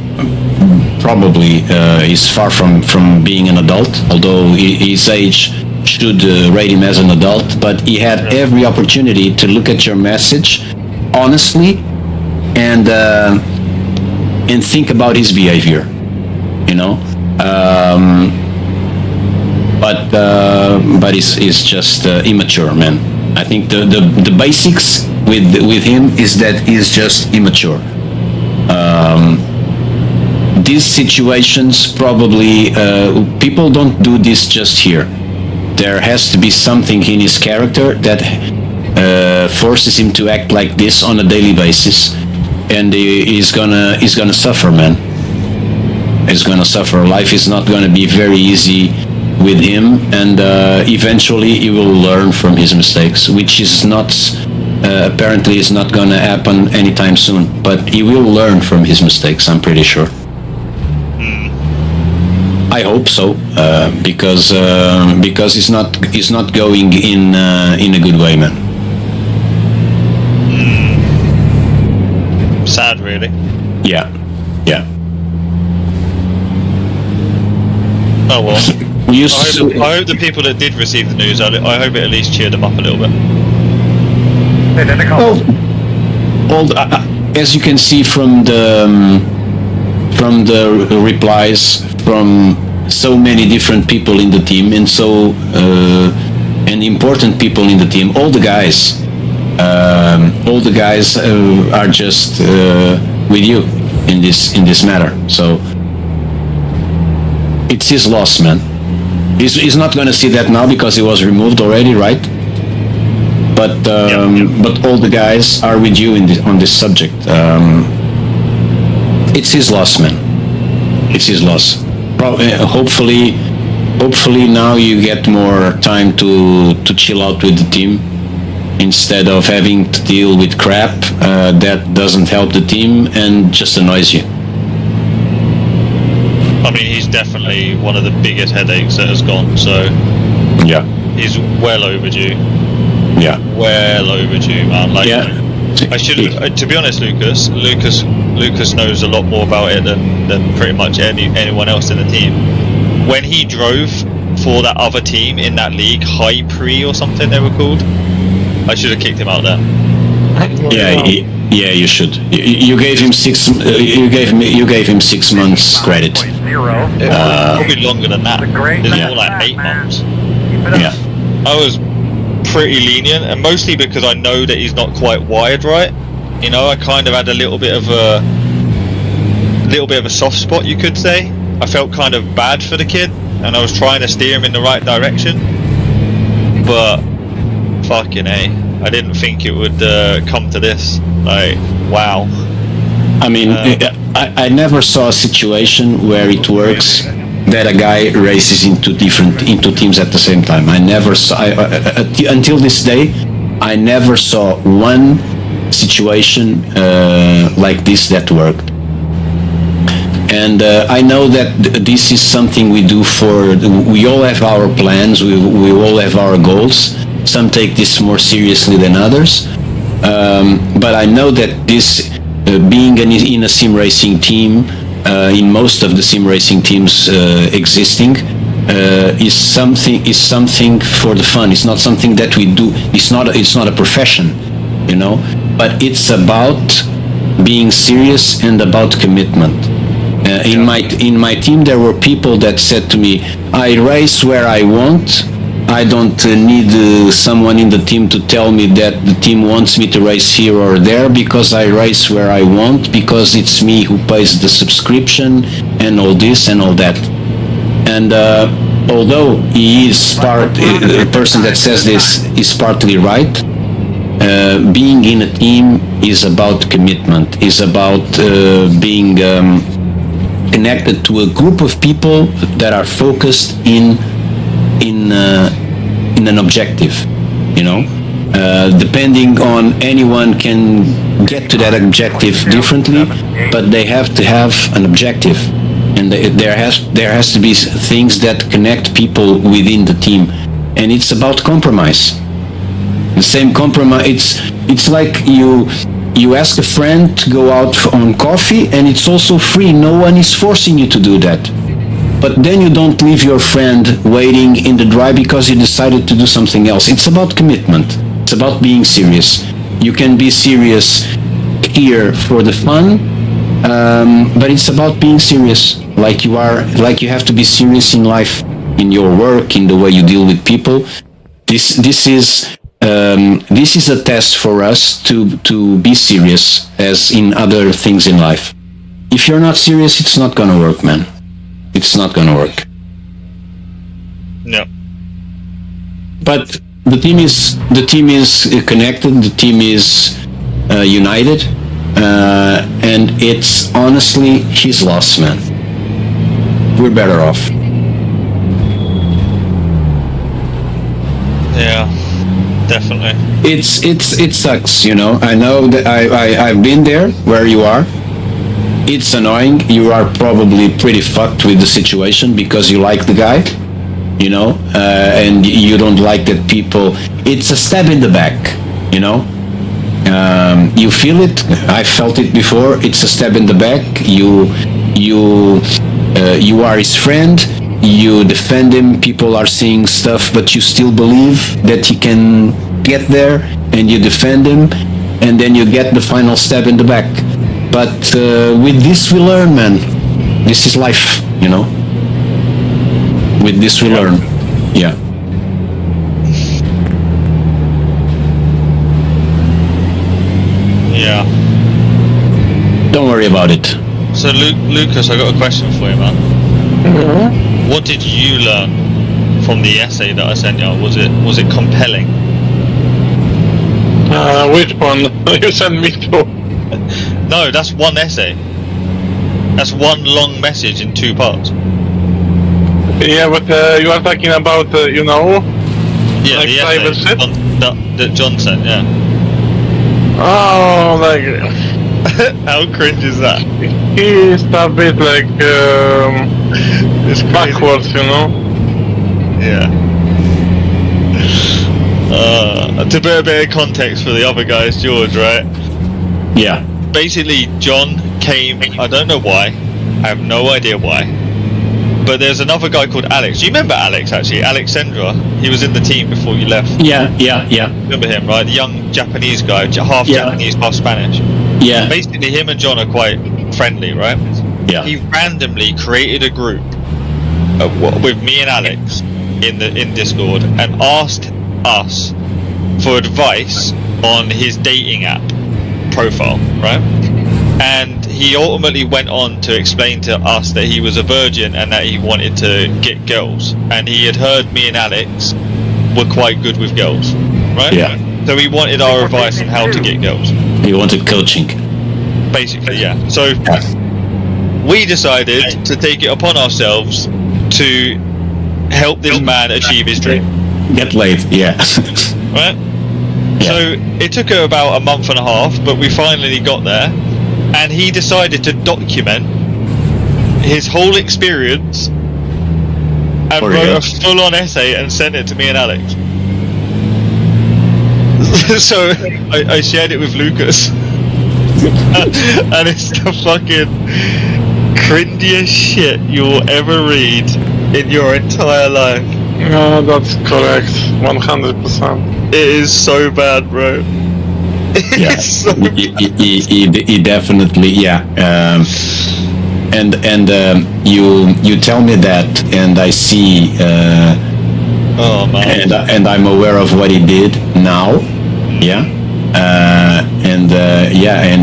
probably is far from being an adult, although his age should rate him as an adult, but he had every opportunity to look at your message honestly and think about his behavior, you know. But he's just immature, man. I think the basics with him is that he's just immature. These situations probably people don't do this just here. There has to be something in his character that forces him to act like this on a daily basis, and he's gonna suffer, man. He's gonna suffer. Life is not gonna be very easy with him, and eventually he will learn from his mistakes, which is not apparently is not gonna happen anytime soon. But he will learn from his mistakes, I'm pretty sure. I hope so, because he's not going in a good way, man. Sad, really. Yeah. Oh well. We used to. I hope the people that did receive the news, I hope it at least cheered them up a little bit. As you can see from the replies from so many different people in the team, and and important people in the team, all the guys are just with you in this matter. So it's his loss, man. He's not going to see that now because he was removed already, right? But but all the guys are with you on this subject. It's his loss, man. It's his loss. Hopefully now you get more time to chill out with the team instead of having to deal with crap that doesn't help the team and just annoys you. I mean, he's definitely one of the biggest headaches that has gone, so Yeah. he's well overdue. Yeah. Well overdue, man. Like, Yeah. I should have, to be honest, Lucas knows a lot more about it than pretty much anyone else in the team. When he drove for that other team in that league, High Pre or something they were called, I should have kicked him out there. Yeah, you should. You gave him 6. You gave him 6 months credit. Probably longer than that. It's more like 8 months. Yeah. I was pretty lenient, and mostly because I know that he's not quite wired right. You know, I kind of had a little bit of a soft spot, you could say. I felt kind of bad for the kid, and I was trying to steer him in the right direction. But fucking A, I didn't think it would come to this. Like, wow. I mean, I never saw a situation where it works that a guy races into teams at the same time. I never saw until this day. I never saw one situation like this that worked. And I know that this is something we do we all have our plans, we all have our goals. Some take this more seriously than others. But I know that this, being in a sim racing team, in most of the sim racing teams existing, is something for the fun. It's not something that we do. It's not a profession, you know. But it's about being serious and about commitment. In my team, there were people that said to me, "I race where I want. I don't need someone in the team to tell me that the team wants me to race here or there, because I race where I want, because it's me who pays the subscription and all this and all that." And although he is the person that says this is partly right, being in a team is about commitment, is about being connected to a group of people that are focused in an objective, you know. Depending on, anyone can get to that objective differently, but they have to have an objective, and there has to be things that connect people within the team, and it's about compromise. The same compromise. It's like You ask a friend to go out on coffee, and it's also free. No one is forcing you to do that. But then you don't leave your friend waiting in the dry because you decided to do something else. It's about commitment. It's about being serious. You can be serious here for the fun, but it's about being serious. Like you have to be serious in life, in your work, in the way you deal with people. This is a test for us to be serious, as in other things in life. If you're not serious, it's not gonna work, man. It's not gonna work. No. But the team is connected. The team is united, and it's honestly his loss, man. We're better off. Yeah, definitely. It sucks, you know. I know that I've been there where you are. It's annoying. You are probably pretty fucked with the situation because you like the guy, you know, and you don't like that people. It's a stab in the back, you know. You feel it. I felt it before. It's a stab in the back. You are his friend. You defend him. People are seeing stuff, but you still believe that he can get there, and you defend him, and then you get the final stab in the back. But with this we learn, man. This is life, you know. With this we learn. Yeah. Yeah. Don't worry about it. So Lucas, I got a question for you, man. Mm-hmm. What did you learn from the essay that I sent you? Was it compelling? Which one? You sent me to? No, that's one essay. That's one long message in 2 parts. Yeah, but you are talking about, you know? Yeah, like the private essay shit? that John sent, yeah. Oh, like... How cringe is that? He's a bit like, It's crazy. backwards, you know? Yeah. To put a bit of context for the other guys, George, right? Yeah. Basically, John came, I don't know why, I have no idea why, but there's another guy called Alex. Do you remember Alex, actually? Alexandra? He was in the team before you left. Yeah. Remember him, right? The young Japanese guy, half Yeah. Japanese, half Spanish. Yeah. Basically, him and John are quite friendly, right? Yeah. He randomly created a group with me and Alex in Discord and asked us for advice on his dating app profile, right? And he ultimately went on to explain to us that he was a virgin and that he wanted to get girls, and he had heard me and Alex were quite good with girls, right? Yeah. So he wanted our advice on how to get girls, You wanted coaching. basically. Yeah. So we decided to take it upon ourselves to help this man achieve his dream, Get laid. Yeah. right? Yeah. So it took her about a month and a half, but we finally got there, and he decided to document his whole experience and For wrote real? a full-on essay and sent it to me and Alex. So I shared it with Lucas, and it's the fucking cringiest shit you'll ever read in your entire life. No, that's correct. 100%. It is so bad, bro. Yeah. It's so he definitely, yeah. And you tell me that, and I see, oh man. and I'm aware of what he did now. Yeah. And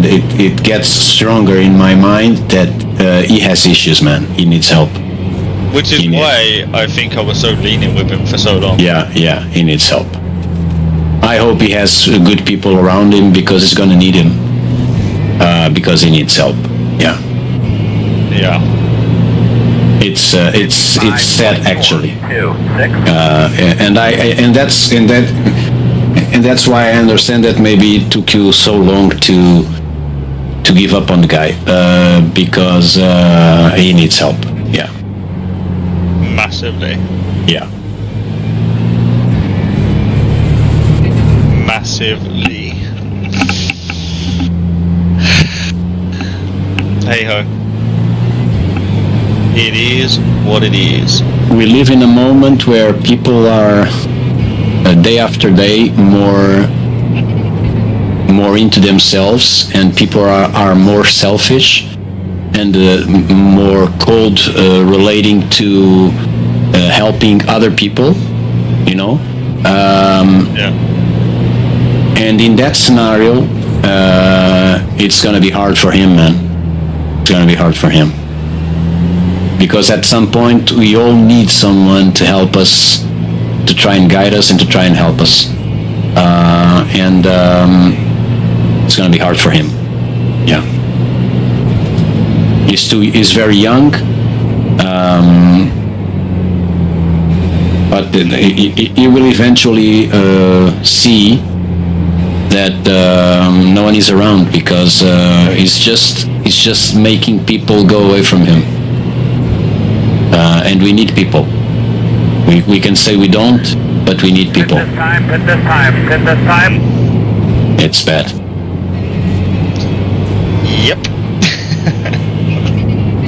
it gets stronger in my mind that he has issues, man. He needs help. Which is why I think I was so lenient with him for so long. Yeah, he needs help. I hope he has good people around him because he's gonna need him. Because he needs help. Yeah. Yeah. It's sad actually. 2, 6. And that's why I understand that maybe it took you so long to give up on the guy because he needs help. Yeah. Massively. Yeah. Massively. ho. It is what it is. We live in a moment where people are day after day more into themselves, and people are more selfish and more cold relating to helping other people, you know. Yeah. And in that scenario, it's gonna be hard for him, man. It's gonna be hard for him. Because at some point, we all need someone to help us, to try and guide us and to try and help us. It's gonna be hard for him. Yeah. He's very young. But he will eventually see that no one is around, because he's just making people go away from him. And we need people. We can say we don't, but we need people. Hit this time, hit this time, hit this time. It's bad. Yep.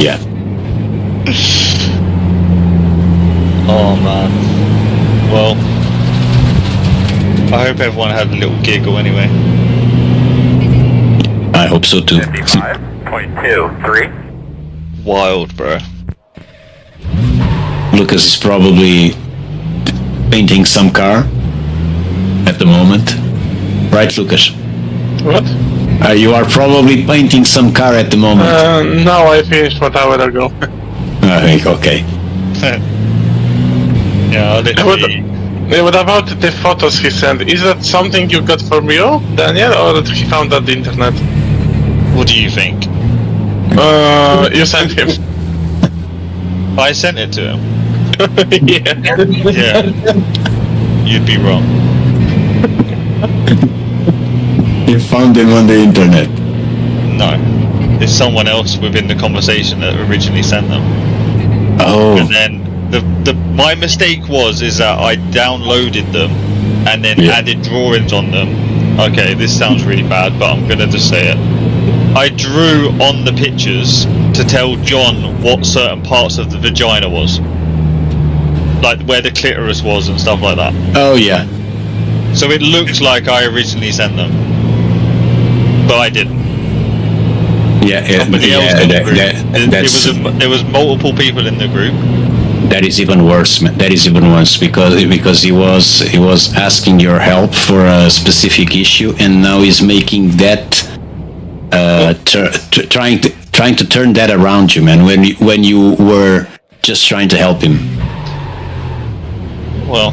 Yeah. Oh man. Well, I hope everyone had a little giggle anyway. I hope so too. 55.23. Wild, bro. Lucas is probably painting some car at the moment. Right, Lucas? What? You are probably painting some car at the moment. No, I finished 1 hour ago. Okay. Yeah, I literally... What about the photos he sent? Is that something you got from you, Daniel, or he found on the internet? What do you think? You sent him. I sent it to him. Yeah. Yeah. You'd be wrong. You found them on the internet. No. It's someone else within the conversation that originally sent them. Oh. And then my mistake is that I downloaded them and then added drawings on them. Okay, this sounds really bad, but I'm gonna just say it. I drew on the pictures to tell John what certain parts of the vagina was. Like where the clitoris was and stuff like that. Oh yeah. So it looks like I originally sent them. But I didn't. Yeah, Somebody else got the group. There was multiple people in the group. That is even worse. That is even worse because he was asking your help for a specific issue, and now he's making that trying to turn that around you, man. When you were just trying to help him. Well,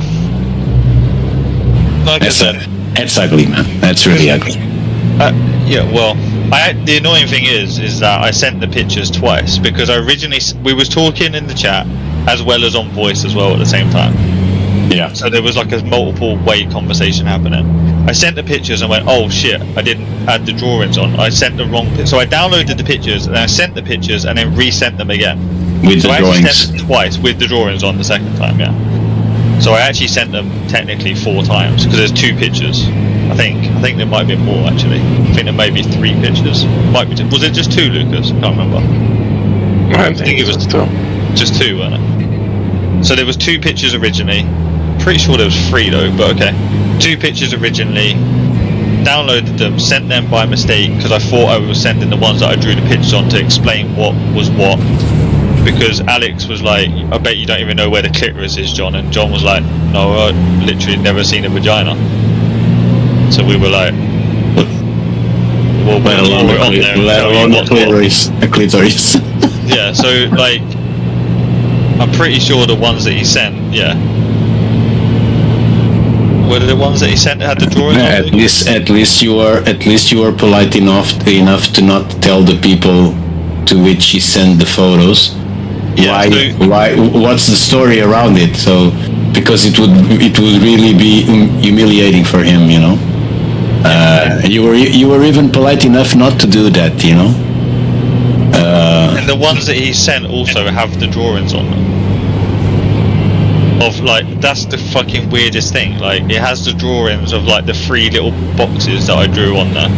like I said, that's ugly, man. That's really ugly. Yeah, well, the annoying thing is that I sent the pictures twice because we was talking in the chat as well as on voice as well at the same time. Yeah. So there was like a multiple way conversation happening. I sent the pictures and went, oh shit, I didn't add the drawings on. I sent the wrong. So I downloaded the pictures and I sent the pictures and then resent them again. With so the I drawings. sent them twice with the drawings on the second time, yeah. So I actually sent them technically 4 times because there's 2 pictures. I think there might be more actually. I think there may be 3 pictures. Might be was it just 2, Lucas? I can't remember. I think it was 2. Just 2, wasn't it? So there was 2 pictures originally. Pretty sure there was 3 though, but okay. 2 pictures originally. Downloaded them, sent them by mistake because I thought I was sending the ones that I drew the pictures on to explain what was what. Because Alex was like, I bet you don't even know where the clitoris is, John. And John was like, no, I've literally never seen a vagina. So we were like, well, we're on there and tell you what's what. Clitoris. Yeah, so like, I'm pretty sure the ones that he sent, yeah. Were the ones that he sent that had the drawing on? At least you were polite enough to not tell the people to which he sent the photos. Yeah, why? What's the story around it? So, because it would really be humiliating for him, you know. You were even polite enough not to do that, you know. And the ones that he sent also have the drawings on them. Of like, that's the fucking weirdest thing. Like, it has the drawings of like the 3 little boxes that I drew on there.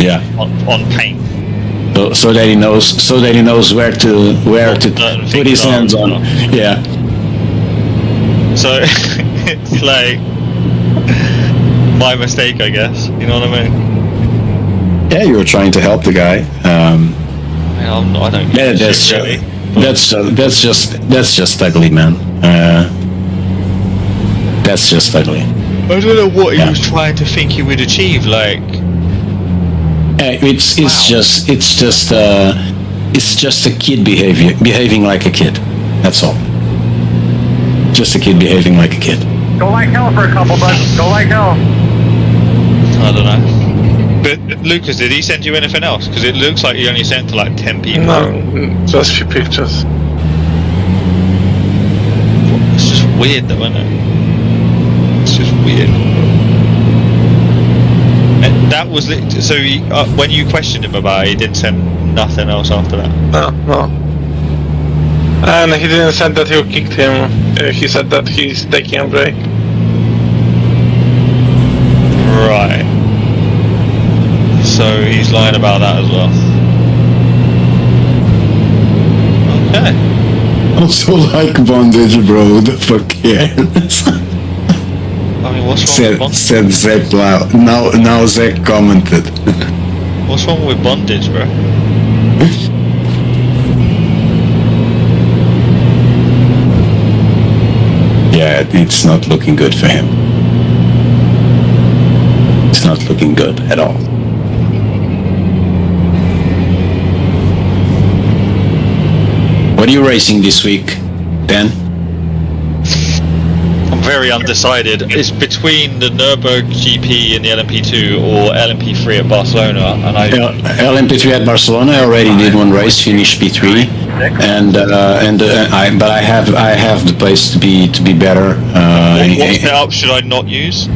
Yeah. On paint. so that he knows where to put his hands on. Yeah. So it's like my mistake, I guess. You know what I mean? Yeah, you were trying to help the guy. I don't. Yeah, that's just ugly, man. That's just ugly. I don't know what he was trying to think he would achieve. Like, it's just a kid behaving like a kid. That's all. Just a kid behaving like a kid. Go like hell for a couple, bud. Go like hell. I don't know. But Lucas, did he send you anything else? Because it looks like he only sent to like 10 people. No, just a few pictures. It's just weird, though, isn't it? It's just weird. And that was so. When you questioned him about it, he didn't send nothing else after that. No. And he didn't say that you kicked him. He said that he's taking a break. Right. So he's lying about that as well. Okay. Also like bondage, bro. Who the fuck cares? I mean, what's wrong with bondage? Said Zach loud. Now Zach commented. What's wrong with bondage, bro? Yeah, it's not looking good for him. It's not looking good at all. What are you racing this week, Dan? I'm very undecided. It's between the Nürburgring GP and the LMP2 or LMP3 at Barcelona, and LMP3 at Barcelona. I already did one race, finished P3, but I have the pace to be better. what setup should I not use?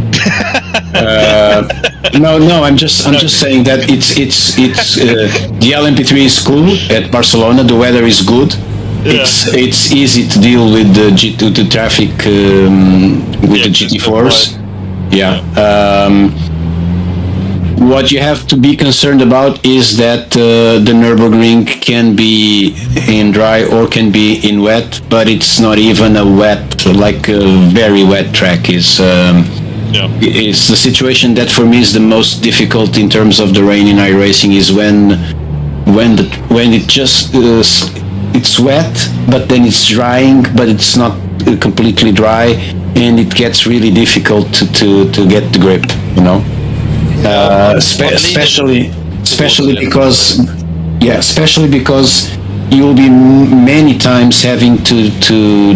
No. I'm just saying that it's the LMP3 is cool at Barcelona. The weather is good. Yeah. It's easy to deal with the traffic with the GT4s. Yeah. What you have to be concerned about is that the Nürburgring can be in dry or can be in wet, but it's not even a wet, like a very wet track. It's the situation that for me is the most difficult in terms of the rain in iRacing is when it just it's wet, but then it's drying, but it's not completely dry, and it gets really difficult to get the grip, you know. Especially because you'll be many times having to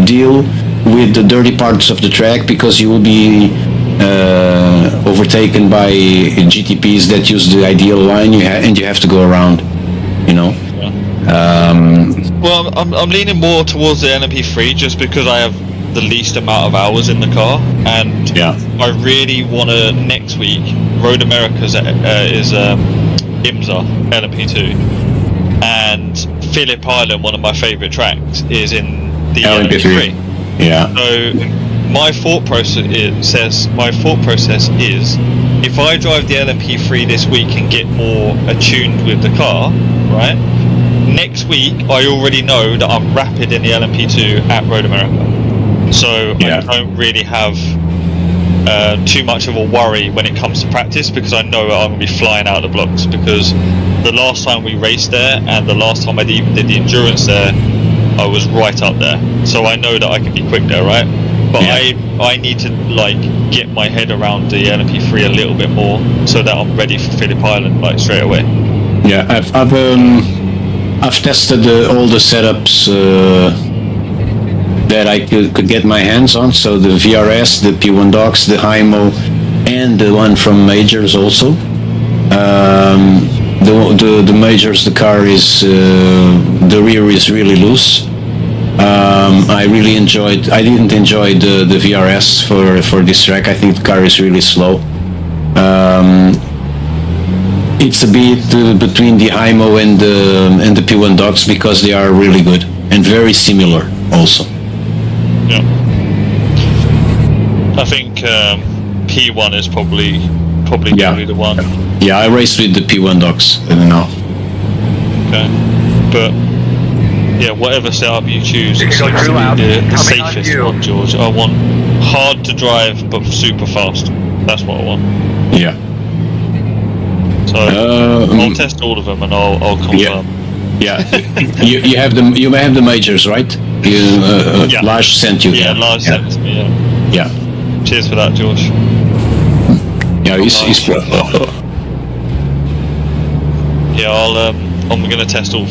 deal with the dirty parts of the track because you will be overtaken by GTPs that use the ideal line, and you have to go around, you know. Well, I'm leaning more towards the LMP3 just because I have the least amount of hours in the car, and I really want to next week. Road America's is IMSA LMP2, and Phillip Island, one of my favourite tracks, is in the LMP3. Yeah. So my thought process is if I drive the LMP3 this week and get more attuned with the car, right? Next week I already know that I'm rapid in the LMP2 at Road America, so I don't really have too much of a worry when it comes to practice because I know I'm going to be flying out of the blocks because the last time we raced there and the last time I even did the endurance there, I was right up there, so I know that I can be quick there, right? But I need to like get my head around the LMP3 a little bit more so that I'm ready for Phillip Island like straight away. Yeah, I've tested all the setups that I could get my hands on. So the VRS, the P1 Docs, the HIMO, and the one from Majors also. The Majors, the car is the rear is really loose. I didn't enjoy the VRS for this track. I think the car is really slow. It's a bit between the IMO and the P1 Docs because they are really good and very similar also. Yeah. I think P1 is probably the one. Yeah, I raced with the P1 Docs. I don't know. Okay. But yeah, whatever setup you choose, You it can go seems to through out. be the Coming on safest you. one, George. I want hard to drive but super fast. That's what I want. Yeah. So I'll test all of them and I'll confirm. Yeah. you have the you may have the majors, right? Yeah. Lars sent you. Yeah, Lars sent it to me. Yeah. Yeah. Cheers for that, George. Yeah. He's Yeah, I'm gonna test all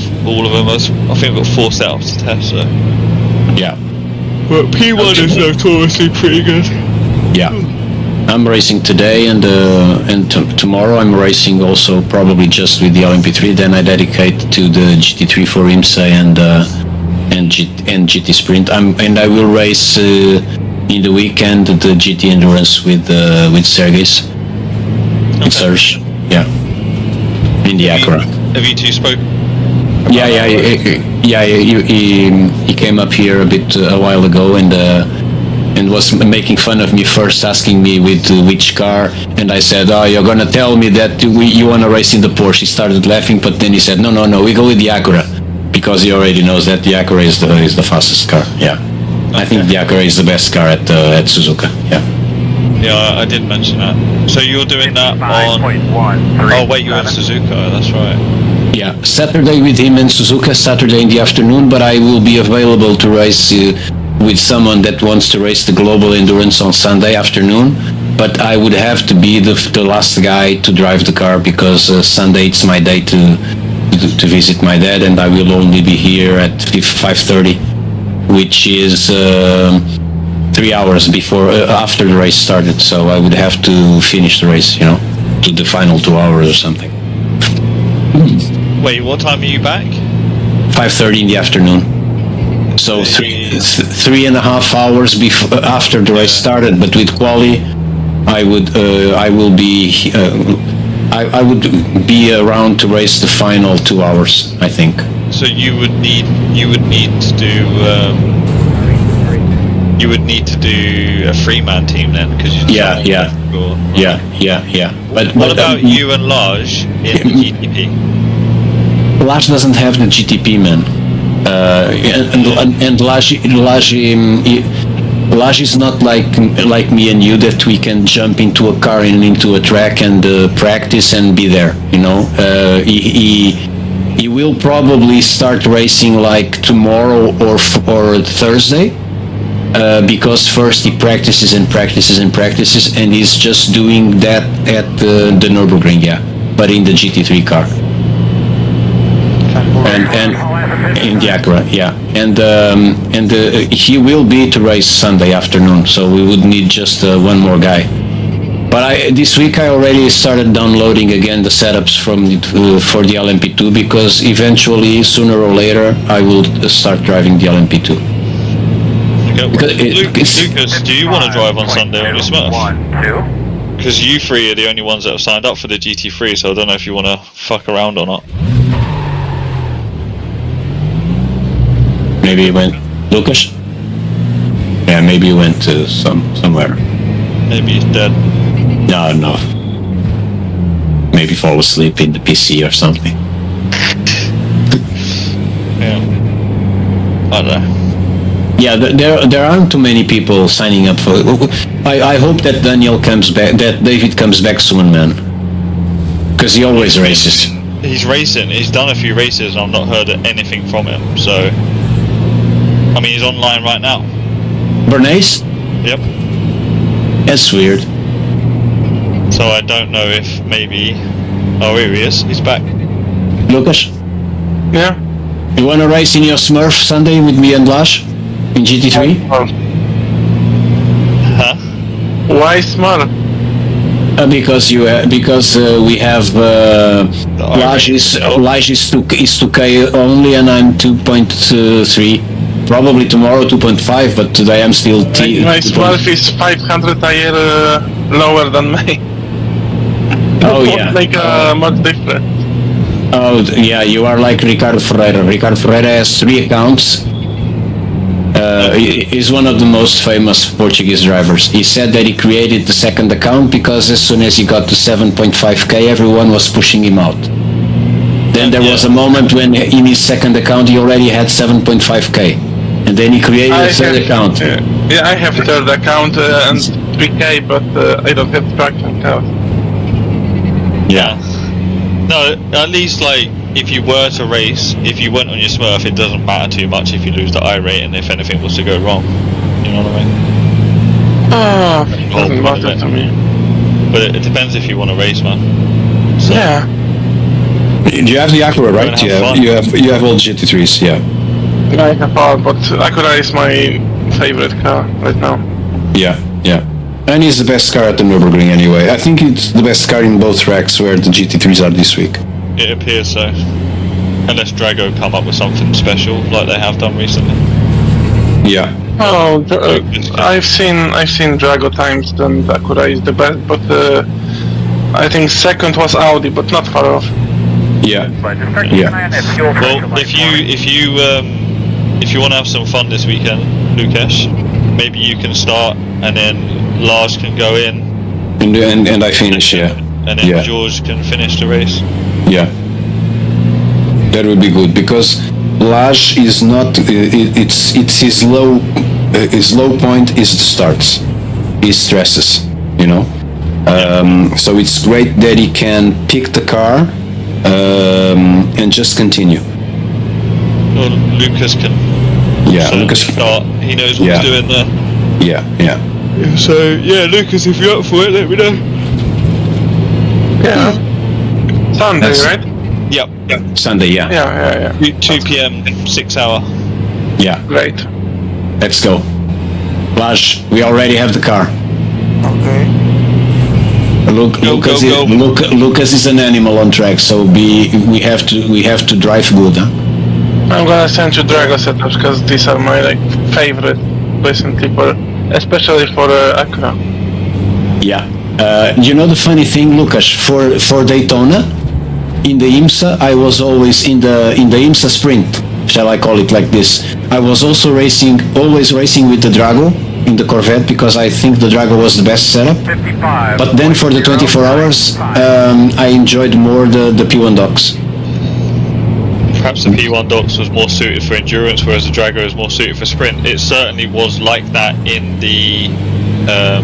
of them. I think I've got 4 setups to test. So. yeah. But P1 is notoriously pretty good. Yeah. I'm racing today and tomorrow I'm racing also probably just with the LMP3. Then I dedicate to the GT3 for IMSA and GT Sprint. I will race in the weekend the GT Endurance with Sergis. Okay. Serge. Yeah. In the Acura. Have you two spoken? Yeah. He came up here a while ago and was making fun of me first, asking me with which car, and I said, "Oh, you're gonna tell me that you wanna race in the Porsche." He started laughing, but then he said, "No, we go with the Acura," because he already knows that the Acura is the fastest car. Yeah, I think the Acura is the best car at Suzuka. Yeah. Yeah, I did mention that. So you're doing that on... 5.1. Oh wait, you have Suzuka, that's right. Yeah, Saturday with him and Suzuka, Saturday in the afternoon, but I will be available to race with someone that wants to race the Global Endurance on Sunday afternoon, but I would have to be the last guy to drive the car because Sunday it's my day to visit my dad, and I will only be here at 5:30, which is 3 hours before after the race started, so I would have to finish the race, to the final 2 hours or something. Wait, what time are you back? 5:30 in the afternoon. So three and a half hours before after the race started, but with quali, I would be around to race the final 2 hours, I think. So you would need to do a 3-man team then, because Yeah. But what about you and Lars in the GTP? Lars doesn't have the GTP, man. And Lars is not like me and you, that we can jump into a car and into a track and practice and be there. He will probably start racing like tomorrow or Thursday, because first he practices and he's just doing that at the Nürburgring, but in the GT3 car. And in the Acura, and he will be to race Sunday afternoon, so we would need just one more guy. But this week I already started downloading again the setups for the LMP2, because eventually, sooner or later, I will start driving the LMP2. Okay. Lucas, do you want to drive on Sunday on your Smurf? 1, 2. Because you three are the only ones that have signed up for the GT3, so I don't know if you want to fuck around or not. Maybe he went, Lucas? Yeah, maybe he went to somewhere. Maybe he's dead. No. Maybe fall asleep in the PC or something. Yeah. I don't know. Yeah, there aren't too many people signing up for. I hope that Daniel comes back, that David comes back soon, man. Because he always races. He's racing. He's done a few races, and I've not heard anything from him. So, I mean, he's online right now. Bernays? Yep. That's weird. So I don't know if maybe. Oh, here he is. He's back. Lucas, Yeah. you wanna race in your Smurf Sunday with me and Lars in GT3? Huh? Why smart? Because we have Lars is 2K only, and I'm 2.3. Probably tomorrow 2.5, but today I'm still My Smurf is 500 a year lower than me. Oh Won't yeah. make much difference. Oh yeah, you are like Ricardo Ferreira. Ricardo Ferreira has 3 accounts. He's one of the most famous Portuguese drivers. He said that he created the second account because as soon as he got to 7.5k, everyone was pushing him out. Then there was a moment when in his second account he already had 7.5k, and then he created a third account. Yeah, I have third account and 3k, but I don't have traction cars. Yeah. No, at least like if you were to race, if you went on your Smurf, it doesn't matter too much if you lose the I rate and if anything was to go wrong. You know what I mean? Doesn't matter to me. But it depends if you want to race, man. So, Yeah, You have the Acura, right? Have fun. You have all the GT3s, yeah. I have all, but Acura is my favorite car right now. Yeah, yeah. And it's the best car at the Nürburgring anyway. I think it's the best car in both tracks where the GT3s are this week. it appears so. Unless Drago come up with something special like they have done recently. Yeah. Oh, I've seen Drago times and Acura is the best, but I think second was Audi, but not far off. Yeah. Yeah. Well, if you want to have some fun this weekend, Lukesh, maybe you can start and then Lars can go in. And I finish, yeah. And then Yeah. George can finish the race. Yeah. That would be good because Laj is not. It's his low point is the starts. He stresses, you know. So it's great that he can pick the car and just continue. Well, Lucas can. Yeah, also Lucas. start. He knows what Yeah. he's doing there. Yeah, yeah. So yeah, Lucas, if you're up for it, let me know. Yeah. Sunday, That's- right? Yep. Sunday, yeah. Yeah. 2 p.m. 6 hour. Yeah. Great. Let's go. Laj, we already have the car. Okay. Lucas is an animal on track, so we have to drive good, huh? I'm gonna send you Drago setups because these are my like favorite recently, especially for Acura. Yeah. You know the funny thing, Lucas, for Daytona, in the IMSA, I was always in the IMSA sprint, shall I call it like this. I was also always racing with the Drago in the Corvette because I think the Drago was the best setup. 55. But then for the 24 hours, I enjoyed more the P1 docks. Perhaps the P1 Docks was more suited for endurance, whereas the Drago is more suited for sprint. It certainly was like that in the.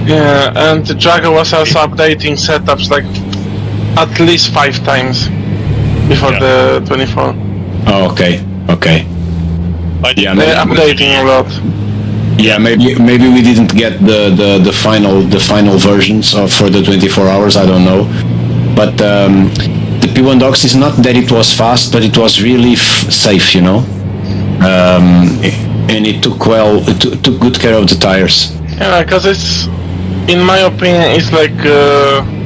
Yeah, and the Drago was also updating setups like at least 5 times before the 24. Oh, okay. I did Yeah, They're updating a lot. Yeah, maybe we didn't get the final versions for the 24 hours. I don't know, but the P1 Docks is not that it was fast, but it was really safe, you know. And it took good care of the tires. Yeah, because it's, in my opinion, it's like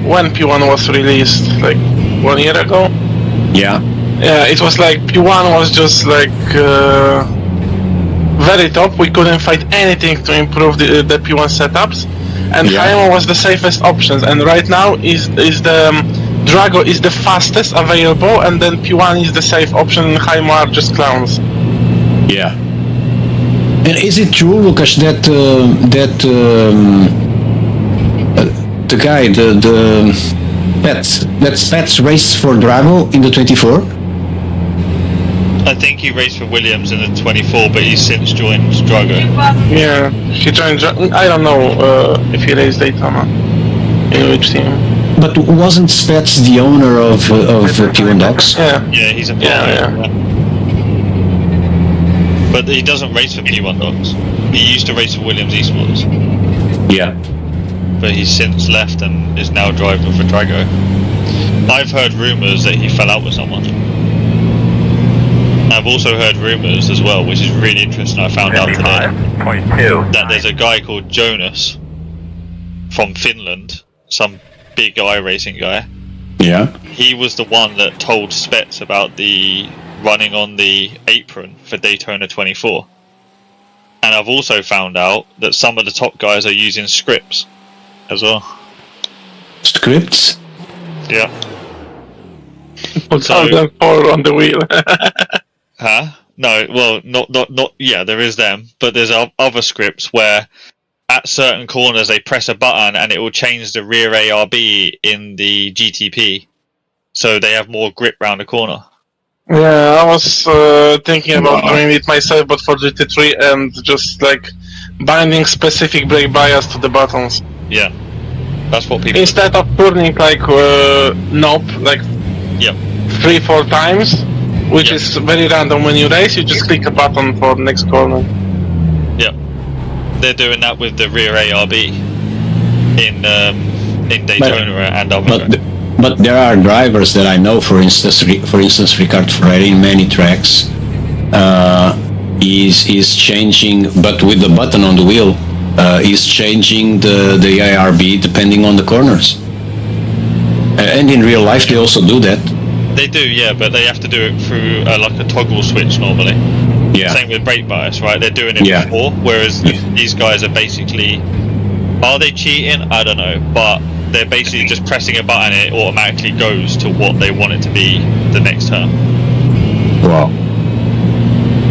when P1 was released, like 1 year ago. Yeah. Yeah, it was like P1 was just like very top. We couldn't find anything to improve the P1 setups, and Haimo was the safest options. And right now is the Drago is the fastest available, and then P1 is the safe option. And Haimo are just clowns. Yeah. And is it true, Lucas, that the guy, the Pets raced for Drago in the 24? I think he raced for Williams in the 24, but he's since joined Drago. Yeah, he joined. I don't know if he raced Daytona. In which team? But wasn't Spets the owner of P1 Docks? Yeah. Yeah, he's a Yeah. But he doesn't race for P1 Docks. He used to race for Williams Esports, Yeah. but he's since left and is now driving for Drago. I've heard rumours that he fell out with someone. I've also heard rumours as well, which is really interesting. I found out today 55.2. that there's a guy called Jonas from Finland, some big iRacing guy. Yeah. He was the one that told Spets about the running on the apron for Daytona 24. And I've also found out that some of the top guys are using scripts as well. Scripts? Yeah. Put So- 2004 on the wheel. Huh? No, well, not. Yeah, there is them, but there's other scripts where at certain corners they press a button and it will change the rear ARB in the GTP, so they have more grip round the corner. Yeah, I was thinking about doing it myself, but for GT3 and just like binding specific brake bias to the buttons. Yeah, that's what people. Instead of turning like knob like Yep. 3-4 times, which Yep. is very random when you race, you just click a button for the next corner. Yep. They're doing that with the rear ARB in Daytona and other. But there are drivers that I know, for instance, Ricard Freire in many tracks is changing, but with the button on the wheel, is changing the ARB depending on the corners. And in real life, they also do that. They do, yeah, but they have to do it through like a toggle switch normally. Yeah. Same with brake bias, right? They're doing it Yeah. before, whereas these guys are basically, are they cheating? I don't know, but they're basically just pressing a button and it automatically goes to what they want it to be the next turn. Wow.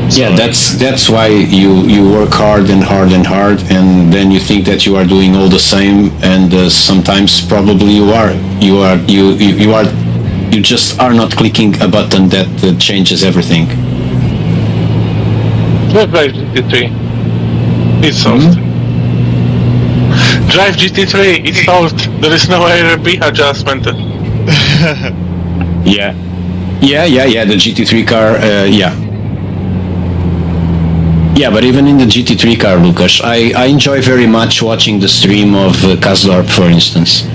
Yeah, that's why you work hard and hard and hard, and then you think that you are doing all the same, and sometimes probably you just are not clicking a button that changes everything. Just drive GT3. It's solved. Drive GT3, it's solved. There is no ARB adjustment. Yeah. The GT3 car, yeah. Yeah, but even in the GT3 car, Lucas, I enjoy very much watching the stream of Kasdorp, for instance.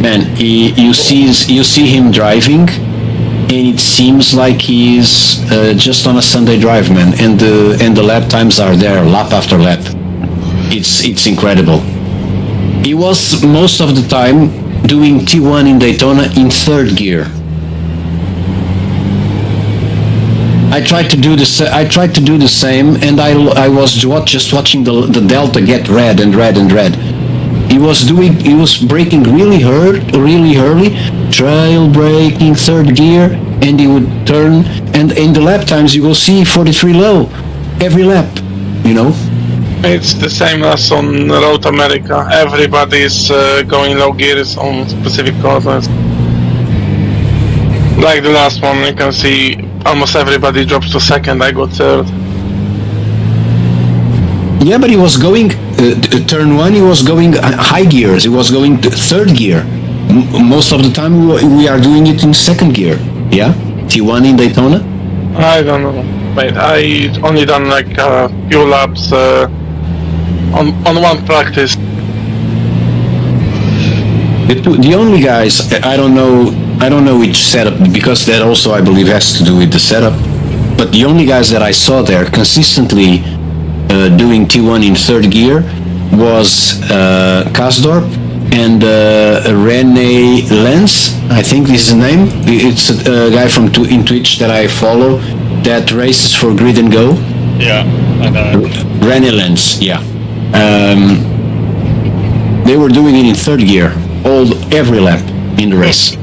Man, you see him driving, and it seems like he's just on a Sunday drive, man. And the lap times are there, lap after lap. It's incredible. He was most of the time doing T1 in Daytona in third gear. I tried to do the same, and I was just watching the Delta get red and red and red. He was braking really early, trail braking third gear, and he would turn, and in the lap times you will see 43 low every lap, you know. It's the same as on Road America. Everybody is going low gears on specific corners. Like the last one, you can see almost everybody drops to second. I got third. Yeah, but he was going turn one. He was going high gears. He was going to third gear. Most of the time, we are doing it in second gear. Yeah, T1 in Daytona. I don't know. Wait, I only done like a few laps on one practice. The only guys I don't know which setup, because that also I believe has to do with the setup. But the only guys that I saw there consistently doing T1 in third gear was Kasdorp and Rene Lenz. I think this is his name. It's a guy from in Twitch that I follow that races for Grid and Go. Yeah, I know. Rene Lenz, yeah. They were doing it in third gear every lap in the race.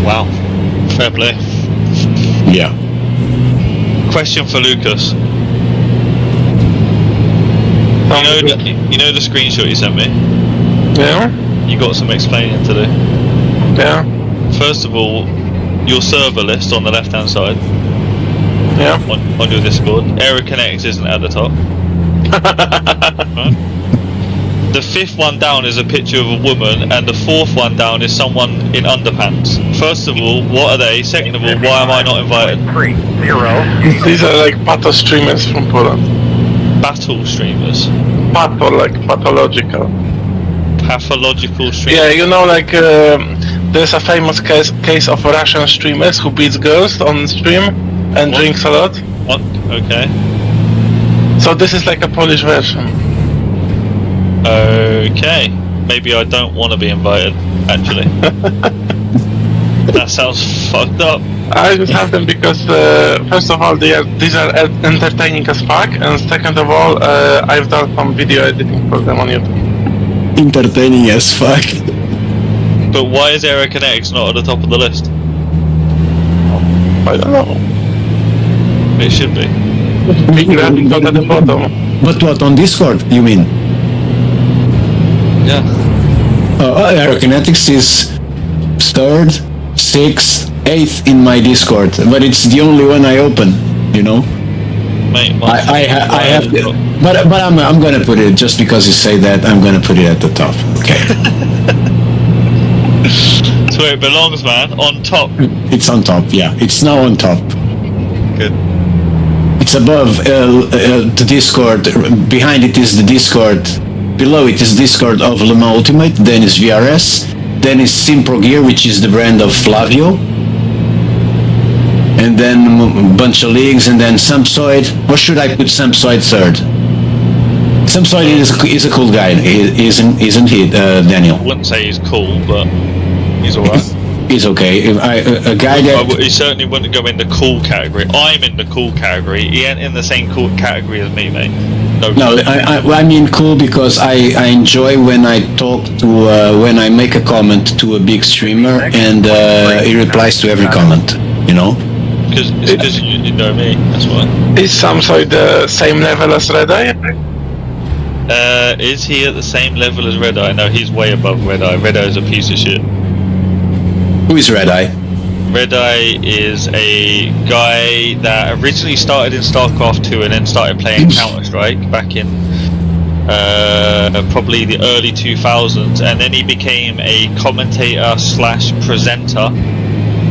Wow, fair play. Yeah. Question for Lucas. You know the screenshot you sent me? Yeah? You got some explaining to do. Yeah? First of all, your server list on the left hand side Yeah? on your Discord, Aerokinetics isn't at the top. Right? The fifth one down is a picture of a woman, and the fourth one down is someone in underpants. First of all, what are they? Second of all, why am I not invited? 30. These are like pato streamers from Poland. Battle streamers. Pato, like pathological. Pathological streamers. Yeah, you know, like there's a famous case of Russian streamers who beats girls on stream and What? drinks a lot. What? Okay. So this is like a Polish version. Okay. Maybe I don't want to be invited, actually. That sounds fucked up. I just have them because first of all, these are entertaining as fuck, and second of all, I've done some video editing for them on YouTube. Entertaining as fuck. But why is Aerokinetics not at the top of the list? I don't know. It should be. Big graphic not at the bottom. But what, on Discord, you mean? Yeah. Aerokinetics is third, 6th, 8th in my Discord, but it's the only one I open. You know, Mate, I have, but I'm gonna put it just because you say that. I'm gonna put it at the top. Okay, That's where it belongs, man. On top. it's on top. Yeah, it's now on top. Good. It's above the Discord. Behind it is the Discord. Below it is Discord of Le Mans Ultimate. Then is VRS. Then is Simpro Gear, which is the brand of Flavio. And then a bunch of leagues, and then Samsoid. Or should I put Samsoid third? Samsoid is a cool guy, isn't he, Daniel? I wouldn't say he's cool, but he's alright. He's okay. If a guy that He certainly wouldn't go in the cool category. I'm in the cool category. He ain't in the same cool category as me, mate. No, I mean cool because I enjoy when I talk to when I make a comment to a big streamer and he replies to every comment. You know. Because you know me. That's why. Is Samsung the same level as Red Eye? Is he at the same level as Red Eye? No, he's way above Red Eye. Red Eye is a piece of shit. Who is Red Eye? Red Eye is a guy that originally started in StarCraft 2 and then started playing Counter-Strike back in probably the early 2000s, and then he became a commentator / presenter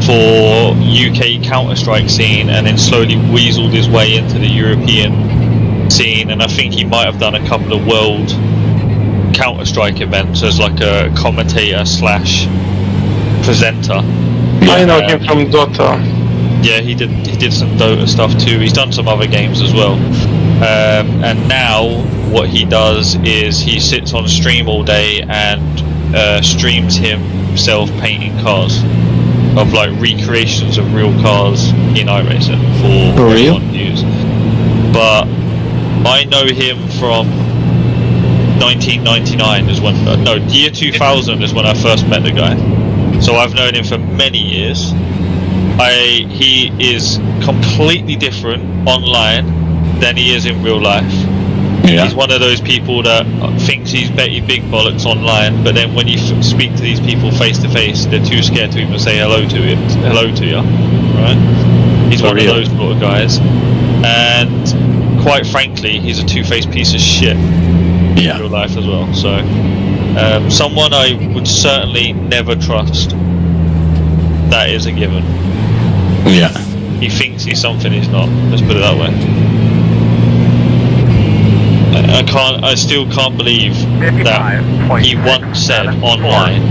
for UK Counter-Strike scene, and then slowly weaseled his way into the European scene, and I think he might have done a couple of world Counter-Strike events as like a commentator / presenter. I know him from Dota. Yeah, he did some Dota stuff too. He's done some other games as well. And now what he does is he sits on stream all day and streams himself painting cars, of like recreations of real cars in iRacing for everyone to use. But I know him from 1999 is when year 2000 is when I first met the guy. So I've known him for many years. He is completely different online than he is in real life. Yeah. He's one of those people that thinks he's Betty Big Bollocks online, but then when you speak to these people face to face, they're too scared to even say hello to you. Right? He's one of those sort of guys, and quite frankly, he's a two-faced piece of shit in real life as well. So, someone I would certainly never trust. That is a given. Yeah. He thinks he's something he's not. Let's put it that way. I still can't believe that he once said online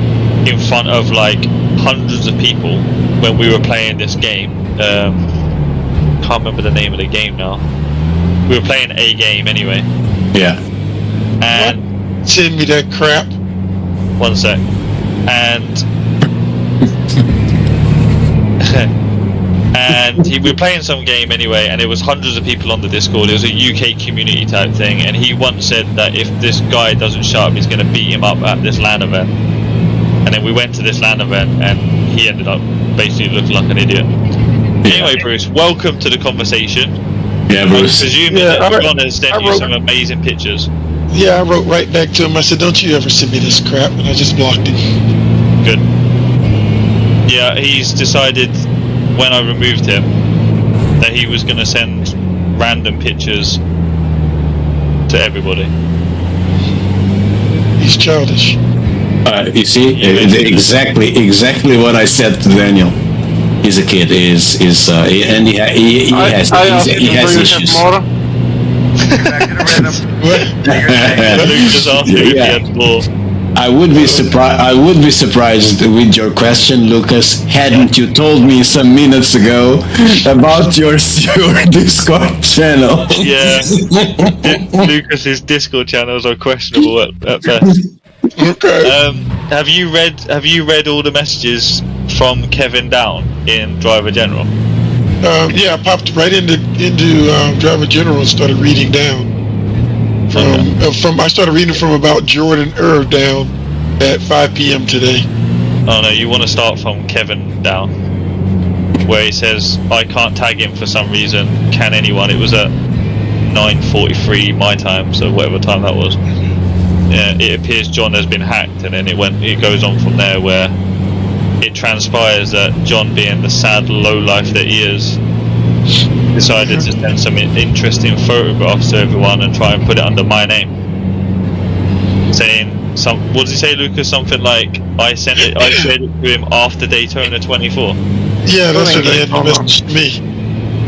in front of like hundreds of people when we were playing this game. Can't remember the name of the game now. We were playing a game anyway. Yeah. And send me that crap. One sec. And we were playing some game anyway, and it was hundreds of people on the Discord. It was a UK community type thing, and he once said that if this guy doesn't shut up, he's going to beat him up at this LAN event. And then we went to this LAN event, and he ended up basically looking like an idiot. Anyway, Bruce, welcome to the conversation. Yeah, Bruce. I'm presuming that John has sent you some amazing pictures. Yeah, I wrote right back to him. I said, "Don't you ever send me this crap," and I just blocked him. Good. Yeah, he's decided when I removed him that he was going to send random pictures to everybody. He's childish. You see, exactly what I said to Daniel. He's a kid. And he has issues. I would be surprised with your question, Lucas, hadn't you told me some minutes ago about your Discord channel. Yeah, Lucas's Discord channels are questionable at best. Okay. Have you read all the messages from Kevin Down in Driver General? Yeah, I popped right into Driver General and started reading down. I started reading from about Jordan Irv down at 5 p.m. today. Oh no, you want to start from Kevin Down, where he says, "I can't tag him for some reason. Can anyone?" It was at 9:43 my time, so whatever time that was. Yeah, it appears John has been hacked, and then it goes on from there, where it transpires that John, being the sad lowlife that he is, decided to send some interesting photographs to everyone and try and put it under my name, saying what does he say, Lucas? Something like I shared it to him after Daytona 24. Yeah, that's what he had the message to me.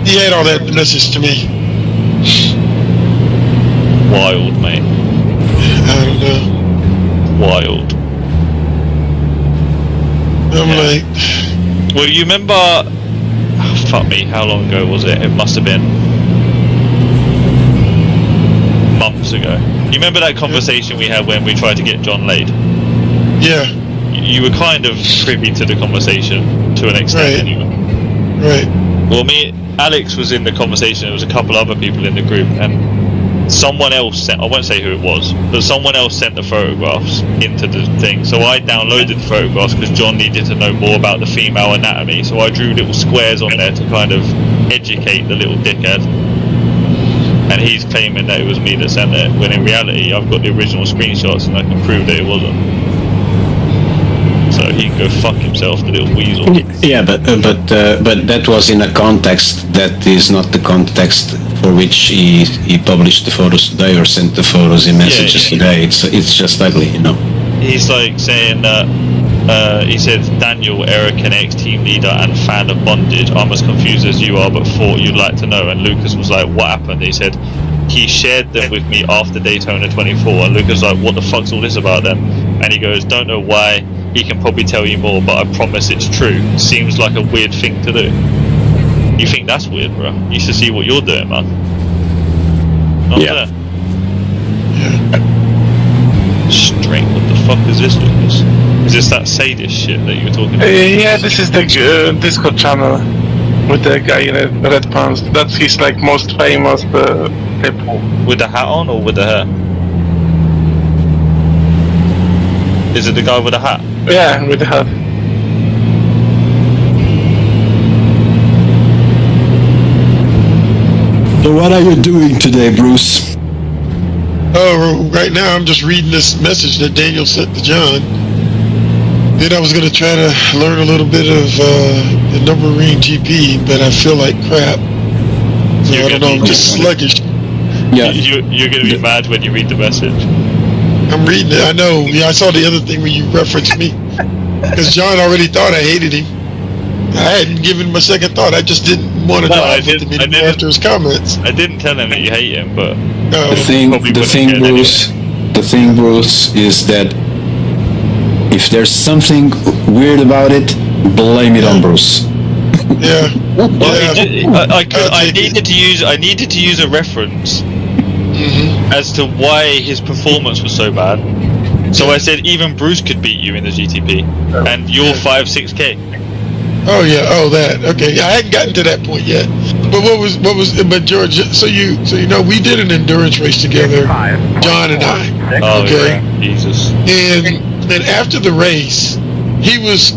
He had all that message to me. Wild, mate. I don't know. Wild. I'm like, well, you remember? Oh, fuck me. How long ago was it? It must have been months ago. You remember that conversation we had when we tried to get John laid? yeah, You were kind of privy to the conversation to an extent, Right. anyway. right. Well, Alex was in the conversation. There was a couple other people in the group, and someone else sent, I won't say who it was, but someone else sent the photographs into the thing. So I downloaded the photographs because John needed to know more about the female anatomy. So I drew little squares on there to kind of educate the little dickhead. And he's claiming that it was me that sent it, when in reality I've got the original screenshots and I can prove that it wasn't. So he can go fuck himself, the little weasel. Yeah, but that was in a context that is not the context for which he published the photos today or sent the photos in messages today. It's just ugly, you know. He's like saying that he said, Daniel, Eric and ex-team leader and fan of Bondage, I'm as confused as you are but thought you'd like to know. And Lucas was like, what happened? He said he shared them with me after Daytona 24, and Lucas was like, what the fuck's all this about then? And he goes, don't know why, he can probably tell you more, but I promise it's true. Seems like a weird thing to do. You think that's weird, bro? You should see what you're doing, man. Not Yeah. there. Straight, what the fuck is this, Lucas? Is this that sadist shit that you were talking about? Yeah, this is the Discord channel with the guy in red pants. That's his like most famous clip. With the hat on or with the hair? Is it the guy with the hat? Yeah, with the hat. So what are you doing today, Bruce? Oh, right now I'm just reading this message that Daniel sent to John. Then I was going to try to learn a little bit of the Nürburgring GP, but I feel like crap. So I don't know, I'm just sluggish. Yeah. You're going to be mad when you read the message. I'm reading it, I know. Yeah, I saw the other thing where you referenced me. Because John already thought I hated him. I hadn't given him a second thought. I just didn't want to drive with him anymore after his comments. I didn't tell him that you hate him, but No. The thing, Bruce, is that if there's something weird about it, blame it on Bruce. Yeah. I needed to use a reference as to why his performance was so bad. So I said even Bruce could beat you in the GTP, and you're 5-6K. Oh yeah, oh that. Okay, I hadn't gotten to that point yet. But but George, so you know, we did an endurance race together, John and I. Oh, okay. yeah. Jesus. And after the race, he was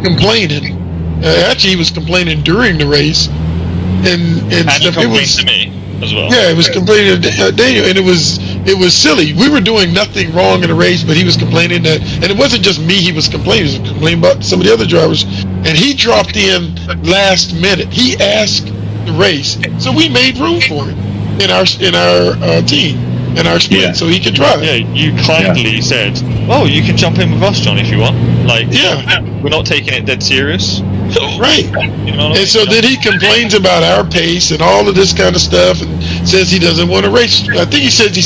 complaining. Actually, he was complaining during the race, and he stuff. complained to me as well. Yeah, it was complaining to Daniel, and it was silly. We were doing nothing wrong in the race, but he was complaining that, and it wasn't just me. He was complaining. He was complaining about some of the other drivers, and he dropped in last minute. He asked the race, so we made room for him in our team, in our split, so he could drive. Yeah, you kindly said, "Oh, you can jump in with us, John, if you want." Like, we're not taking it dead serious. Right. You know what I mean? And so then he complains about our pace and all of this kind of stuff, and says he doesn't want to race. I think he says he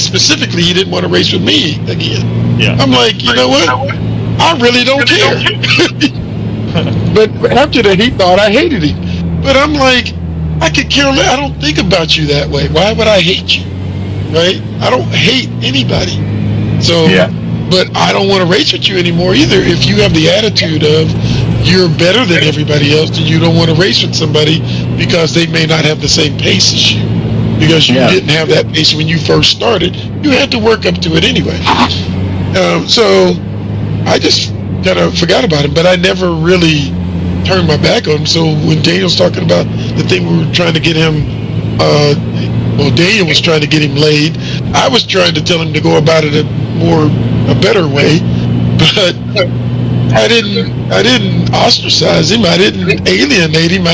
didn't want to race with me again. Yeah. I'm like, you know what? I really don't care. But after that, he thought I hated him. But I'm like, I could care less. I don't think about you that way. Why would I hate you? Right? I don't hate anybody. So, but I don't want to race with you anymore either. If you have the attitude of you're better than everybody else, and you don't want to race with somebody because they may not have the same pace as you, because you didn't have that pace when you first started. You had to work up to it anyway. So I just kind of forgot about him, but I never really turned my back on him. So when Daniel's talking about the thing we were trying to get him, Daniel was trying to get him laid. I was trying to tell him to go about it a better way, but I didn't ostracize him. I didn't alienate him.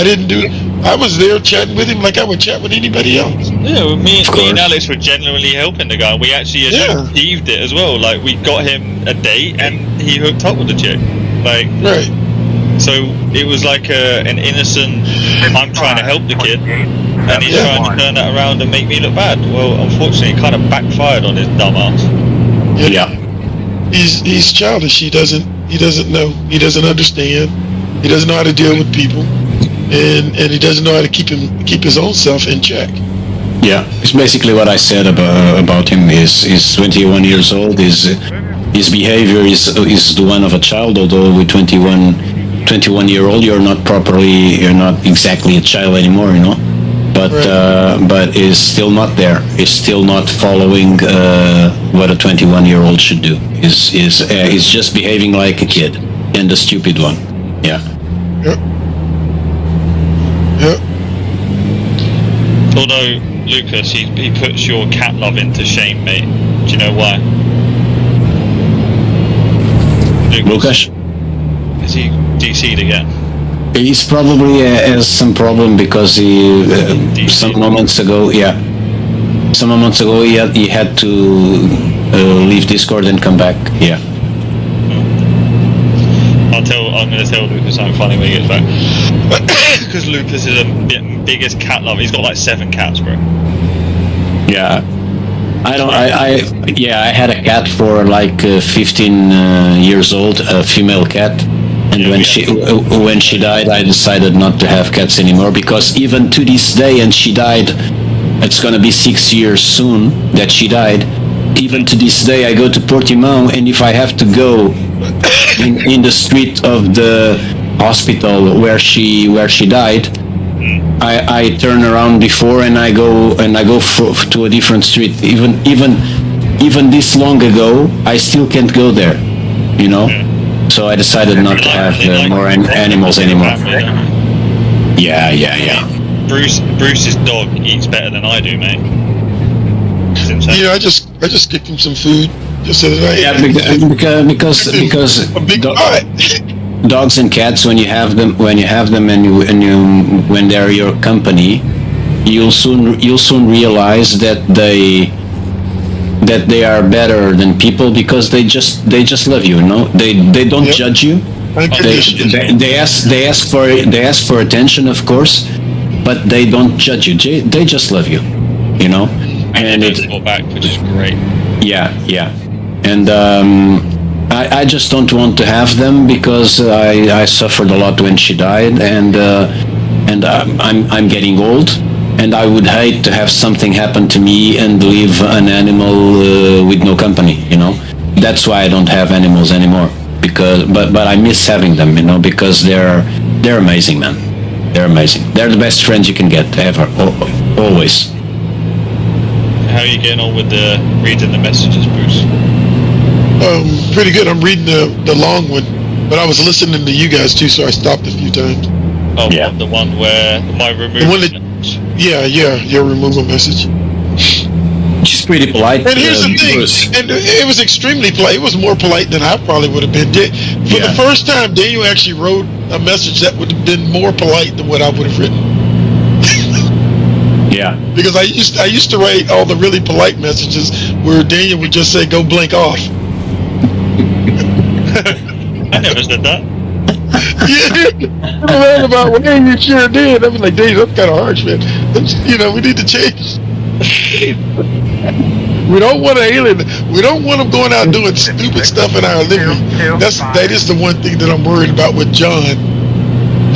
I was there chatting with him like I would chat with anybody else. Yeah, well, me and Alex were genuinely helping the guy. We actually achieved it as well. Like, we got him a date and he hooked up with the chick. Like, Right. so it was like an innocent, I'm trying to help the kid, and he's trying to turn that around and make me look bad. Well, unfortunately, it kind of backfired on his dumb ass. Yeah. He's childish. He doesn't know. He doesn't understand. He doesn't know how to deal with people, and he doesn't know how to keep his own self in check. Yeah, it's basically what I said about him. Is 21 years old. His behavior is the one of a child. Although with 21-year-old, you're not exactly a child anymore, you know. But is still not there. Is still not following what a 21-year-old should do. Is just behaving like a kid and a stupid one. Yeah. Yep. Although, Lucas, he puts your cat love into shame, mate. Do you know why? Lucas? Is he DC'd again? He's probably has some problem because some moments ago he had to leave Discord and come back. Yeah. I'm going to tell Lucas something funny when he gets back. Because Lucas is the biggest cat lover. He's got like 7 cats, bro. Yeah. I had a cat for like 15 years old, a female cat. And when she died, I decided not to have cats anymore, because even to this day, and she died, it's gonna be 6 years soon that she died. Even to this day, I go to Portimão, and if I have to go in the street of the hospital where she died, I turn around before and I go to a different street. Even this long ago, I still can't go there, you know. So I decided not to have more animals anymore. Yeah. Bruce's dog eats better than I do, mate. Yeah, I just kicked him some food just so that because a big pie. Dogs and cats, when you have them when they're your company, you'll soon realize that they are better than people, because they just love you, you know. They don't judge you. They ask for attention, of course, but they don't judge you. They just love you, you know. And it's back, which is great. Yeah. And I just don't want to have them, because I suffered a lot when she died, and I'm getting old, and I would hate to have something happen to me and leave an animal with no company, you know. That's why I don't have animals anymore, but I miss having them, you know, because they're amazing, man. They're amazing. They're the best friends you can get ever, always. How are you getting on with reading the messages, Bruce? Pretty good. I'm reading the long one, but I was listening to you guys too, so I stopped a few times. Oh, yeah. The one where my removal message? Yeah, your removal message. She's pretty polite. And here's the thing, and it was extremely polite. It was more polite than I probably would have been. For the first time, Daniel actually wrote a message that would have been more polite than what I would have written. Yeah. Because I used to write all the really polite messages where Daniel would just say, "Go blink off." I never said that. Yeah, about when you sure did. I was like, "Daniel, that's kind of harsh, man. You know, we need to change." We don't want to alien. We don't want them going out doing stupid stuff in our living. That is the one thing that I'm worried about with John,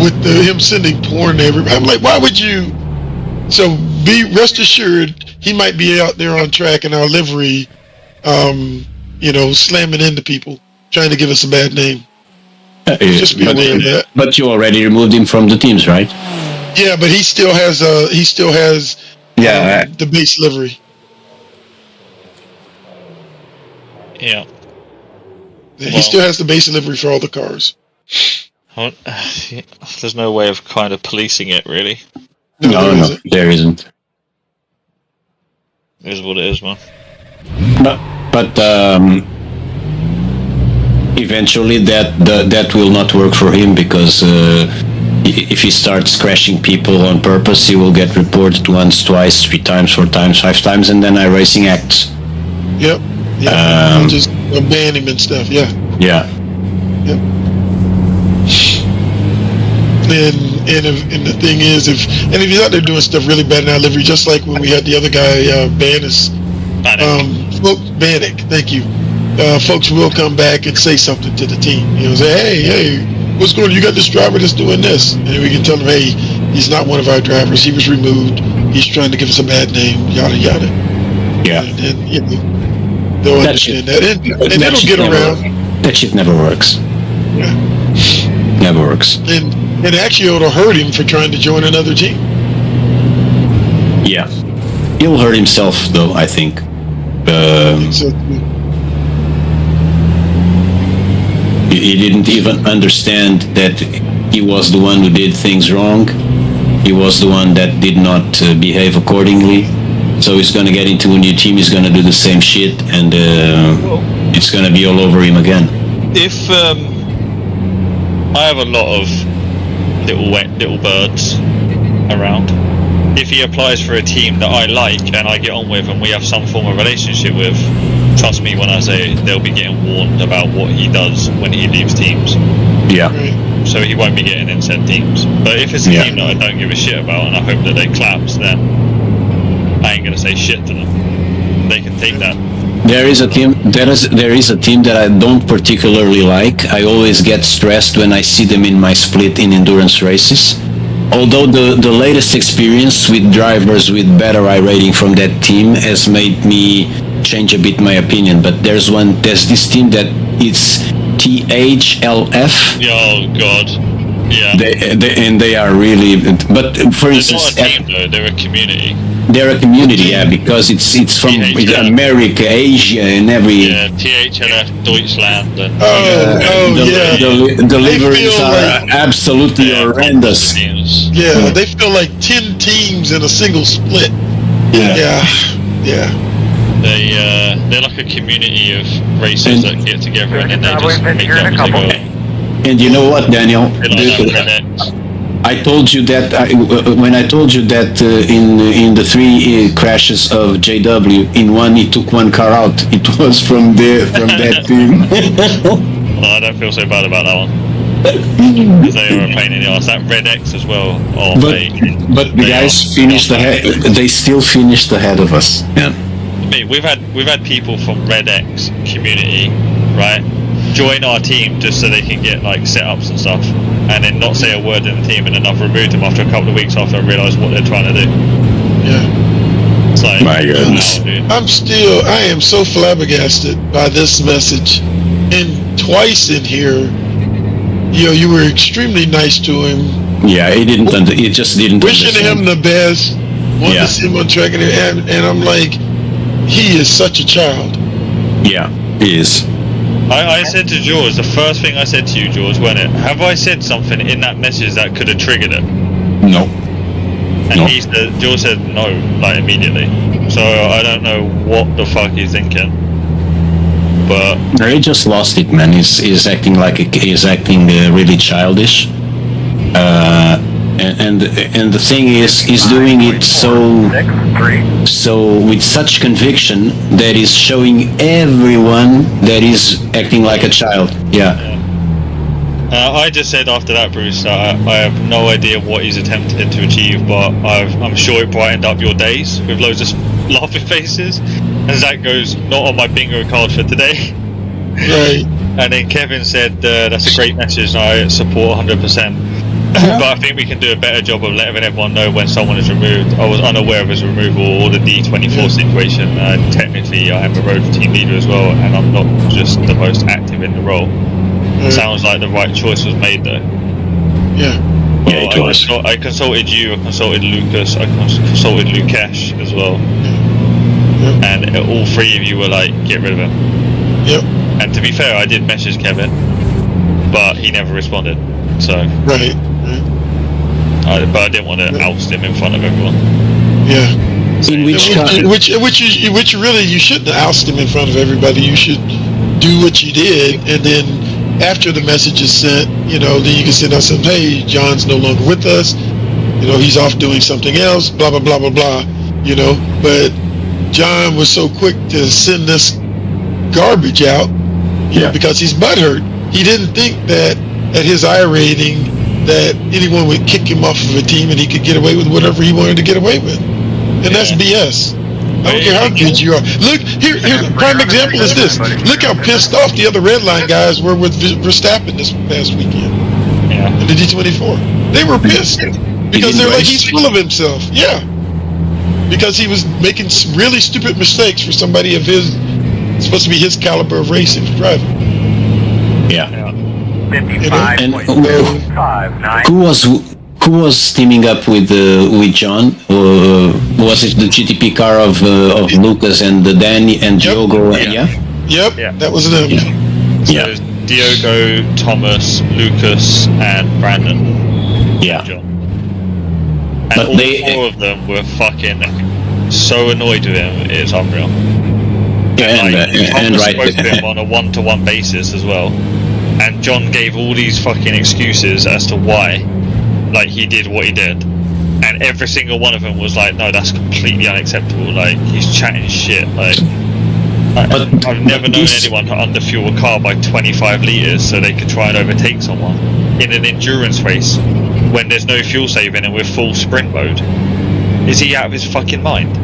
with him sending porn to everybody. I'm like, why would you? So rest assured, he might be out there on track in our livery, you know, slamming into people, trying to give us a bad name. Just be aware of that. But you already removed him from the teams, right? Yeah, but he still has the base livery. Yeah. He still has the base livery for all the cars. There's no way of kind of policing it, really. No, there isn't. It is what it is, man. But eventually that will not work for him, because if he starts crashing people on purpose, he will get reported once, twice, 3 times, 4 times, 5 times, and then iRacing acts. Yep. Just ban him and stuff. Yeah. Yeah. Yep. And the thing is, if he's out there doing stuff really bad in our livery, just like when we had the other guy, Bannis, Bannock, thank you. Folks will come back and say something to the team. You know, say, hey, what's going on? You got this driver that's doing this. And we can tell them, hey, he's not one of our drivers. He was removed. He's trying to give us a bad name, yada, yada. Yeah. And you know, they'll understand that. And it'll get around. That shit never works. Yeah. Never works. And actually it'll hurt him for trying to join another team. Yeah. He'll hurt himself, though, I think. So, he didn't even understand that he was the one who did things wrong. He was the one that did not behave accordingly. So he's going to get into a new team, he's going to do the same shit, and it's going to be all over him again. If I have a lot of little birds around. If he applies for a team that I like and I get on with and we have some form of relationship with, trust me when I say they'll be getting warned about what he does when he leaves teams. Yeah. So he won't be getting in said teams. But if it's a team that I don't give a shit about and I hope that they collapse, then I ain't gonna say shit to them. They can take that. There is a team that I don't particularly like. I always get stressed when I see them in my split in endurance races. Although the latest experience with drivers with better iRating from that team has made me change a bit my opinion, but there's this team that it's THLF. Oh God, yeah. They are really, but for instance, they're not a team though. They're a community. They're a community, yeah, because it's from America, Asia, and every. Yeah, THLF, Deutschland, and the liveries are absolutely horrendous. Yeah, they feel like 10 teams in a single split. Yeah. They're like a community of racers that get together and then they just make up as they go. And you know what, Daniel? I told you that when I told you that in the 3 crashes of JW, in one he took one car out. It was from that team. Well, I don't feel so bad about that one. Because they were a pain in the arse. That Red X as well. Oh, but the guys finished ahead. They still finished ahead of us. Yeah. I mean, we've had people from Red X community, right, join our team just so they can get like setups and stuff, and then not say a word in the team, and then I've removed them after a couple of weeks after I realised what they're trying to do. Yeah. It's like, my goodness. I am so flabbergasted by this message, and twice in here. You were extremely nice to him. Yeah, he just didn't. Wishing him the best. Wanted to see him on track, and I'm like, he is such a child. Yeah, he is. I said to George, the first thing I said to you, George, wasn't it? Have I said something in that message that could have triggered it? No. And George said no, like immediately. So I don't know what the fuck he's thinking. But he just lost it, man. He's acting really childish, and the thing is, he's doing it so with such conviction that he's showing everyone that he's acting like a child. Yeah. I just said after that, Bruce, I have no idea what he's attempted to achieve, but I'm sure it brightened up your days with loads of laughing faces. And Zach goes, not on my bingo card for today. Right. And then Kevin said, that's a great message and I support 100%. But I think we can do a better job of letting everyone know when someone is removed. I was unaware of his removal or the D24 situation. Technically, I am a road team leader as well, and I'm not just the most active in the role. Sounds like the right choice was made though. Yeah. Well, I consulted you, I consulted Lucas, I consulted Lukesh as well. And all 3 of you were like, get rid of him. Yep. And to be fair, I did message Kevin, but he never responded. So right. But I didn't want to oust him in front of everyone. Yeah. So, which really you shouldn't oust him in front of everybody. You should do what you did and then after the message is sent, then you can send out some, hey, John's no longer with us. He's off doing something else, blah, blah, blah, blah, blah, But John was so quick to send this garbage out, because he's butthurt. He didn't think that at his I rating that anyone would kick him off of a team and he could get away with whatever he wanted to get away with. And that's BS. I don't care how good you are. Look, here's a prime example is this. Look how pissed off the other red line guys were with Verstappen this past weekend. Yeah. In the D24. They were pissed. Because they're like, he's full of himself. Yeah. Because he was making really stupid mistakes for somebody of his, supposed to be his caliber of racing driving. Yeah. 55.59. Who was teaming up with John? Was it the GTP car of Lucas and Danny and Diogo? Yep. That was them. So it was Diogo, Thomas, Lucas, and Brandon. Yeah. John. And But all they- four of them were fucking so annoyed with him. It's unreal. And Thomas right. spoke to him on a one-to-one basis as well. And John gave all these fucking excuses as to why, like, he did what he did. And every single one of them was like, no, that's completely unacceptable. Like, he's chatting shit. Like, I've never known anyone to underfuel a car by 25 litres so they could try and overtake someone in an endurance race when there's no fuel saving and we're full sprint mode. Is he out of his fucking mind?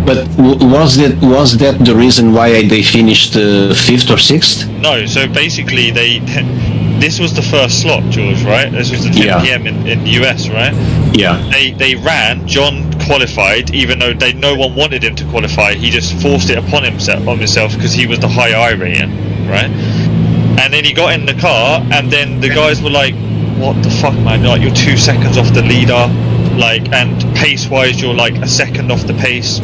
But was that the reason why they finished fifth or sixth? No, so basically this was the first slot, George, right? This was the 10 p.m. in the US, right? Yeah. They ran, John qualified, even though no one wanted him to qualify. He just forced it upon himself because he was the high I rating, right? And then he got in the car, and then the guys were like, what the fuck, man? Like, you're 2 seconds off the leader, like, and pace-wise, you're like a second off the pace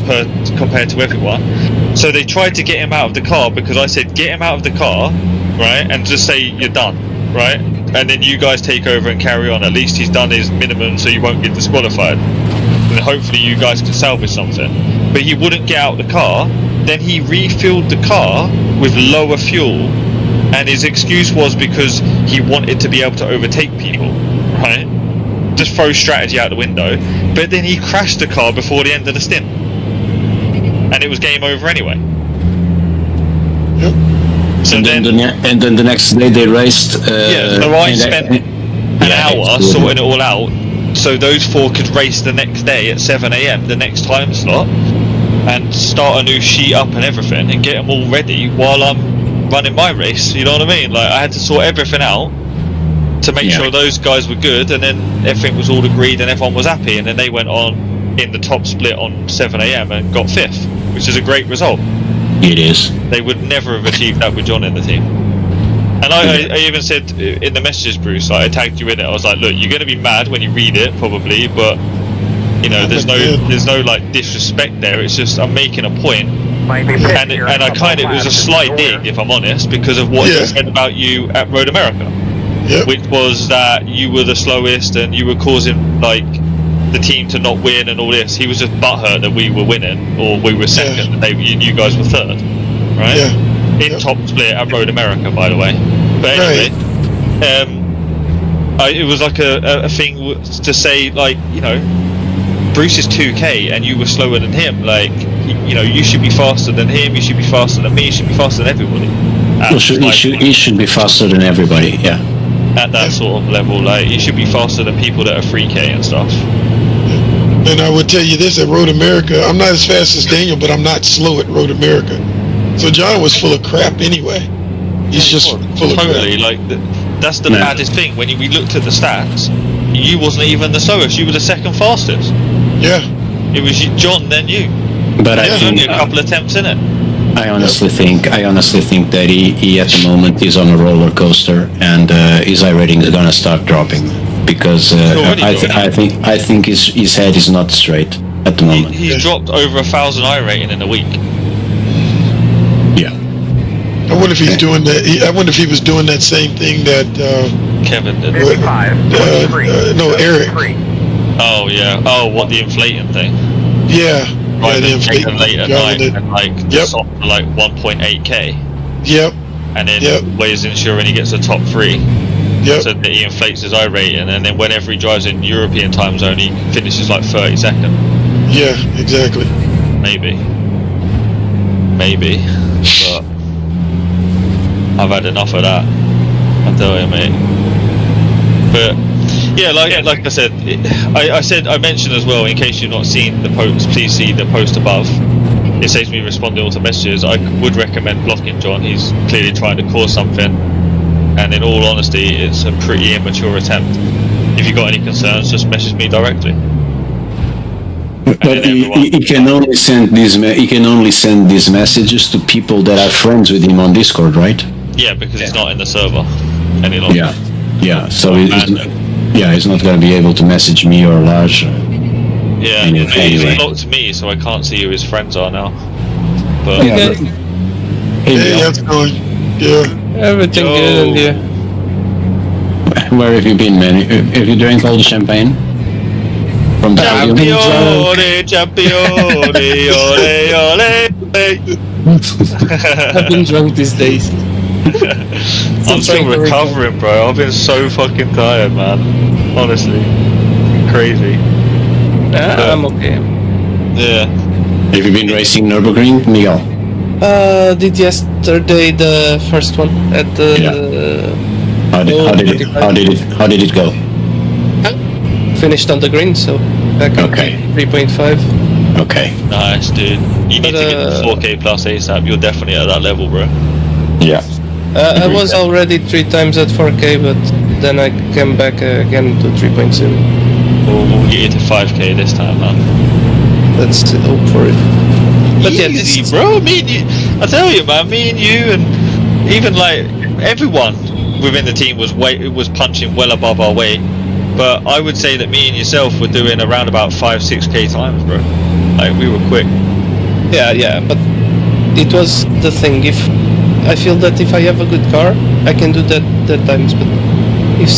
compared to everyone. So they tried to get him out of the car because I said, get him out of the car, right? And just say, you're done, right? And then you guys take over and carry on. At least he's done his minimum so you won't get disqualified. And hopefully you guys can salvage something. But he wouldn't get out of the car. Then he refilled the car with lower fuel. And his excuse was because he wanted to be able to overtake people, right? Just throw strategy out the window. But then he crashed the car before the end of the stint. And it was game over anyway. Yep. So and then the next day they raced. So I spent an hour sorting it all out, so those four could race the next day at 7 a.m. the next time slot, and start a new sheet up and everything, and get them all ready while I'm running my race. You know what I mean? Like, I had to sort everything out to make sure those guys were good, and then everything was all agreed and everyone was happy, and then they went on in the top split on 7 a.m. and got 5th, which is a great result. It is. They would never have achieved that with John in the team. And I even said in the messages, Bruce, I tagged you in it. I was like, look, you're going to be mad when you read it, probably, but there's no like disrespect there. It's just I'm making a point, and I it was a slight dig, if I'm honest, because of what he said about you at Road America, which was that you were the slowest and you were causing like the team to not win and all this. He was just butthurt that we were winning or we were second and you guys were third, right? In top split at Road America, by the way. But anyway, it was like a thing to say, like, Bruce is 2k and you were slower than him. Like, you should be faster than him. You should be faster than me. You should be faster than everybody. He should be faster than everybody. Yeah. At that sort of level, like, you should be faster than people that are 3k and stuff. And I would tell you this, at Road America, I'm not as fast as Daniel, but I'm not slow at Road America. So John was full of crap anyway. He's just full of crap. Like, that's the baddest thing. When we looked at the stats, you wasn't even the slowest. You were the second fastest. Yeah. It was John, then you. But I think only a couple attempts in it. I honestly think that he at the moment is on a roller coaster, and his I rating is gonna start dropping because I think his head is not straight at the moment. He's dropped over 1,000 I rating in a week. Yeah. I wonder if he's doing that. I wonder if he was doing that same thing that Kevin did. Eric. Oh yeah. Oh, what, the inflating thing? Yeah. Right, the inflating late at night and like just off to like 1.8k. Yep. and then Yep. always ensuring he gets a top 3, Yep. so that he inflates his I rating, and then whenever he drives in European time zone, he finishes like 32nd. Yeah, exactly. Maybe, but I've had enough of that. I tell you, mate. But yeah, like I said, I mentioned as well, in case you've not seen the post, please see the post above. It saves me responding all to messages. I would recommend blocking John. He's clearly trying to cause something, and in all honesty, it's a pretty immature attempt. If you've got any concerns, just message me directly. But he can only send these messages to people that are friends with him on Discord, right? Yeah, because he's not in the server any longer. Yeah. So he's not going to be able to message me or Lars. Yeah, he's blocked me, so I can't see who his friends are now. But Hey, Hey, how's it going? Yeah. Everything good and yeah. where have you been, man? Have you drank all the champagne from Belgium? Champione, ole, ole. I've been drunk these days. I'm still recovering, bro. I've been so fucking tired, man. Honestly, crazy. I'm okay. Yeah. Have you been racing Nürburgring, Miguel? Did yesterday the first one at the. How did it go? Finished on the green, so back up Okay. to 3.5. Okay. Nice, dude. You need to get the 4K plus ASAP. You're definitely at that level, bro. Yeah. I was already 3 times at 4K, but then I came back again to 3.7. We'll get you to 5K this time, man. Let's hope for it. But yeah, Easy, this, bro. Me and you. I tell you, man. Me and you, and even like everyone within the team was punching well above our weight. But I would say that me and yourself were doing around about 5-6K times, bro. Like we were quick. yeah, but it was the thing. If I feel that if I have a good car, I can do that times. But if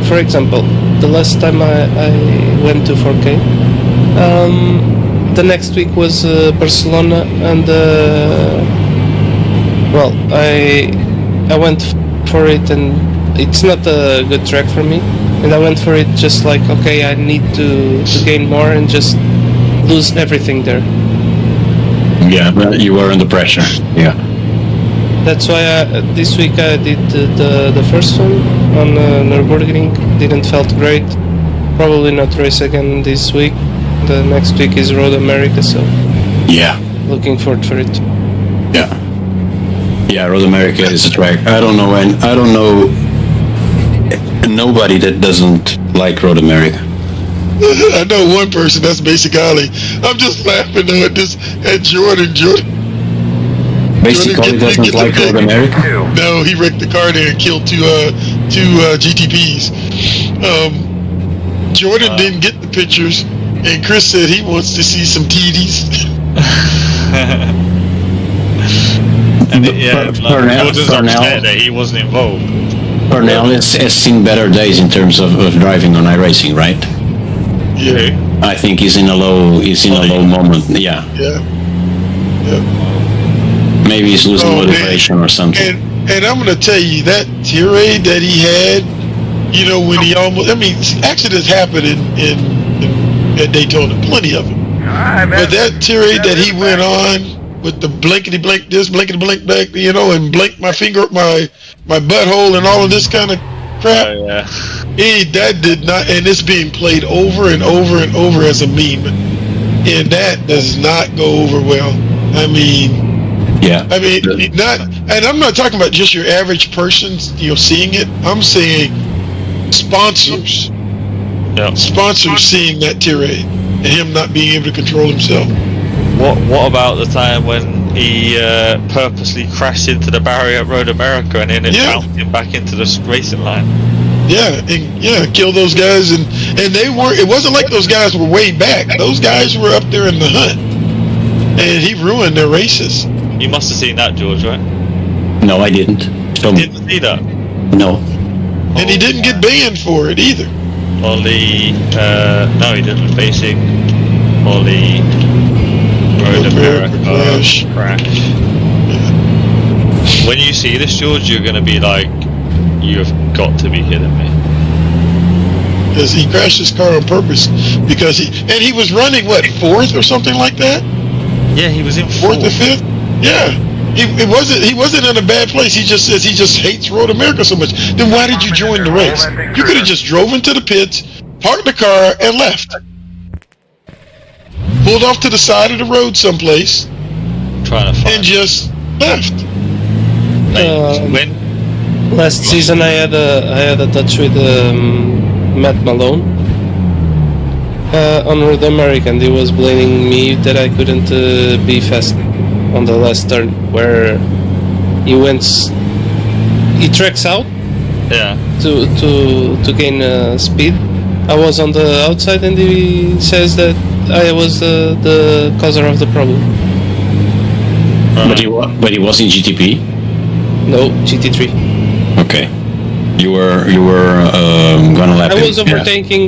for example, the last time I went to 4K, the next week was Barcelona, and well, I went for it, and it's not a good track for me, and I went for it just like, okay, I need to gain more and just lose everything there. Yeah, but you were under pressure. Yeah. That's why this week I did the first one on Nürburgring. Didn't felt great. Probably not race again this week. The next week is Road America, so Yeah. looking forward for it. Yeah, Road America is a track. I don't know nobody that doesn't like Road America. I know one person, that's Basic Ollie. I'm just laughing though at Jordan. Basically doesn't like Road America. No, he wrecked the car there and killed two GTPs. Jordan didn't get the pictures, and Chris said he wants to see some TDs. Yeah, Jordan's upset that he wasn't involved. Pernell has seen better days in terms of driving on iRacing, right? Yeah. I think he's in a low moment. Yeah. Maybe he's losing motivation or something. And I'm gonna tell you that tirade that he had, you know, when he almost, I mean, accidents happen at Daytona, plenty of them. But that tirade that he went on with the blankety blank this, blankety blank back, you know, and blank my finger up my butthole and all of this kind of crap. Oh, yeah. That did not, and it's being played over and over and over as a meme, and that does not go over well. I mean, not, and I'm not talking about just your average person, you know, seeing it. I'm saying sponsors, sponsors seeing that tirade and him not being able to control himself. What about the time when he purposely crashed into the barrier at Road America and then it bounced him back into the racing line? Kill those guys, and they weren't. It wasn't like those guys were way back. Those guys were up there in the hunt, and he ruined their races. You must have seen that, George, right? No, I didn't. Didn't see that? No. And he didn't get banned for it either. Ollie, no, he didn't. Basic, Ollie, Road America, crash. When you see this, George, you're gonna be like, you have got to be kidding me. Because he crashed his car on purpose because he was running what, 4th or something like that? Yeah, he was in 4th or 5th? Yeah. He wasn't in a bad place. He just says he just hates Road America so much. Then why did you join the race? You could have just drove into the pits, parked the car, and left. Pulled off to the side of the road someplace, Trying to find. and just left. When? Last season I had a touch with Matt Malone on Road America, and he was blaming me that I couldn't be fast on the last turn where he tracks out Yeah. to gain speed. I was on the outside, and he says that I was the causer of the problem. But he was in GTP. No, GT3. Okay. You were gonna lap I him. was overtaking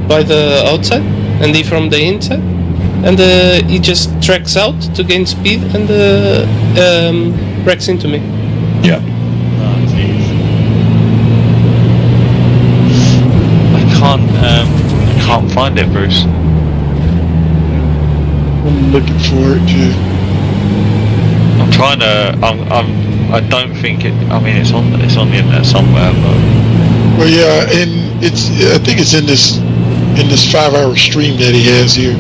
by the outside, and he from the inside, and he just tracks out to gain speed and wrecks into me. Yeah. Oh, jeez. I can't find it, Bruce. I'm looking for it too. I'm trying to. I don't think it. I mean, it's on the internet somewhere, but Well, yeah, and I think it's in this 5-hour stream that he has here.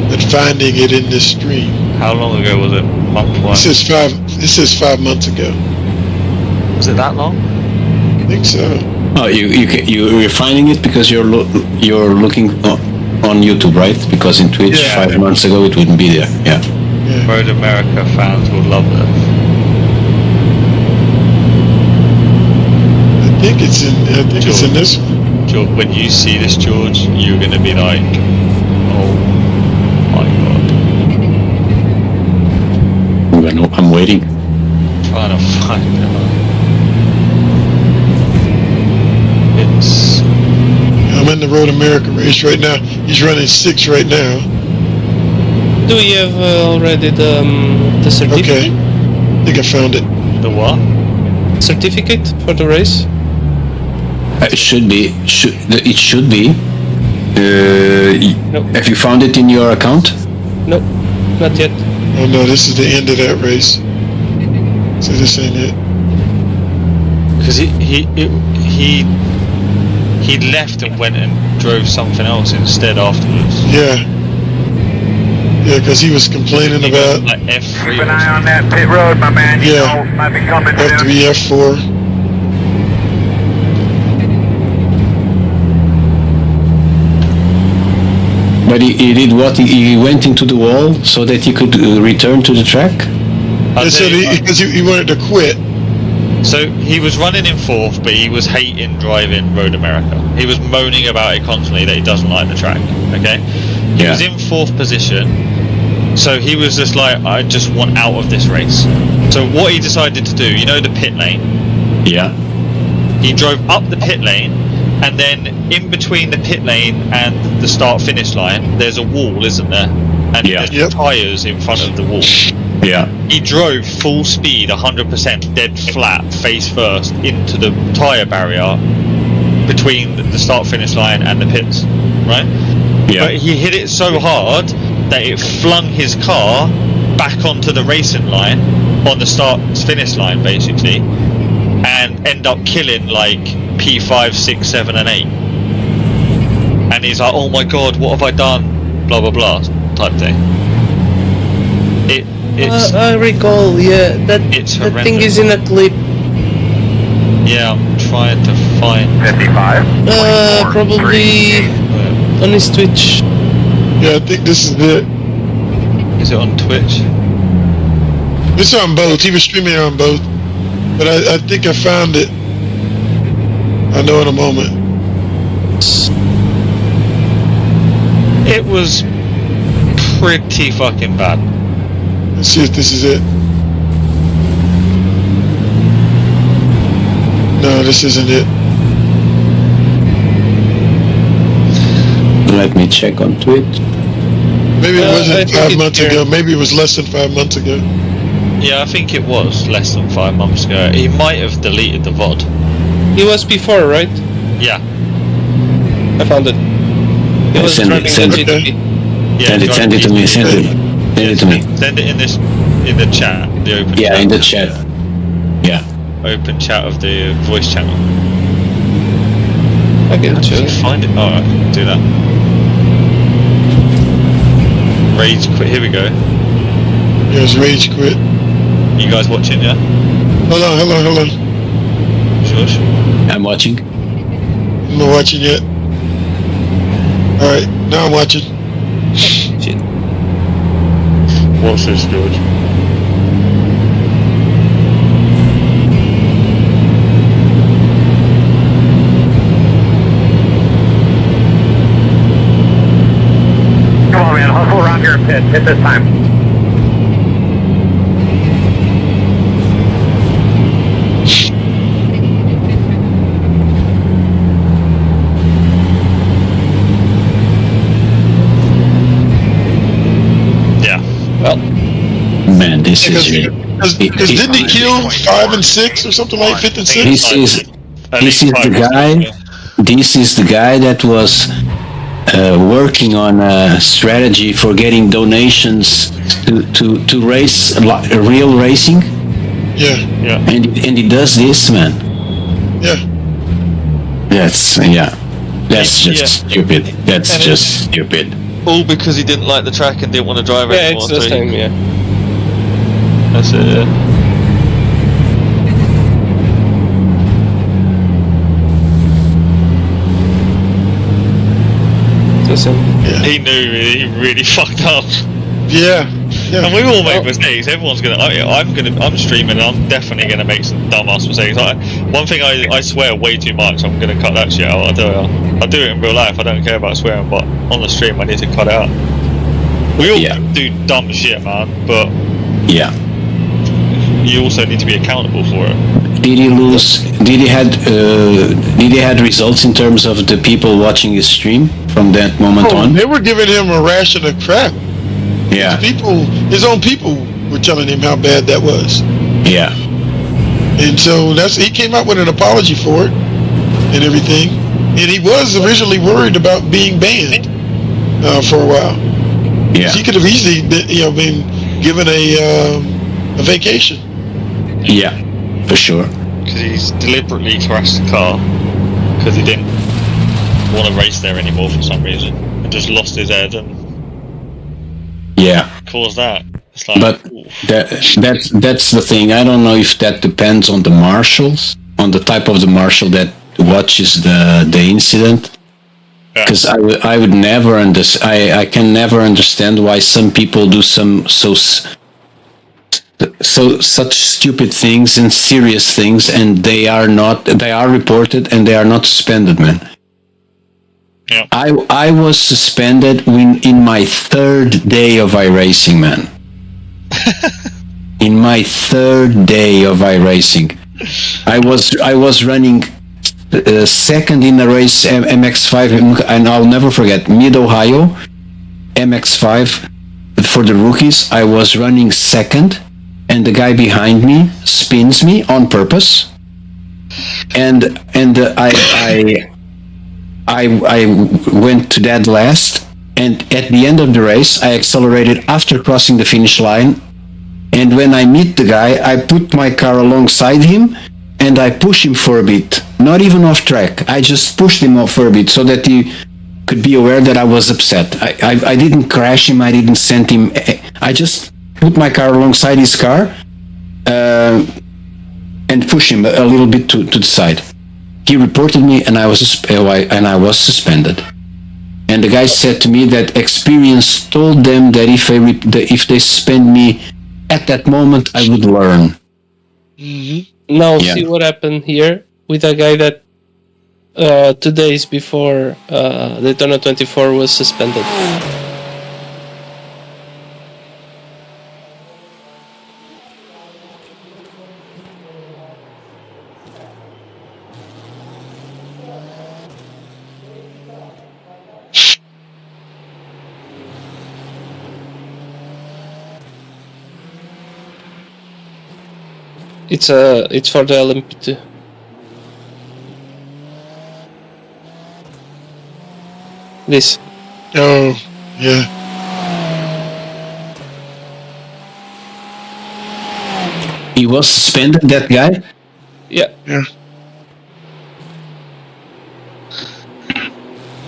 But finding it in this stream. how long ago was it? Month-wise? This is 5 months ago. Was it that long? I think so. Oh, you're finding it because you're looking on YouTube, right? Because in Twitch Yeah. 5 months ago it wouldn't be there. Yeah. Yeah. Road America fans will love this. I think it's in this one. George, when you see this, George, you're gonna be like, oh my god. I'm waiting. Trying to find it. It's I'm in the Road America race right now. He's running 6 right now. Do we have already the certificate? Okay. I think I found it. the what? Certificate for the race? It should be. It should be. No. Have you found it in your account? No, not yet. Oh no, this is the end of that race. So this ain't it. Because he left and went and drove something else instead afterwards. Yeah. Yeah, because he was complaining He about went, like F3 Keep or an eye on something. that pit road, my man. You Yeah. know, might be coming F3, soon. F4. But he did what? He went into the wall so that he could return to the track? I'll They tell said you what. because he wanted to quit. So he was running in 4th, but he was hating driving Road America. He was moaning about it constantly that he doesn't like the track. Okay, he Yeah. was in 4th position, so he was just like, I just want out of this race. So what he decided to do, you know, the pit lane. Yeah. He drove up the pit lane, and then in between the pit lane and the start-finish line, there's a wall, isn't there? And Yeah. there's Yep. tyres in front of the wall. Yeah. He drove full speed, 100%, dead flat, face first, into the tyre barrier between the start-finish line and the pits, right? Yeah. But he hit it so hard that it flung his car back onto the racing line, on the start-finish line, basically, and end up killing, like, P5, 6, 7, and 8. And he's like, oh my god, what have I done? Blah, blah, blah, type thing. It's... I recall, yeah, that It's that thing horrendous. is in a clip. Yeah, I'm trying to find. 55. Probably on his Twitch. Yeah, I think this is it. Is it on Twitch? It's on both. He was streaming on both. But I think I found it. I know in a moment. It was pretty fucking bad. Let's see if this is it. No, this isn't it. Let me check on Twitch. Maybe it I wasn't think 5 it's months here. ago. Maybe it was less than 5 months ago. Yeah, I think it was less than 5 months ago. He might have deleted the VOD. He was before, right? Yeah. I found it. He Yeah, was send it, driving send the it. GTP. Yeah, Send it to me. Send it. Send it to me. Send it in the chat, the open Yeah, chat. in the chat. Yeah. Open chat of the voice channel. I can How did you choose. find it? Alright, do that. Rage quit, here we go. There's rage quit. You guys watching, yeah? Hold on. Shush. I'm watching. I'm not watching yet. Alright, now I'm watching. Shit. What's this, George? Come on, man. Hustle around your pit. Hit this time. Yeah. Well, Man, this is. Because didn't he kill 5 and 6 or something like 5th and 6th? This is the guy. This is the guy that was working on a strategy for getting donations to race real racing, Yeah, and he does this, man. yeah. That's just stupid. That's just stupid. All because he didn't like the track and didn't want to drive yeah, anymore. it's the so same, yeah. That's it, yeah. It's the same. He knew he really fucked up. Yeah. And we all make mistakes. Everyone's I'm streaming and I'm definitely gonna make some dumbass mistakes. One thing I swear way too much, I'm gonna cut that shit out. I do it in real life, I don't care about swearing, but on the stream I need to cut it out. We all do dumb shit, man, but Yeah. you also need to be accountable for it. Did he lose? Did he had results in terms of the people watching his stream from that moment on? They were giving him a ration of crap. Yeah. His own people were telling him how bad that was. Yeah. And so he came out with an apology for it and everything. And he was originally worried about being banned for a while. Yeah. He could have easily been given a vacation. Yeah. For sure. Because he's deliberately crashed the car because he didn't want to race there anymore for some reason and just lost his head and caused that. It's like, But that's the thing. I don't know if that depends on the marshals, on the type of the marshal that watches the incident. Because I would never I can never understand why some people do such stupid things and serious things, and they are reported and they are not suspended, man. Yeah. I was suspended in my 3rd day of iRacing, man. In my 3rd day of iRacing, I was running second in the race, MX5, and I'll never forget, Mid-Ohio, MX5 for the rookies. I was running second, and the guy behind me spins me on purpose, and I went to dead last, and at the end of the race I accelerated after crossing the finish line, and when I meet the guy I put my car alongside him and I push him for a bit, not even off track. I just pushed him off for a bit so that he could be aware that I was upset. I didn't crash him, I didn't send him, I just put my car alongside his car and push him a little bit to the side. He reported me and I was suspended. And the guy said to me that experience told them that if they suspend me at that moment, I would learn. Now Yeah. see what happened here with a guy that 2 days before Daytona 24 was suspended. It's for the LMP2. This. Oh, yeah. He was suspended, that guy? Yeah. Yeah.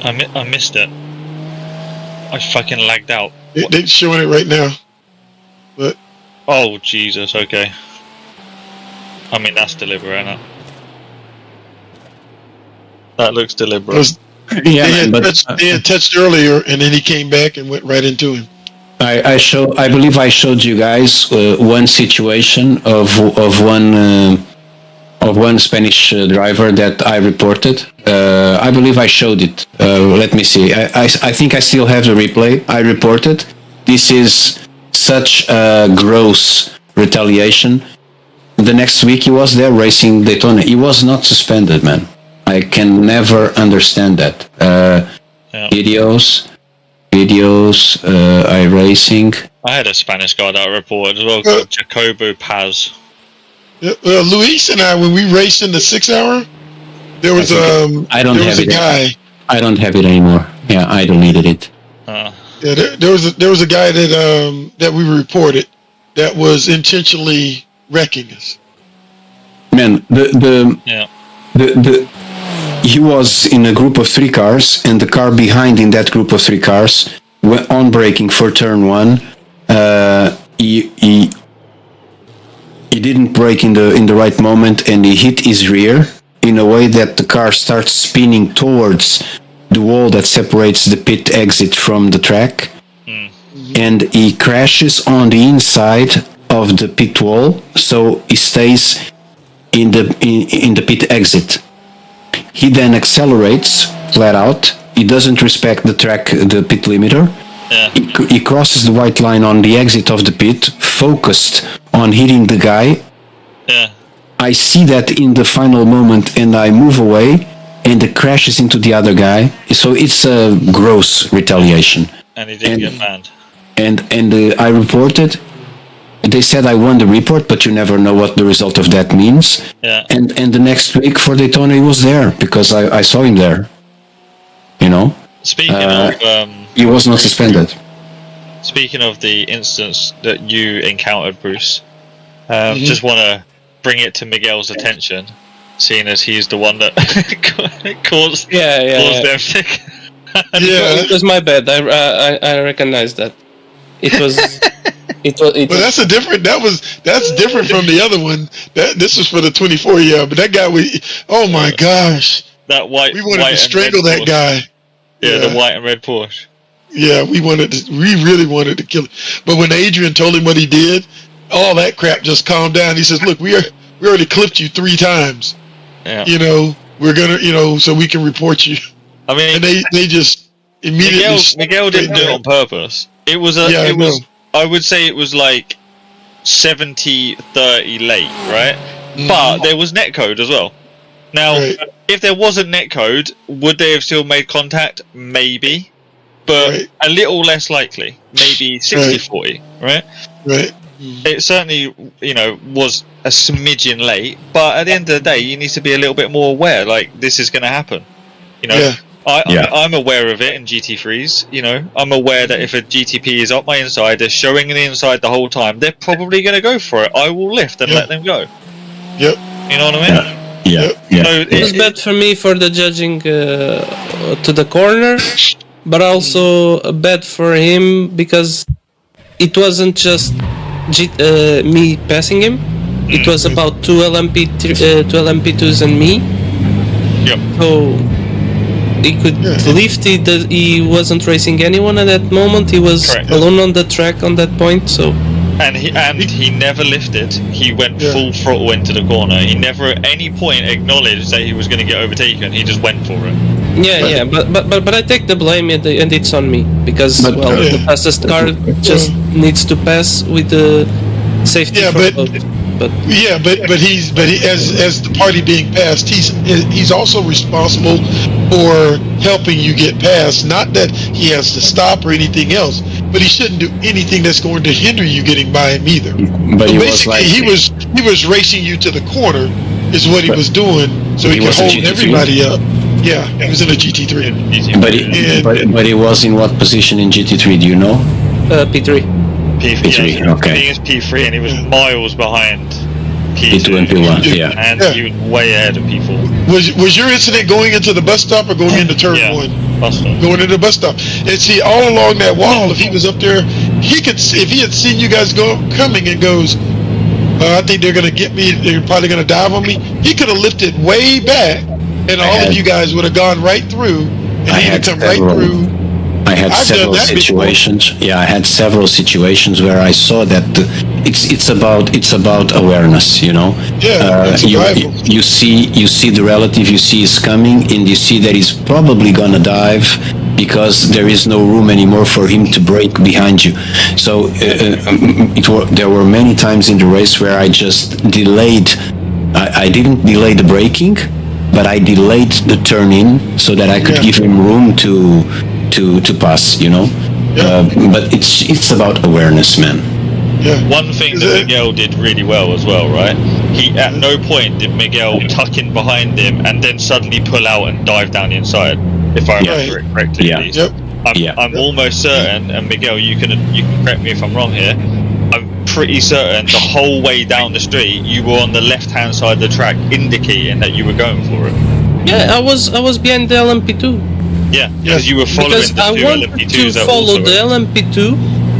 I missed it. I fucking lagged out. They're showing it right now. But Oh Jesus. Okay. I mean that's deliberate, isn't it? That looks it deliberate. was, Yeah, they had touched earlier, and then he came back and went right into him. I believe I showed you guys one situation of one Spanish driver that I reported. I believe I showed it. Let me see. I think I still have the replay. I reported. This is such a gross retaliation. The next week he was there racing Daytona. He was not suspended, man. I can never understand that. Videos, iRacing. I had a Spanish guy that I reported as well called Jacobo Paz. Luis and I, when we raced in the 6 hour, there was I don't there have was a it. guy. I don't have it anymore. Yeah, I deleted it. Yeah, there was a guy that we reported that was intentionally wrecking us. Man, he was in a group of 3 cars, and the car behind in that group of 3 cars went on braking for turn 1. He didn't brake in the right moment, and he hit his rear in a way that the car starts spinning towards the wall that separates the pit exit from the track, and he crashes on the inside of the pit wall, so he stays in the pit exit. He then accelerates flat out. He doesn't respect the pit limiter. Yeah. He crosses the white line on the exit of the pit, focused on hitting the guy. Yeah. I see that in the final moment, and I move away, and it crashes into the other guy. So it's a gross retaliation. And he didn't get banned. And I reported. They said I won the report, but you never know what the result of that means. Yeah. And the next week for Daytona, he was there because I saw him there. You know. Speaking of, he was not suspended. Speaking of the instance that you encountered, Bruce, just want to bring it to Miguel's attention, seeing as he's the one that caused everything. It was my bad. I recognize that. It was. But that's different different from the other one. This was for the 24-year, but that guy oh my gosh. That white. We wanted to strangle that guy. Yeah, the white and red Porsche. Yeah, we really wanted to kill him. But when Adrian told him what he did, all that crap just calmed down. He says, "Look, we already clipped you 3 times. Yeah. You know, we're gonna, so we can report you." I mean, and they just immediately. Miguel didn't do it on purpose. It was I would say it was like 70-30 late, right? But there was netcode as well. Now, if there wasn't netcode, would they have still made contact? Maybe. But a little less likely. Maybe 60-40, right? Right. It certainly, was a smidgen late, but at the end of the day, you need to be a little bit more aware, like, this is going to happen. I'm aware of it in GT3s, I'm aware that if a GTP is up my inside, they're showing the inside the whole time, they're probably going to go for it. I will lift and let them go. Yep. You know what I mean? Yeah. So it was bad for me for the judging to the corner, but also bad for him because it wasn't just me passing him. It was about two LMP2s and me. Yep. So he could lift. He wasn't racing anyone at that moment. He was alone on the track on that point. So. And he never lifted. He went full throttle into the corner. He never at any point acknowledged that he was going to get overtaken. He just went for it. Yeah, but I take the blame and it's on me because the fastest car just needs to pass with the safety. but Yeah, but as the party being passed, he's also responsible for helping you get past. Not that he has to stop or anything else, but he shouldn't do anything that's going to hinder you getting by him either. But So he was basically, like, he was racing you to the corner, is what he was doing, so he He could was a hold GT3? everybody up. Yeah, he was in a GT3. but he was in what position in GT3? Do you know? P3. P3, yeah, okay. I think it's P3, and he was miles behind P2 and P1, yeah. and Yeah. he was way ahead of P4. Was your incident going into the bus stop or going into turn Yeah. one? Bus stop. Going into the bus stop. And see, all along that wall, if he was up there, he could. If he had seen you guys coming and goes, I think they're gonna get me. They're probably gonna dive on me. He could have lifted way back, and all of you guys would have gone right through, and I he had would come right several- through. I had I've done several that before. situations. Yeah, I had several situations where I saw that it's about awareness. You know, Yeah, it's survival. you see the relative you see is coming, and you see that he's probably gonna dive because there is no room anymore for him to brake behind you. So there were many times in the race where I just delayed. I didn't delay the braking, but I delayed the turn in so that I could Yeah. give him room to pass, you know. Yeah. But it's about awareness, man. Yeah. One thing that Miguel did really well as well, right? He at no point did Miguel tuck in behind him and then suddenly pull out and dive down the inside. If I remember it correctly, Yeah. at least. Yep. I'm almost certain, and Miguel, you can correct me if I'm wrong here. I'm pretty certain the whole way down the street you were on the left-hand side of the track, indicating that you were going for it. Yeah, I was behind the LMP2 Yeah, because you were following because the I two wanted LMP2s to that follow also the LMP2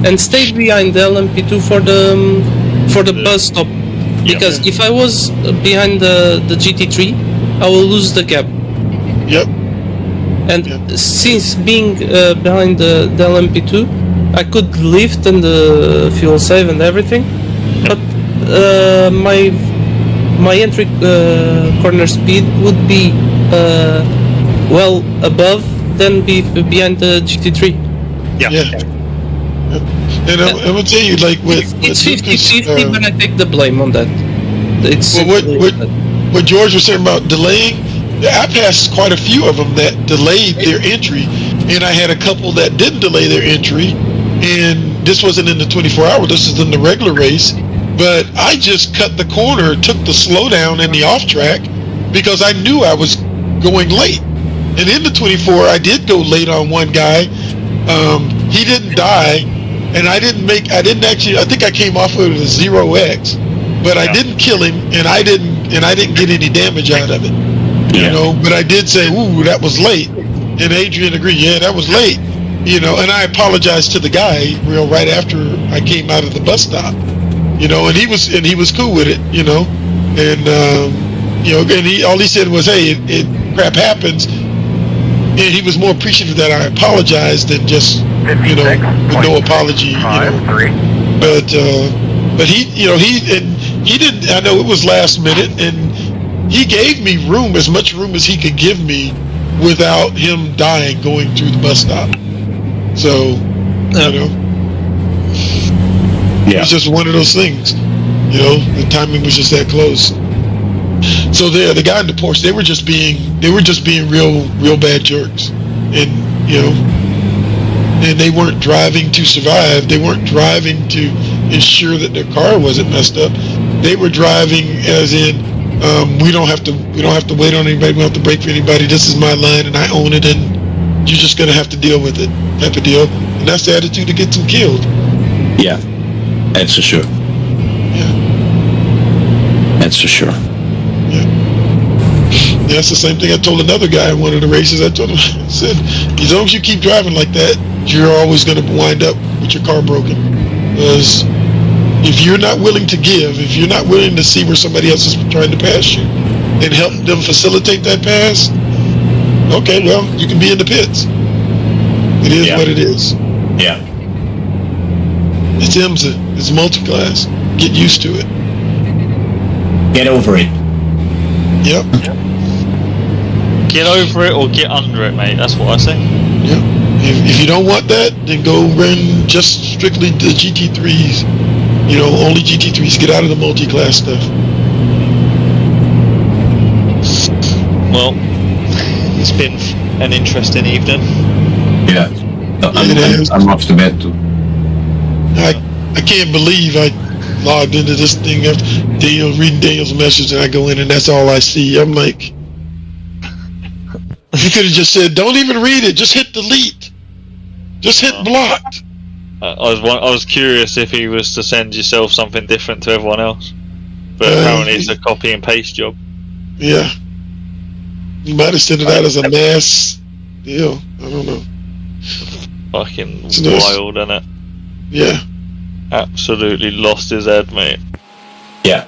and stay behind the LMP2 for the bus stop. Because if I was behind the GT3, I will lose the gap. Yep. And since being behind the LMP2, I could lift and the fuel save and everything, but my entry corner speed would be well above than behind the GT3. Yeah. And I'm gonna tell you, like with It's Lucas, 50-50, but I take the blame on that. It's well, what George was saying about delaying, I passed quite a few of them that delayed their entry, and I had a couple that didn't delay their entry, and this wasn't in the 24-hour, this is in the regular race, but I just cut the corner, took the slowdown in the off track, because I knew I was going late. And in the 24, I did go late on one guy. He didn't die, and I think I came off with a 0x, but I didn't kill him, and I didn't get any damage out of it. You know, but I did say, ooh, that was late. And Adrian agreed, yeah, that was late. You know, and I apologized to the guy right after I came out of the bus stop. You know, and he was cool with it, you know. And you know, and all he said was, hey, it crap happens. And he was more appreciative that I apologized than just, you know, with no apology, you know. But he, you know, he didn't, I know it was last minute, and he gave me room, as much room as he could give me without him dying going through the bus stop. So, you know, it was just one of those things, you know, the timing was just that close. So there, the guy in the Porsche, they were just being real bad jerks, and you know, and they weren't driving to survive. They weren't driving to ensure that their car wasn't messed up. They were driving as in, we don't have to wait on anybody. We don't have to brake for anybody. This is my line, and I own it, and you're just gonna have to deal with it, type of deal. And that's the attitude that gets them killed. Yeah, that's for sure. Yeah, that's for sure. That's the same thing I told another guy in one of the races. I told him, I said, as long as you keep driving like that, you're always going to wind up with your car broken. Because if you're not willing to give, if you're not willing to see where somebody else is trying to pass you and help them facilitate that pass, okay, well, you can be in the pits. It is what it is. Yeah. It's IMSA. It's multi-class. Get used to it. Get over it. Yep. Get over it or get under it, mate. That's what I say. Yep. If you don't want that, then go run just strictly the GT3s. only GT3s. Get out of the multi-class stuff. Well, it's been an interesting evening. Yeah. I'm off to bed too. I can't believe I logged into this thing after reading Daniel's message, and I go in and that's all I see. I'm like, you could have just said, don't even read it, just hit delete. Just hit block. I was curious if he was to send yourself something different to everyone else. But apparently it's a copy and paste job. Yeah. You might have sent it out as a mass deal. I don't know. Fucking wild, isn't it? Yeah. Absolutely lost his head, mate. Yeah.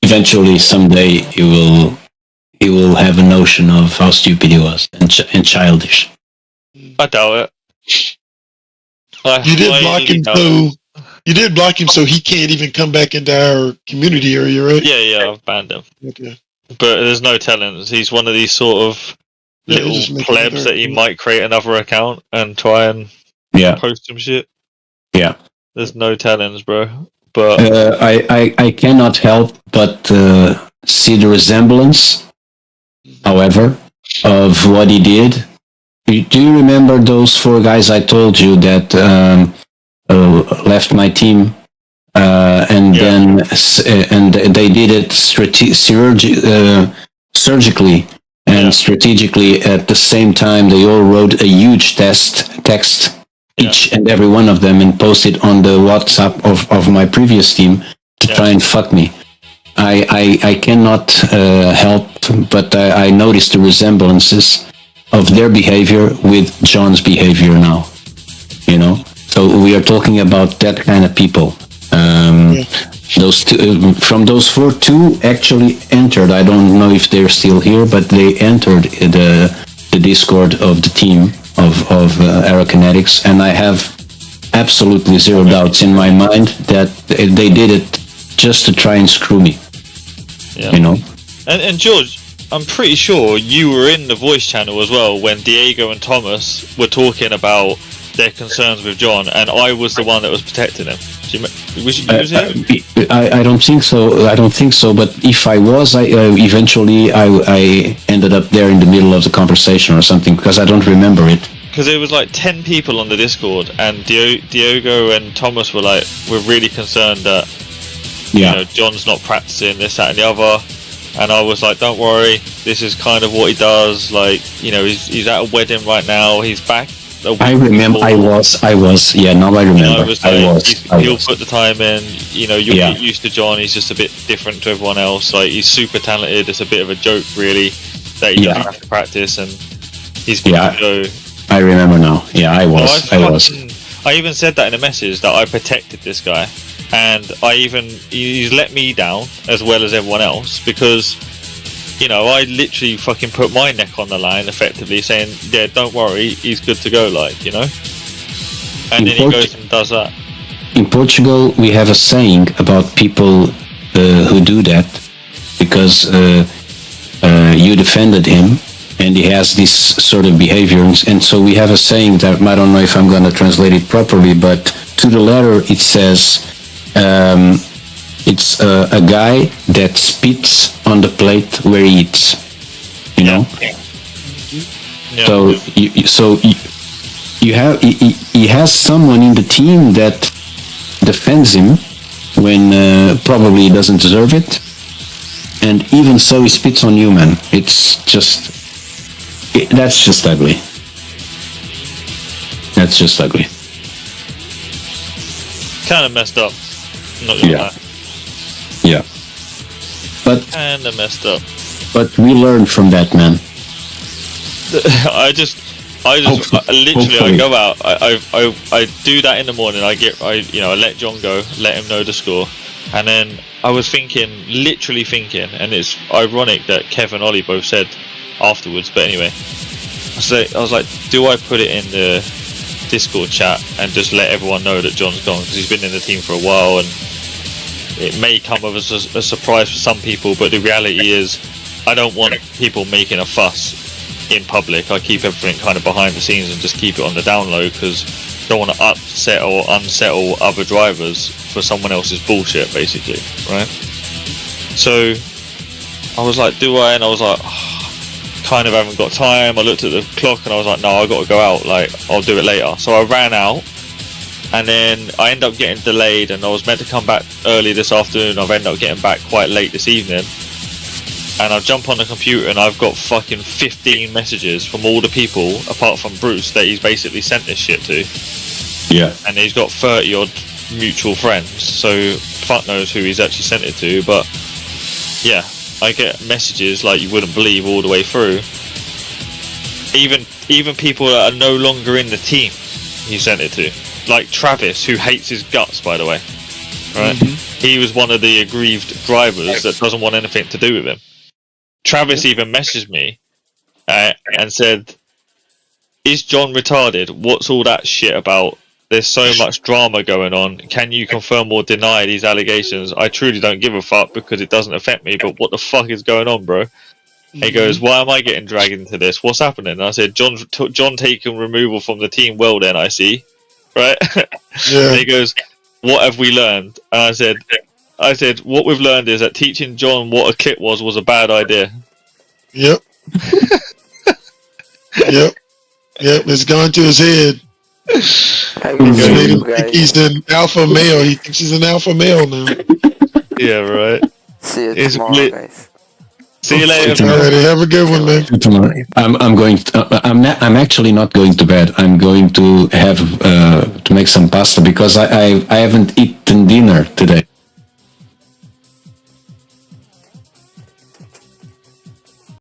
Eventually, someday, he will have a notion of how stupid he was and childish. I doubt it. You did block him so he can't even come back into our community area, right? Yeah, I've banned him. Okay. But there's no telling. He's one of these sort of little plebs that he might create another account and try and post some shit. Yeah. There's no tellings, bro. But I cannot help but see the resemblance, however, of what he did. Do you remember those 4 guys I told you that left my team, and they did it surgically and strategically at the same time? They all wrote a huge text, each and every one of them, and posted on the WhatsApp of my previous team to try and fuck me. I cannot help but I noticed the resemblances of their behavior with John's behavior now. So we are talking about that kind of people. Those two, from those 4, 2 actually entered. I don't know if they're still here, but they entered the Discord of the team of Aerokinetics, and I have absolutely zero doubts in my mind that they did it just to try and screw me. And George, I'm pretty sure you were in the voice channel as well when Diego and Thomas were talking about their concerns with John, and I was the one that was protecting him. Was you here? I don't think so. I don't think so. But if I was, eventually I ended up there in the middle of the conversation or something, because I don't remember it. Because there was like 10 people on the Discord, and Diego and Thomas were really concerned that John's not practicing this, that, and the other. And I was like, don't worry, this is kind of what he does. He's at a wedding right now. He's back. I remember. I was. Yeah, now I remember. He'll put the time in. You'll get used to John. He's just a bit different to everyone else. He's super talented. It's a bit of a joke, really, that he doesn't have to practice, and he's good to go. I remember now. Yeah, I was. I even said that in a message that I protected this guy, and he's let me down as well as everyone else, because I literally fucking put my neck on the line, effectively saying, yeah, don't worry, he's good to go, and then he goes and does that. In Portugal, we have a saying about people who do that, because you defended him and he has this sort of behavior, and so we have a saying that, I don't know if I'm going to translate it properly, but to the letter it says, it's a guy that spits on the plate where he eats, So he has someone in the team that defends him when probably he doesn't deserve it, and even so he spits on you, man. It's just that's just ugly. That's just ugly. Kind of messed up. Not gonna lie. Yeah. But kind of messed up. But we learned from that, man. I go out. I do that in the morning. I let John go, let him know the score, and then I was literally thinking, and it's ironic that Kev and Ollie both said afterwards. But anyway, I was like, do I put it in the Discord chat and just let everyone know that John's gone, because he's been in the team for a while, and it may come as a surprise for some people, but the reality is I don't want people making a fuss in public. I keep everything kind of behind the scenes and just keep it on the down low, because don't want to upset or unsettle other drivers for someone else's bullshit, basically, right? So I was like, do I? And I was like, kind of haven't got time. I looked at the clock and I was like, no, I got to go out. Like, I'll do it later. So I ran out, and then I ended up getting delayed. And I was meant to come back early this afternoon. I've ended up getting back quite late this evening. And I jump on the computer and I've got fucking 15 messages from all the people apart from Bruce that he's basically sent this shit to. Yeah. And he's got 30 odd mutual friends, so fuck knows who he's actually sent it to. But yeah, I get messages like you wouldn't believe all the way through. Even people that are no longer in the team he sent it to, like Travis, who hates his guts, by the way, right? He was one of the aggrieved drivers that doesn't want anything to do with him. Travis even messaged me and said, is John retarded? What's all that shit about? There's so much drama going on. Can you confirm or deny these allegations? I truly don't give a fuck because it doesn't affect me, but what the fuck is going on, bro? He goes, why am I getting dragged into this? What's happening? And I said, John taken removal from the team. Well then, I see. Right? Yeah. And he goes, what have we learned? And I said, what we've learned is that teaching John what a clip was a bad idea. Yep. Yep. It's gone to his head. Have He you made him guys? think he's an alpha male. He thinks he's an alpha male now. Yeah, right. See you It's tomorrow, lit. guys. See you later. Alrighty, have a good one, man. Tomorrow. I'm actually not going to bed. I'm going to have to make some pasta because I haven't eaten dinner today.